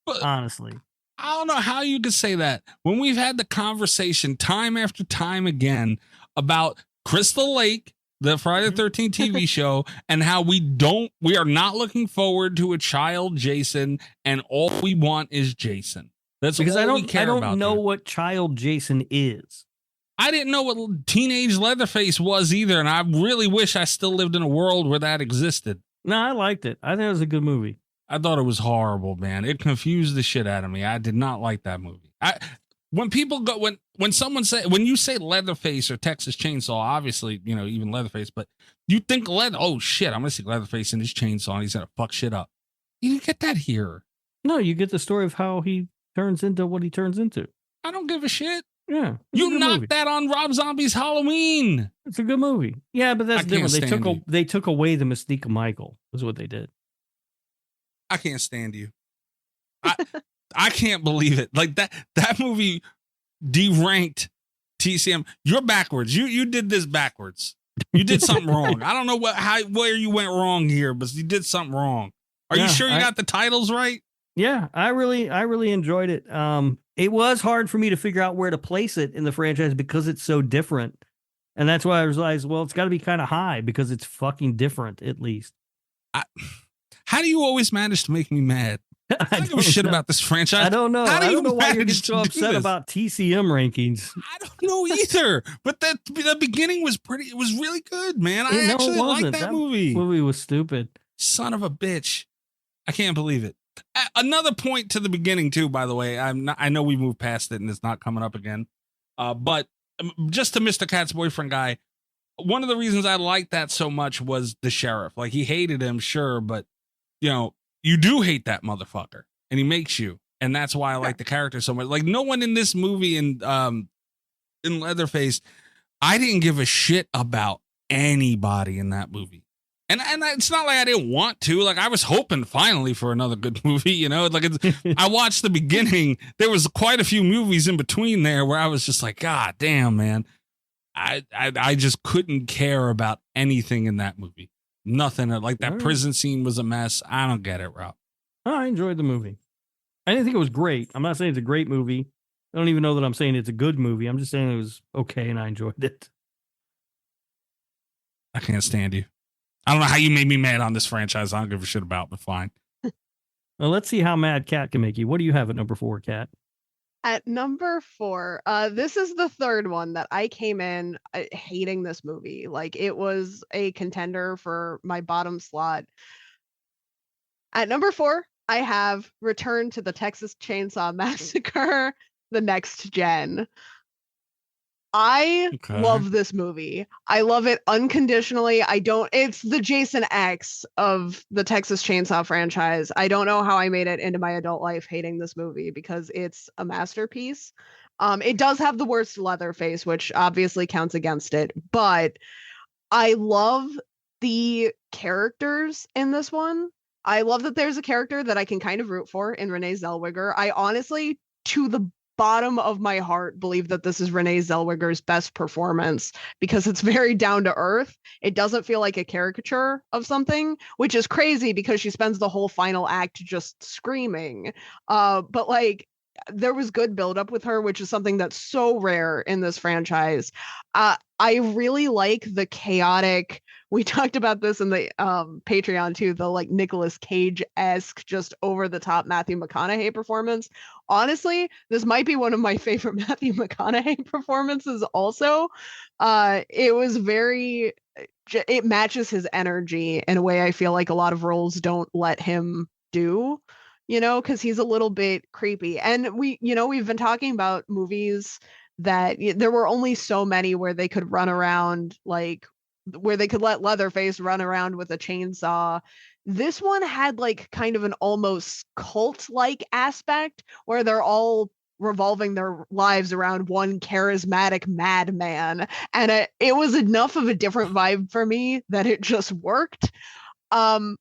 But honestly, I don't know how you could say that when we've had the conversation time after time again about Crystal Lake, the Friday the 13th TV show, and how we are not looking forward to a child Jason, and all we want is Jason. That's because all we care about. I don't know what child Jason is. I didn't know what teenage Leatherface was either, and I really wish I still lived in a world where that existed. No, I liked it. I think it was a good movie. I thought it was horrible, man. It confused the shit out of me. I did not like that movie. When you say Leatherface or Texas Chainsaw, obviously, even Leatherface, but you think oh shit, I'm gonna see Leatherface in his chainsaw and he's gonna fuck shit up. You didn't get that here. No, you get the story of how he turns into what he turns into. I don't give a shit. Yeah, you knocked that on Rob Zombie's Halloween. It's a good movie. Yeah, but that's different. They took away the mystique of Michael. Is what they did. I can't stand you. I can't believe it. Like that movie deranked TCM. You're backwards. You did this backwards. You did something wrong. I don't know where you went wrong here, but you did something wrong. Are you sure you got the titles right? Yeah, I really enjoyed it. It was hard for me to figure out where to place it in the franchise because it's so different. And that's why I realized, well, it's got to be kind of high because it's fucking different, at least. How do you always manage to make me mad? I don't give a shit about this franchise. I don't know. I don't know why you're just so upset about TCM rankings. I don't know either. But the beginning was it was really good, man. I actually liked that movie. Movie was stupid. Son of a bitch. I can't believe it. Another point to the beginning too, by the way. I know we moved past it and it's not coming up again. But just to Mr. Cat's boyfriend guy, one of the reasons I liked that so much was the sheriff. Like he hated him, sure, but you do hate that motherfucker and he makes you. And that's why I like the character so much. Like no one in this movie in Leatherface, I didn't give a shit about anybody in that movie. And it's not like I didn't want to. Like I was hoping finally for another good movie, Like I watched the beginning. There was quite a few movies in between there where I was just like, God damn, man. I just couldn't care about anything in that movie. Nothing. Like that prison scene was a mess. I don't get it, Rob. I enjoyed the movie. I didn't think it was great. I'm not saying it's a great movie. I don't even know that I'm saying it's a good movie. I'm just saying it was okay and I enjoyed it. I can't stand you. I don't know how you made me mad on this franchise. I don't give a shit about, but fine. Well, let's see how mad Kat can make you. What do you have at number 4, Kat? At number 4, this is the third one that I came in hating this movie. Like it was a contender for my bottom slot. At number 4, I have Return to the Texas Chainsaw Massacre, the Next Gen. I love this movie. I love it unconditionally. It's the Jason X of the Texas Chainsaw franchise. I don't know how I made it into my adult life hating this movie because it's a masterpiece. It does have the worst Leatherface, which obviously counts against it, but I love the characters in this one. I love that there's a character that I can kind of root for in Renee Zellweger. I honestly, to the bottom of my heart, believe that this is Renee Zellweger's best performance because it's very down to earth. It doesn't feel like a caricature of something, which is crazy because she spends the whole final act just screaming. But like there was good buildup with her, which is something that's so rare in this franchise. I really like the chaotic. We talked about this in the Patreon too, the like Nicolas Cage-esque, just over the top Matthew McConaughey performance. Honestly, this might be one of my favorite Matthew McConaughey performances also. It was it matches his energy in a way I feel like a lot of roles don't let him do, because he's a little bit creepy. And we've been talking about movies that there were only so many where they could run around, like where they could let Leatherface run around with a chainsaw. This one had like kind of an almost cult-like aspect where they're all revolving their lives around one charismatic madman. And it was enough of a different vibe for me that it just worked. It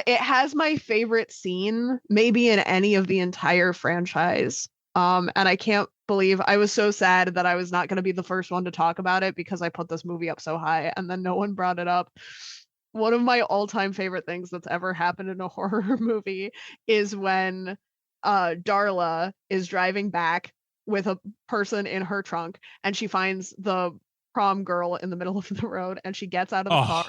has my favorite scene maybe in any of the entire franchise. And I can't believe I was so sad that I was not going to be the first one to talk about it because I put this movie up so high and then no one brought it up. One of my all-time favorite things that's ever happened in a horror movie is when Darla is driving back with a person in her trunk and she finds the prom girl in the middle of the road and she gets out of the car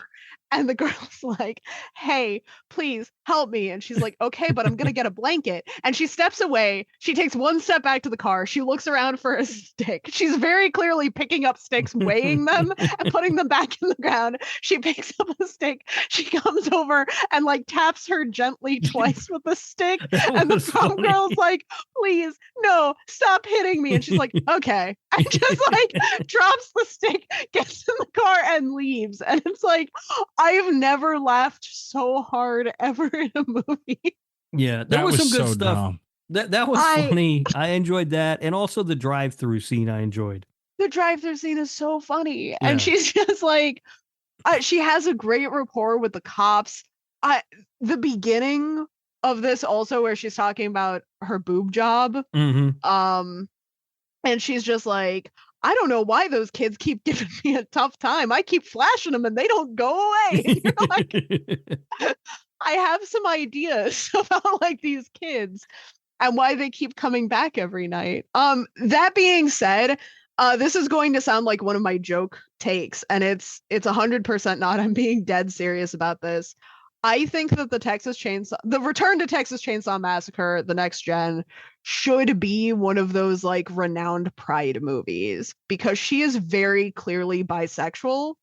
and the girl's like, hey, please help me. And she's like, okay, but I'm going to get a blanket. And she steps away. She takes one step back to the car. She looks around for a stick. She's very clearly picking up sticks, weighing them and putting them back in the ground. She picks up a stick. She comes over and like taps her gently twice with the stick. And the prom girl's like, please, no, stop hitting me. And she's like, okay. And just like drops the stick, gets in the car and leaves. And it's like, I've never laughed so hard ever in a movie. Yeah, there was some good so stuff. Dumb. That was funny. I enjoyed that. And also the drive-through scene I enjoyed. The drive-through scene is so funny. Yeah. And she's just like, she has a great rapport with the cops. The beginning of this also where she's talking about her boob job. Mm-hmm. And she's just like, I don't know why those kids keep giving me a tough time. I keep flashing them and they don't go away. You're like, I have some ideas about like these kids and why they keep coming back every night. That being said, this is going to sound like one of my joke takes, and it's 100% not. I'm being dead serious about this. I think that the Return to Texas Chainsaw Massacre, the next gen, should be one of those like renowned Pride movies because she is very clearly bisexual.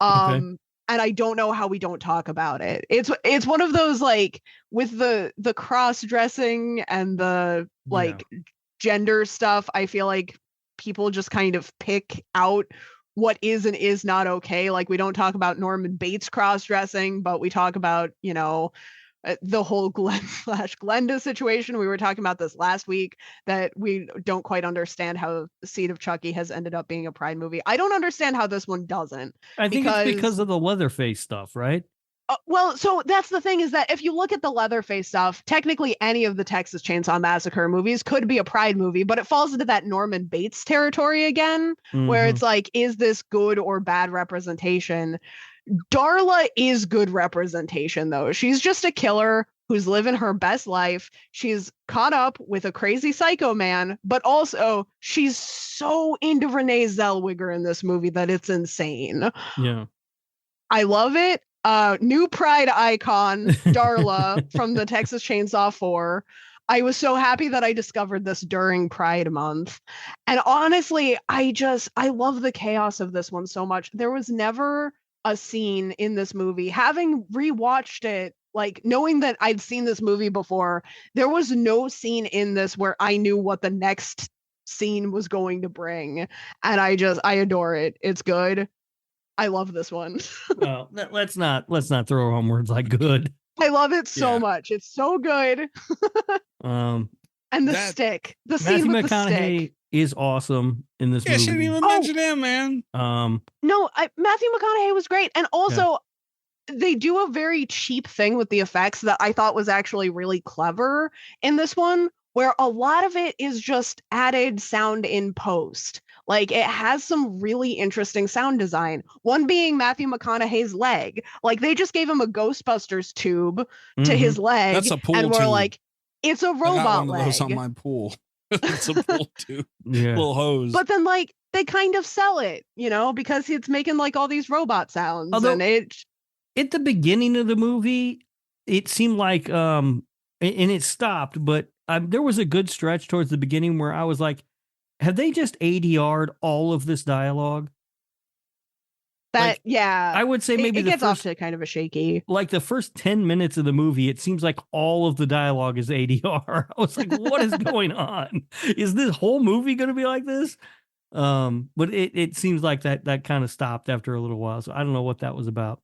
And I don't know how we don't talk about it. It's one of those like with the cross-dressing and the like gender stuff. I feel like people just kind of pick out what is and is not okay. Like we don't talk about Norman Bates cross-dressing, but we talk about, you know, the whole Glenn/Glenda situation. We were talking about this last week, that we don't quite understand how Seed of Chucky has ended up being a Pride movie. I don't understand how this one doesn't. I think it's because of the Leatherface stuff, right? Well, so that's the thing, is that if you look at the Leatherface stuff, technically any of the Texas Chainsaw Massacre movies could be a Pride movie, but it falls into that Norman Bates territory again, where it's like, is this good or bad representation? Darla is good representation, though. She's just a killer who's living her best life. She's caught up with a crazy psycho man, but also she's so into Renee Zellweger in this movie that it's insane. Yeah. I love it. New Pride icon, Darla from the Texas Chainsaw 4. I was so happy that I discovered this during Pride Month. And honestly, I love the chaos of this one so much. There was never a scene in this movie, having rewatched it, like knowing that I'd seen this movie before, there was no scene in this where I knew what the next scene was going to bring. And I adore it. It's good. I love this one. Well, let's not throw around words like good. I love it so much. It's so good. And the stick, the scene with the stick is awesome in this movie. I shouldn't even mention him, man. No, Matthew McConaughey was great. And also they do a very cheap thing with the effects that I thought was actually really clever in this one, where a lot of it is just added sound in post. Like, it has some really interesting sound design. One being Matthew McConaughey's leg. Like, they just gave him a Ghostbusters tube to his leg. That's a pool and we're tube. like, it's a robot I got one leg. of those on my pool. It's a pool tube. Little hose. But then, like, they kind of sell it, you know, because it's making like all these robot sounds. Although, and it at the beginning of the movie, it seemed like and it stopped, but there was a good stretch towards the beginning where I was like, have they just ADR'd all of this dialogue? I would say maybe it gets off to kind of a shaky. Like the first 10 minutes of the movie, it seems like all of the dialogue is ADR. I was like, what is going on? Is this whole movie going to be like this? But it seems like that kind of stopped after a little while. So I don't know what that was about.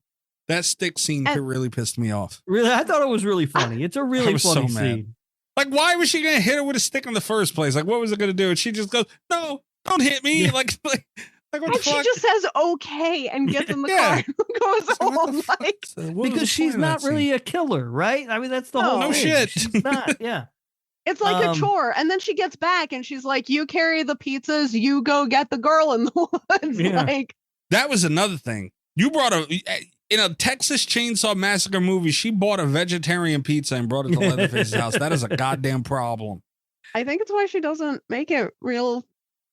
That stick scene really pissed me off. Really? I thought it was really funny. It's a really funny scene. Like, why was she going to hit her with a stick in the first place? Like, what was it going to do? And she just goes, no, don't hit me. Like what and the she fuck? just says, okay, and gets in the car and goes home. Because she's not really a killer, right? I mean, that's the whole thing. No shit. She's not, yeah. It's like a chore. And then she gets back and she's like, you carry the pizzas, you go get the girl in the woods. Yeah. Like, that was another thing. You brought in a Texas Chainsaw Massacre movie, she bought a vegetarian pizza and brought it to Leatherface's house. That is a goddamn problem. I think it's why she doesn't make it real.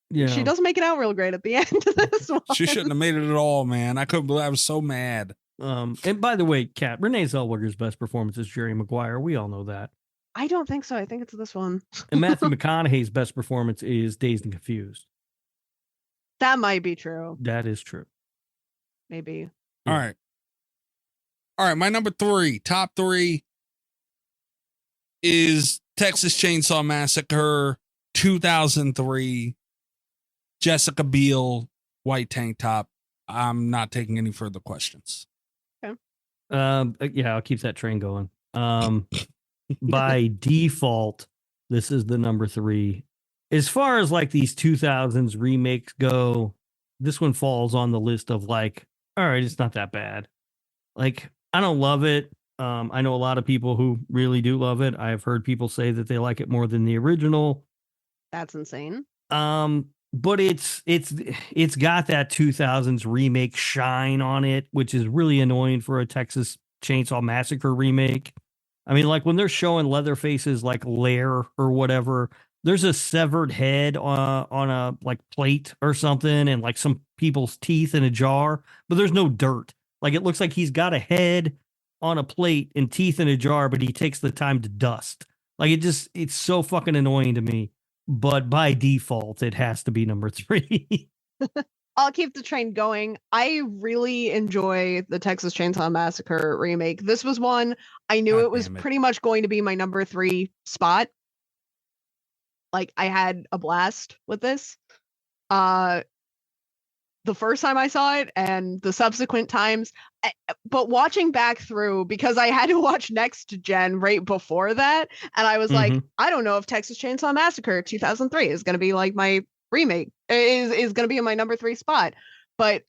Yeah. She doesn't make it out real great at the end of this one. She shouldn't have made it at all, man. I couldn't believe I was so mad. And by the way, Kat, Renee Zellweger's best performance is Jerry Maguire. We all know that. I don't think so. I think it's this one. And Matthew McConaughey's best performance is Dazed and Confused. That might be true. That is true. Maybe. All right. All right. My number 3, top 3 is Texas Chainsaw Massacre 2003. Jessica Biel, white tank top. I'm not taking any further questions. Okay. Yeah, I'll keep that train going. By default, this is the number 3. As far as like these 2000s remakes go, this one falls on the list of like, all right, it's not that bad. Like, I don't love it. I know a lot of people who really do love it. I've heard people say that they like it more than the original. That's insane. But it's got that 2000s remake shine on it, which is really annoying for a Texas Chainsaw Massacre remake. I mean, like when they're showing Leatherface's like lair or whatever, there's a severed head on a like plate or something, and like some people's teeth in a jar, but there's no dirt. Like it looks like he's got a head on a plate and teeth in a jar, but he takes the time to dust. Like it's so fucking annoying to me. But by default, it has to be number 3. I'll keep the train going. I really enjoy the Texas Chainsaw Massacre remake. This was one I knew it was pretty much going to be my number 3 spot. Like I had a blast with this. The first time I saw it and the subsequent times, but watching back through, because I had to watch Next Gen right before that, and I was like, I don't know if Texas Chainsaw Massacre 2003 is going to be like my remake, is going to be in my number 3 spot. But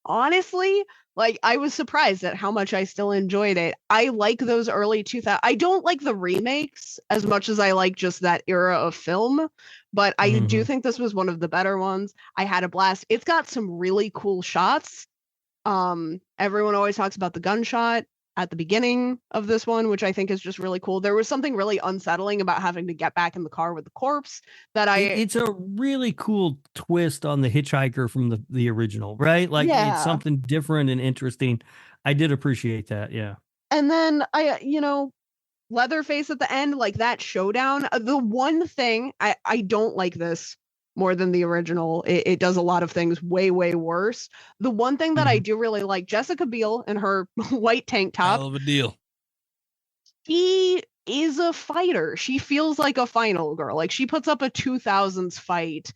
honestly, like I was surprised at how much I still enjoyed it. I like those early 2000s. I don't like the remakes as much as I like just that era of film, but I do think this was one of the better ones. I had a blast. It's got some really cool shots. Everyone always talks about the gunshot at the beginning of this one, which I think is just really cool. There was something really unsettling about having to get back in the car with the corpse that it's a really cool twist on the hitchhiker from the original, right? Like it's something different and interesting. I did appreciate that. Yeah. And then Leatherface at the end, like that showdown. The one thing I don't like this more than the original. It does a lot of things way, way worse. The one thing that I do really like, Jessica Biel in her white tank top. Hell of a deal. She is a fighter. She feels like a final girl. Like she puts up a 2000s fight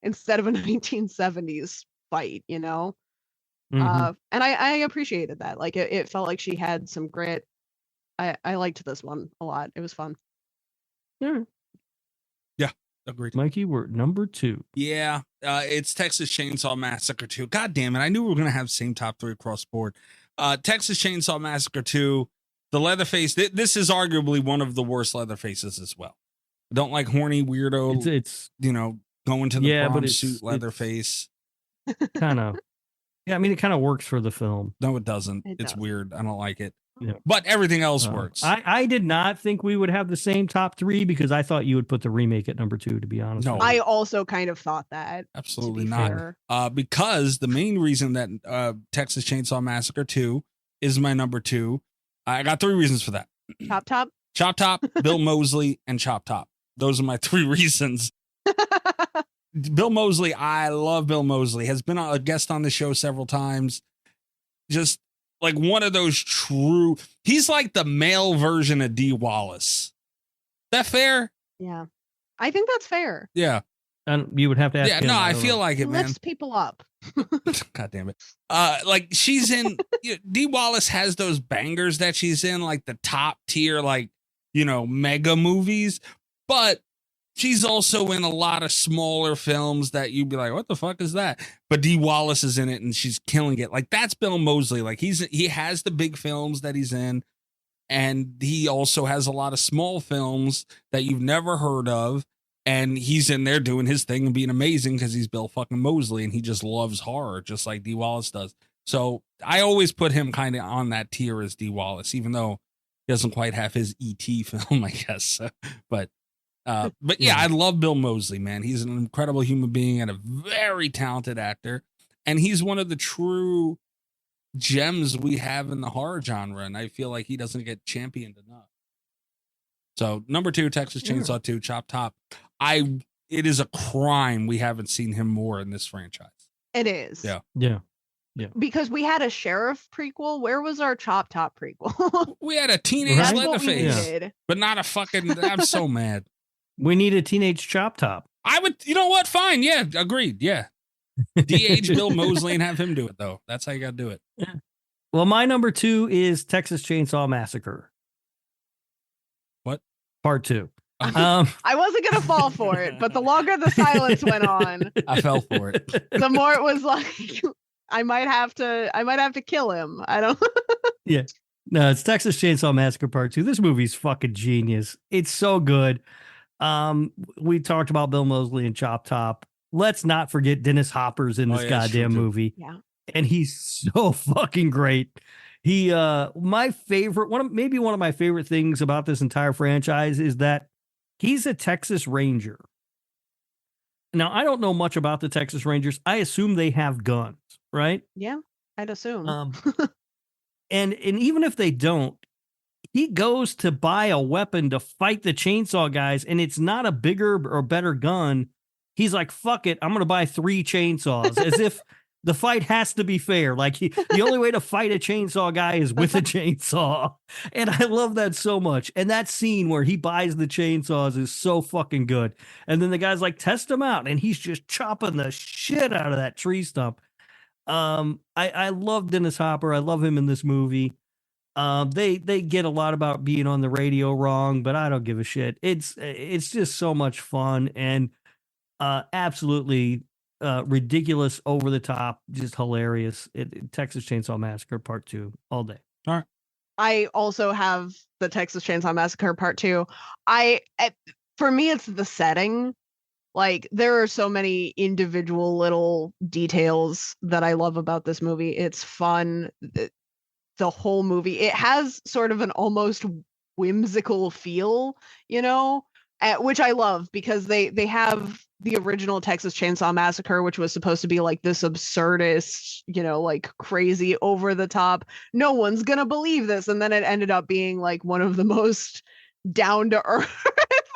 instead of a 1970s fight, you know? And I appreciated that. Like it felt like she had some grit. I liked this one a lot. It was fun. Yeah. Yeah, agreed. Mikey, we're number 2. Yeah, it's Texas Chainsaw Massacre 2. God damn it. I knew we were going to have the same top 3 across the board. Texas Chainsaw Massacre 2, the Leatherface. This is arguably one of the worst Leatherfaces as well. I don't like horny weirdo, it's going to the prom but suit Leatherface. Kind of. Yeah, I mean, it kind of works for the film. No, it doesn't. It's weird. I don't like it. Yeah. But everything else works. I did not think we would have the same top 3 because I thought you would put the remake at number 2, to be honest. No. I also kind of thought that. Absolutely not. Because the main reason that Texas Chainsaw Massacre 2 is my number 2, I got 3 reasons for that. Chop Top, Bill Moseley, and Chop Top. Those are my 3 reasons. Bill Moseley, I love Bill Moseley. Has been a guest on the show several times. Just like one of those true, he's like the male version of Dee Wallace. That fair? Yeah. I think that's fair. Yeah. And you would have to ask him. No, I feel like it, man. Lifts people up. God damn it. Like she's in, Dee Wallace has those bangers that she's in, like the top tier, like, mega movies, but she's also in a lot of smaller films that you'd be like, what the fuck is that? But Dee Wallace is in it and she's killing it. Like that's Bill Moseley. Like he has the big films that he's in. And he also has a lot of small films that you've never heard of. And he's in there doing his thing and being amazing because he's Bill fucking Moseley and he just loves horror, just like Dee Wallace does. So I always put him kind of on that tier as Dee Wallace, even though he doesn't quite have his E.T. film, I guess. But yeah, I love Bill Moseley, man. He's an incredible human being and a very talented actor. And he's one of the true gems we have in the horror genre. And I feel like he doesn't get championed enough. So number 2, Texas Chainsaw 2, Chop Top. It is a crime we haven't seen him more in this franchise. It is. Yeah. Because we had a sheriff prequel. Where was our Chop Top prequel? We had a teenage That's what we Leatherface, needed. but not a fucking. I'm so mad. We need a teenage Chop Top. I would. You know what? Fine. Yeah. Agreed. Yeah. DH Bill Moseley and have him do it though. That's how you got to do it. Yeah. Well, my number 2 is Texas Chainsaw Massacre. What? Part 2. I wasn't gonna fall for it, but the longer the silence went on, I fell for it. The more it was like, I might have to kill him. I don't. Yeah. No, it's Texas Chainsaw Massacre Part 2. This movie's fucking genius. It's so good. We talked about Bill Moseley and Chop Top. Let's not forget Dennis Hopper's in this goddamn movie. Yeah. And he's so fucking great. He my favorite one of my favorite things about this entire franchise is that he's a Texas Ranger. Now, I don't know much about the Texas Rangers. I assume they have guns, right? Yeah, I'd assume. And even if they don't, he goes to buy a weapon to fight the chainsaw guys, and it's not a bigger or better gun. He's like, fuck it, I'm going to buy 3 chainsaws, as if the fight has to be fair. Like, the only way to fight a chainsaw guy is with a chainsaw. And I love that so much. And that scene where he buys the chainsaws is so fucking good. And then the guy's like, test them out. And he's just chopping the shit out of that tree stump. I love Dennis Hopper. I love him in this movie. They get a lot about being on the radio wrong, but I don't give a shit. It's just so much fun and absolutely ridiculous, over the top, just hilarious. Texas Chainsaw Massacre Part 2 all day. All right. I also have the Texas Chainsaw Massacre Part 2. For me, it's the setting. Like, there are so many individual little details that I love about this movie. It's fun. The whole movie, it has sort of an almost whimsical feel, which I love, because they have the original Texas Chainsaw Massacre, which was supposed to be like this absurdist, like crazy over the top, no one's gonna believe this, and then it ended up being like one of the most down to earth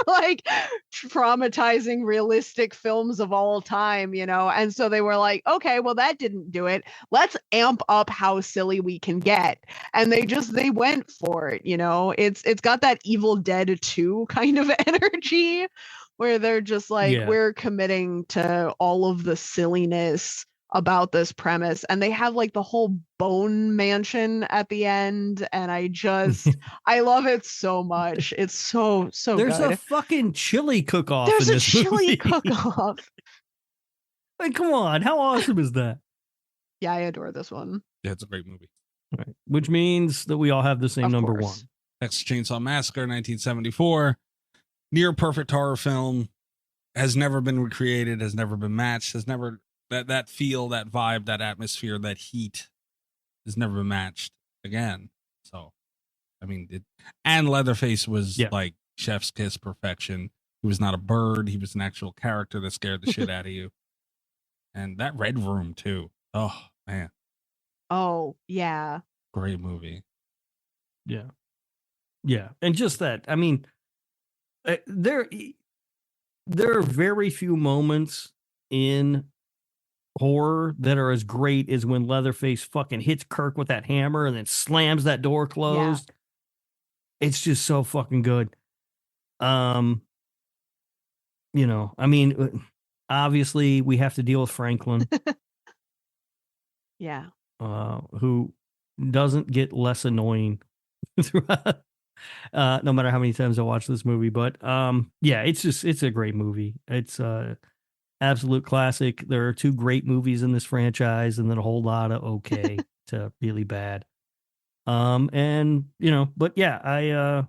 like traumatizing realistic films of all time, and so they were like, okay, well, that didn't do it, let's amp up how silly we can get, and they went for it. It's got that Evil Dead 2 kind of energy where they're just like, we're committing to all of the silliness about this premise, and they have like the whole bone mansion at the end, and I love it so much. It's so There's good. a fucking chili cook-off. There's in a this chili movie. cook-off. Like, come on, how awesome is that? Yeah, I adore this one. Yeah, it's a great movie. Right. Which means that we all have the same Of number course. 1. Texas Chainsaw Massacre, 1974. Near perfect horror film. Has never been recreated, has never been matched, has never, that feel, that vibe, that atmosphere, that heat has never been matched again. So, I mean, and Leatherface was like chef's kiss perfection. He was not a bird. He was an actual character that scared the shit out of you. And that Red Room too. Oh, man. Oh, yeah. Great movie. Yeah. Yeah. And just that, I mean, there are very few moments in horror that are as great as when Leatherface fucking hits Kirk with that hammer and then slams that door closed. Yeah. It's just so fucking good. I mean, obviously we have to deal with Franklin. Yeah. Who doesn't get less annoying throughout, no matter how many times I watch this movie. But yeah, it's a great movie. It's absolute classic. There are 2 great movies in this franchise, and then a whole lot of okay to really bad. And but yeah,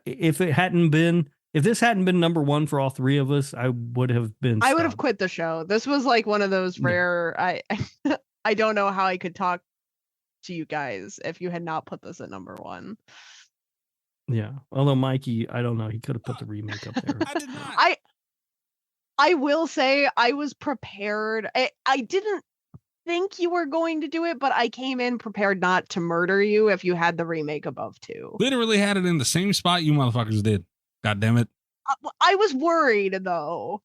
if this hadn't been number one for all three of us, I would have been. I would have quit the show. This was like one of those rare. I don't know how I could talk to you guys if you had not put this at number one. Yeah. Although Mikey, I don't know, he could have put the remake up there. I did not. I will say I was prepared. I didn't think you were going to do it, but I came in prepared not to murder you if you had the remake above 2. Literally had it in the same spot you motherfuckers did. God damn it. I was worried though.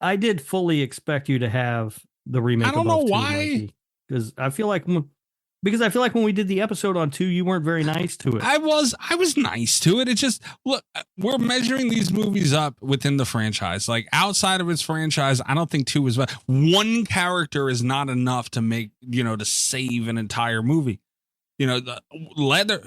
I did fully expect you to have the remake. I don't know why. Because I feel like when we did the episode on 2, you weren't very nice to it. I was nice to it. It's just, look, we're measuring these movies up within the franchise. Like outside of its franchise, I don't think 2 is bad. One character is not enough to make, to save an entire movie. The leather.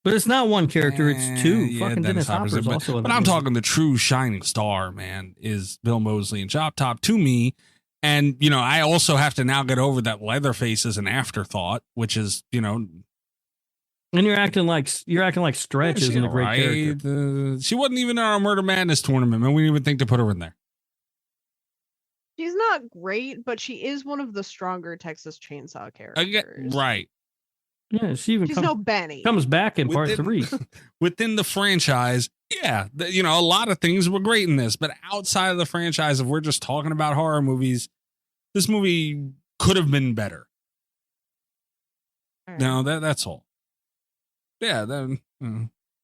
But it's not one character, it's 2. Yeah, fucking Dennis Hopper's also in but the I'm movie. talking the true shining star, man, is Bill Moseley and Chop Top to me. And, I also have to now get over that Leatherface is an afterthought, which is, And you're acting like Stretch isn't a great character. She wasn't even in our Murder Madness tournament, and we didn't even think to put her in there. She's not great, but she is one of the stronger Texas Chainsaw characters. Right. Yeah, she's no Benny. Comes back in part 3. Within the franchise, yeah, a lot of things were great in this, but outside of the franchise, if we're just talking about horror movies, this movie could have been better. Right. No, that's all. Yeah, then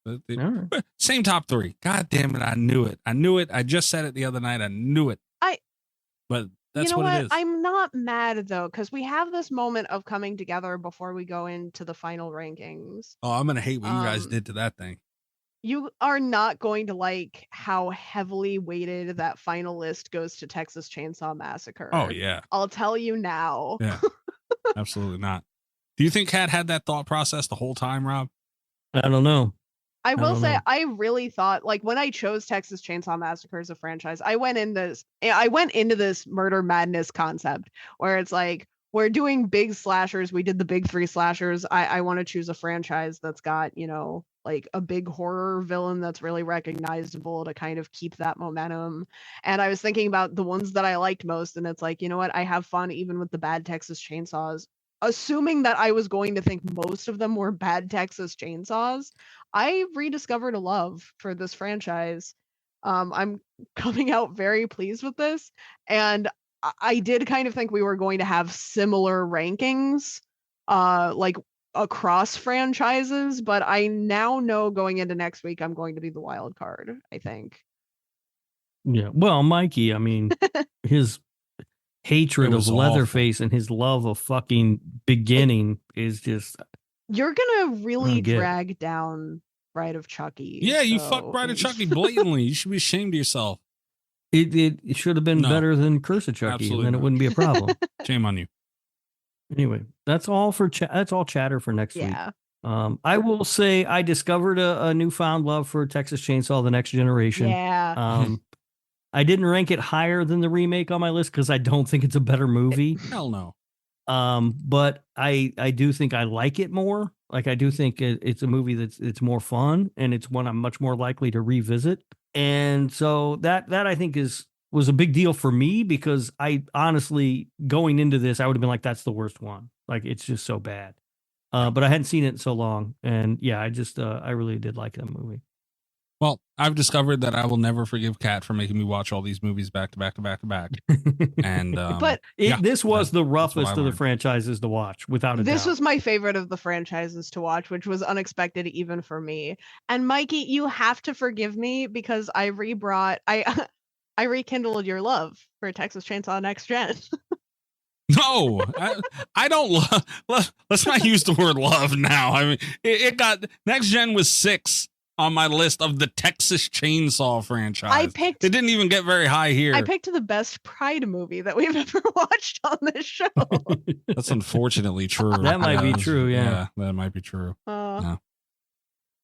right. Same top 3. God damn it, I knew it. I just said it the other night. I knew it. But that's what it is. I'm not mad though, because we have this moment of coming together before we go into the final rankings. Oh, I'm gonna hate what you guys did to that thing. You are not going to like how heavily weighted that final list goes to Texas Chainsaw Massacre. Oh yeah. I'll tell you now. Yeah. Absolutely not. Do you think Kat had that thought process the whole time, Rob? I don't know. I will say, I really thought, like, when I chose Texas Chainsaw Massacre as a franchise, I went into this Murder Madness concept where it's like, we're doing big slashers. We did the big 3 slashers. I want to choose a franchise that's got, like a big horror villain that's really recognizable to kind of keep that momentum. And I was thinking about the ones that I liked most. And it's like, you know what? I have fun even with the bad Texas Chainsaws. Assuming that I was going to think most of them were bad Texas Chainsaws, I rediscovered a love for this franchise. I'm coming out very pleased with this. And I did kind of think we were going to have similar rankings, like across franchises, but I now know going into next week, I'm going to be the wild card, I think. Yeah. Well, Mikey, I mean, his hatred of Leatherface and his love of fucking beginning is just. You're gonna really drag down Bride of Chucky. Yeah, you fucked Bride of Chucky blatantly. You should be ashamed of yourself. It should have been better than Curse of Chucky, Absolutely and then it wouldn't be a problem. Shame on you. Anyway, that's all for that's all chatter for next week. I will say I discovered a newfound love for Texas Chainsaw: The Next Generation. Yeah. I didn't rank it higher than the remake on my list because I don't think it's a better movie. Hell no. But I do think I like it more. Like I do think it's a movie it's more fun, and it's one I'm much more likely to revisit. And so that I think was a big deal for me, because I honestly, going into this, I would have been like, that's the worst one. Like it's just so bad. But I hadn't seen it in so long, and yeah, I really did like that movie. Well, I've discovered that I will never forgive Kat for making me watch all these movies back to back to back to back. And but this was the roughest of the franchises to watch, without a doubt. This was my favorite of the franchises to watch, which was unexpected even for me. And Mikey, you have to forgive me because I rekindled your love for Texas Chainsaw Next Gen. No, I don't love. Let's not use the word love now. I mean, it got Next Gen was 6 on my list of the Texas Chainsaw franchise. It didn't even get very high here. I picked the best Pride movie that we've ever watched on this show. That's unfortunately true. That might be true. Yeah, that might be true. All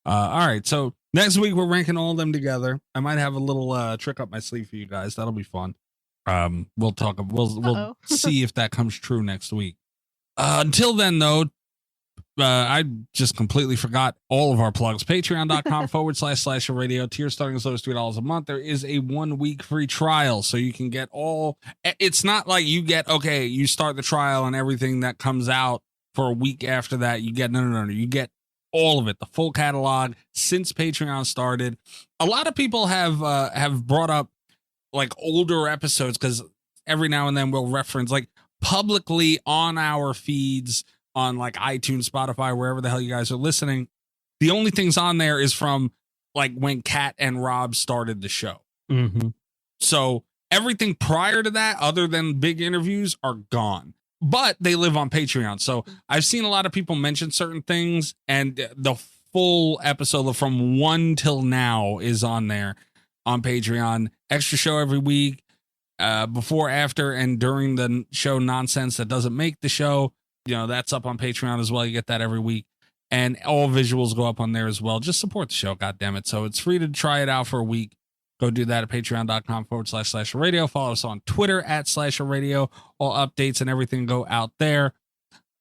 right. So next week we're ranking all of them together. I might have a little trick up my sleeve for you guys. That'll be fun. We'll see if that comes true next week. Until then, though, I just completely forgot all of our plugs. Patreon.com/slasher radio. Tier starting as low as $3 a month. There is a 1 week free trial, so you can get all. It's not like you get, okay, you start the trial and everything that comes out for a week after that. You get, no. You get all of it, the full catalog since Patreon started. A lot of people have brought up like older episodes because every now and then we'll reference like publicly on our feeds on like iTunes, Spotify, wherever the hell you guys are listening. The only things on there is from like when Kat and Rob started the show. Mm-hmm. So everything prior to that, other than big interviews, are gone. But they live on Patreon. So I've seen a lot of people mention certain things, and the full episode from 1 till now is on there on Patreon. Extra show every week, before, after, and during the show nonsense that doesn't make the show. You know, that's up on Patreon as well. You get that every week. And all visuals go up on there as well. Just support the show, goddammit. So it's free to try it out for a week. Go do that at patreon.com/slasher radio. Follow us on Twitter @slasher radio. All updates and everything go out there.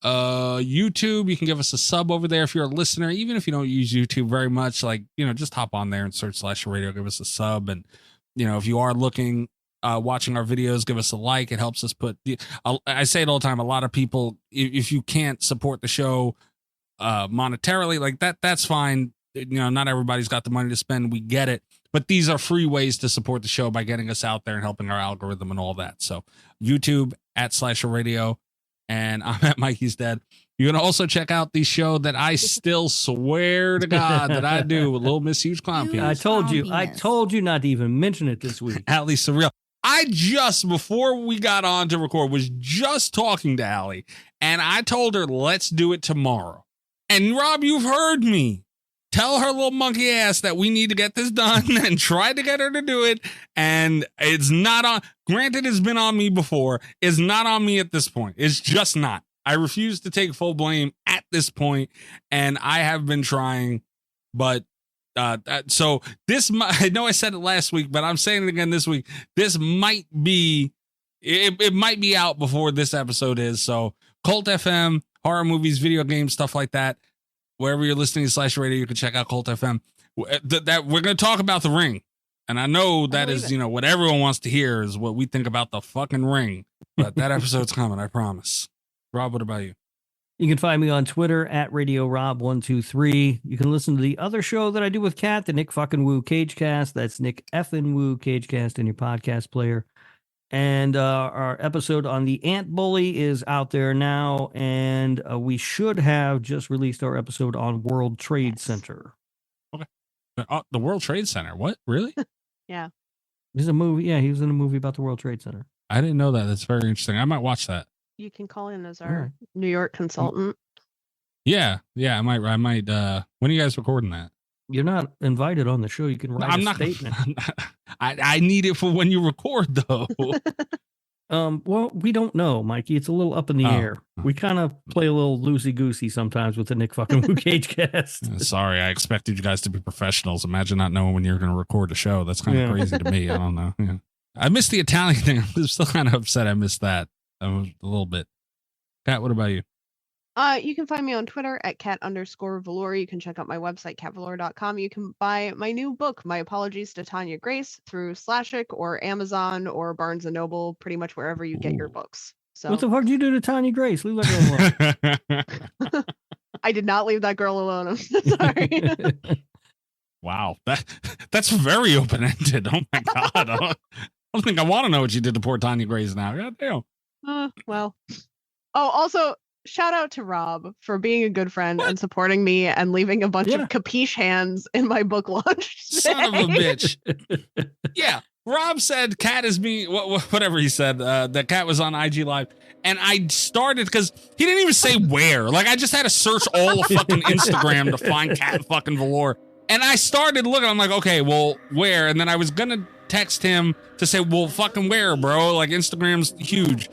YouTube, you can give us a sub over there if you're a listener. Even if you don't use YouTube very much, like, you know, just hop on there and search Slasher Radio, give us a sub. And, you know, if you are looking, watching our videos, give us a like. It helps us put I say it all the time. A lot of people, if you can't support the show monetarily, like that's fine. You know, not everybody's got the money to spend. We get it. But these are free ways to support the show by getting us out there and helping our algorithm and all that. So YouTube @Slasher Radio, and I'm at Mikey's Dead. You can also check out the show that I still swear to God that I do with Little Miss Huge Clown Penis. I told you not to even mention it this week. Allie Surreal. I just, before we got on to record, was just talking to Allie, and I told her, let's do it tomorrow. And Rob, you've heard me tell her little monkey ass that we need to get this done and try to get her to do it. And it's not on, granted, it's been on me before. It's not on me at this point. It's just not. I refuse to take full blame at this point, and I have been trying, but so this, I know I said it last week, but I'm saying it again this week. This might be, it might be out before this episode is. So Cult FM, horror movies, video games, stuff like that. Wherever you're listening to Slasher Radio, you can check out Cult FM. That we're going to talk about The Ring. And I know that is, you know, what everyone wants to hear is what we think about the fucking Ring. But that episode's coming, I promise. Rob, what about you? You can find me on Twitter @RadioRob123. You can listen to the other show that I do with Kat, the Nick fucking Woo Cagecast. That's Nick effing Woo Cagecast in your podcast player. And our episode on the Ant Bully is out there now. And we should have just released our episode on World Trade Center. Okay. The World Trade Center. What? Really? Yeah. There's a movie. Yeah, he was in a movie about the World Trade Center. I didn't know that. That's very interesting. I might watch that. You can call in as our New York consultant. Yeah. I might. When are you guys recording that? You're not invited on the show. You can write a statement. I need it for when you record, though. Well, we don't know, Mikey. It's a little up in the air. We kind of play a little loosey-goosey sometimes with the Nick fucking Woo Cagecast. Sorry, I expected you guys to be professionals. Imagine not knowing when you're going to record a show. That's kind of crazy to me. I don't know. Yeah. I missed the Italian thing. I'm still kind of upset I missed that. A little bit. Kat, what about you? You can find me on Twitter @cat_velour. You can check out my website, catvelour.com. You can buy my new book, My Apologies to Tanya Grace, through Slashik or Amazon or Barnes & Noble, pretty much wherever you get your books. So what the fuck did you do to Tanya Grace? Leave that girl alone. I did not leave that girl alone. I'm sorry. Wow. That's very open-ended. Oh my God. I don't think I want to know what you did to poor Tanya Grace now. God damn. Well. Oh, also, shout out to Rob for being a good friend and supporting me and leaving a bunch of capiche hands in my book launch. Son of a bitch. Yeah. Rob said Kat is being, whatever he said, that Kat was on IG Live. And I started, because he didn't even say where. Like, I just had to search all of fucking Instagram to find Kat fucking Velour. And I started looking, I'm like, okay, well, where? And then I was going to text him to say, well, fucking where, bro? Like, Instagram's huge.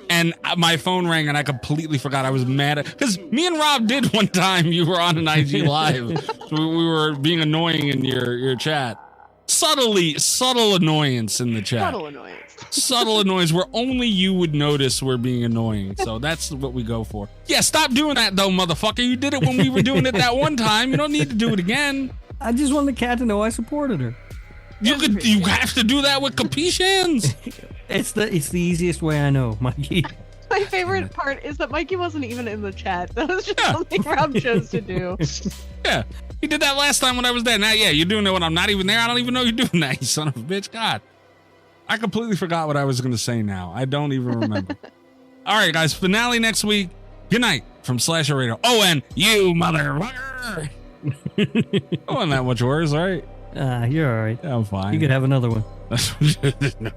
And my phone rang and I completely forgot. I was mad at, because me and Rob did one time. You were on an IG Live. So we were being annoying in your chat. subtle annoyance in the chat. Subtle annoyance. Subtle annoyance where only you would notice we're being annoying. So that's what we go for. Yeah, stop doing that though, motherfucker. You did it when we were doing it that one time. You don't need to do it again. I just want the cat to know I supported her. You have to do that with capiche hands. It's the easiest way I know, Mikey. My favorite part is that Mikey wasn't even in the chat. That was just something Rob chose to do. Yeah, he did that last time when I was there. Now, yeah, you're doing it when I'm not even there. I don't even know you're doing that, you son of a bitch. God, I completely forgot what I was going to say now. I don't even remember. All right, guys, finale next week. Good night from Slasher Radio. Oh, and you motherfucker. I wasn't that much worse, right? You're all right. Yeah, I'm fine. You could have another one. No.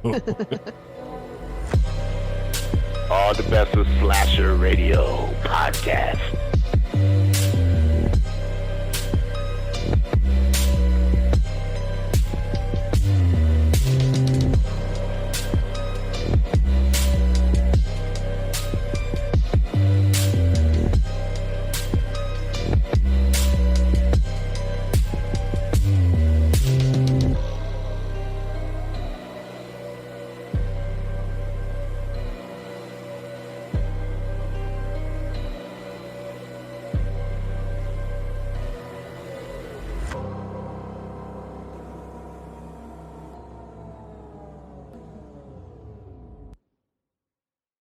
All the best of Slasher Radio podcast.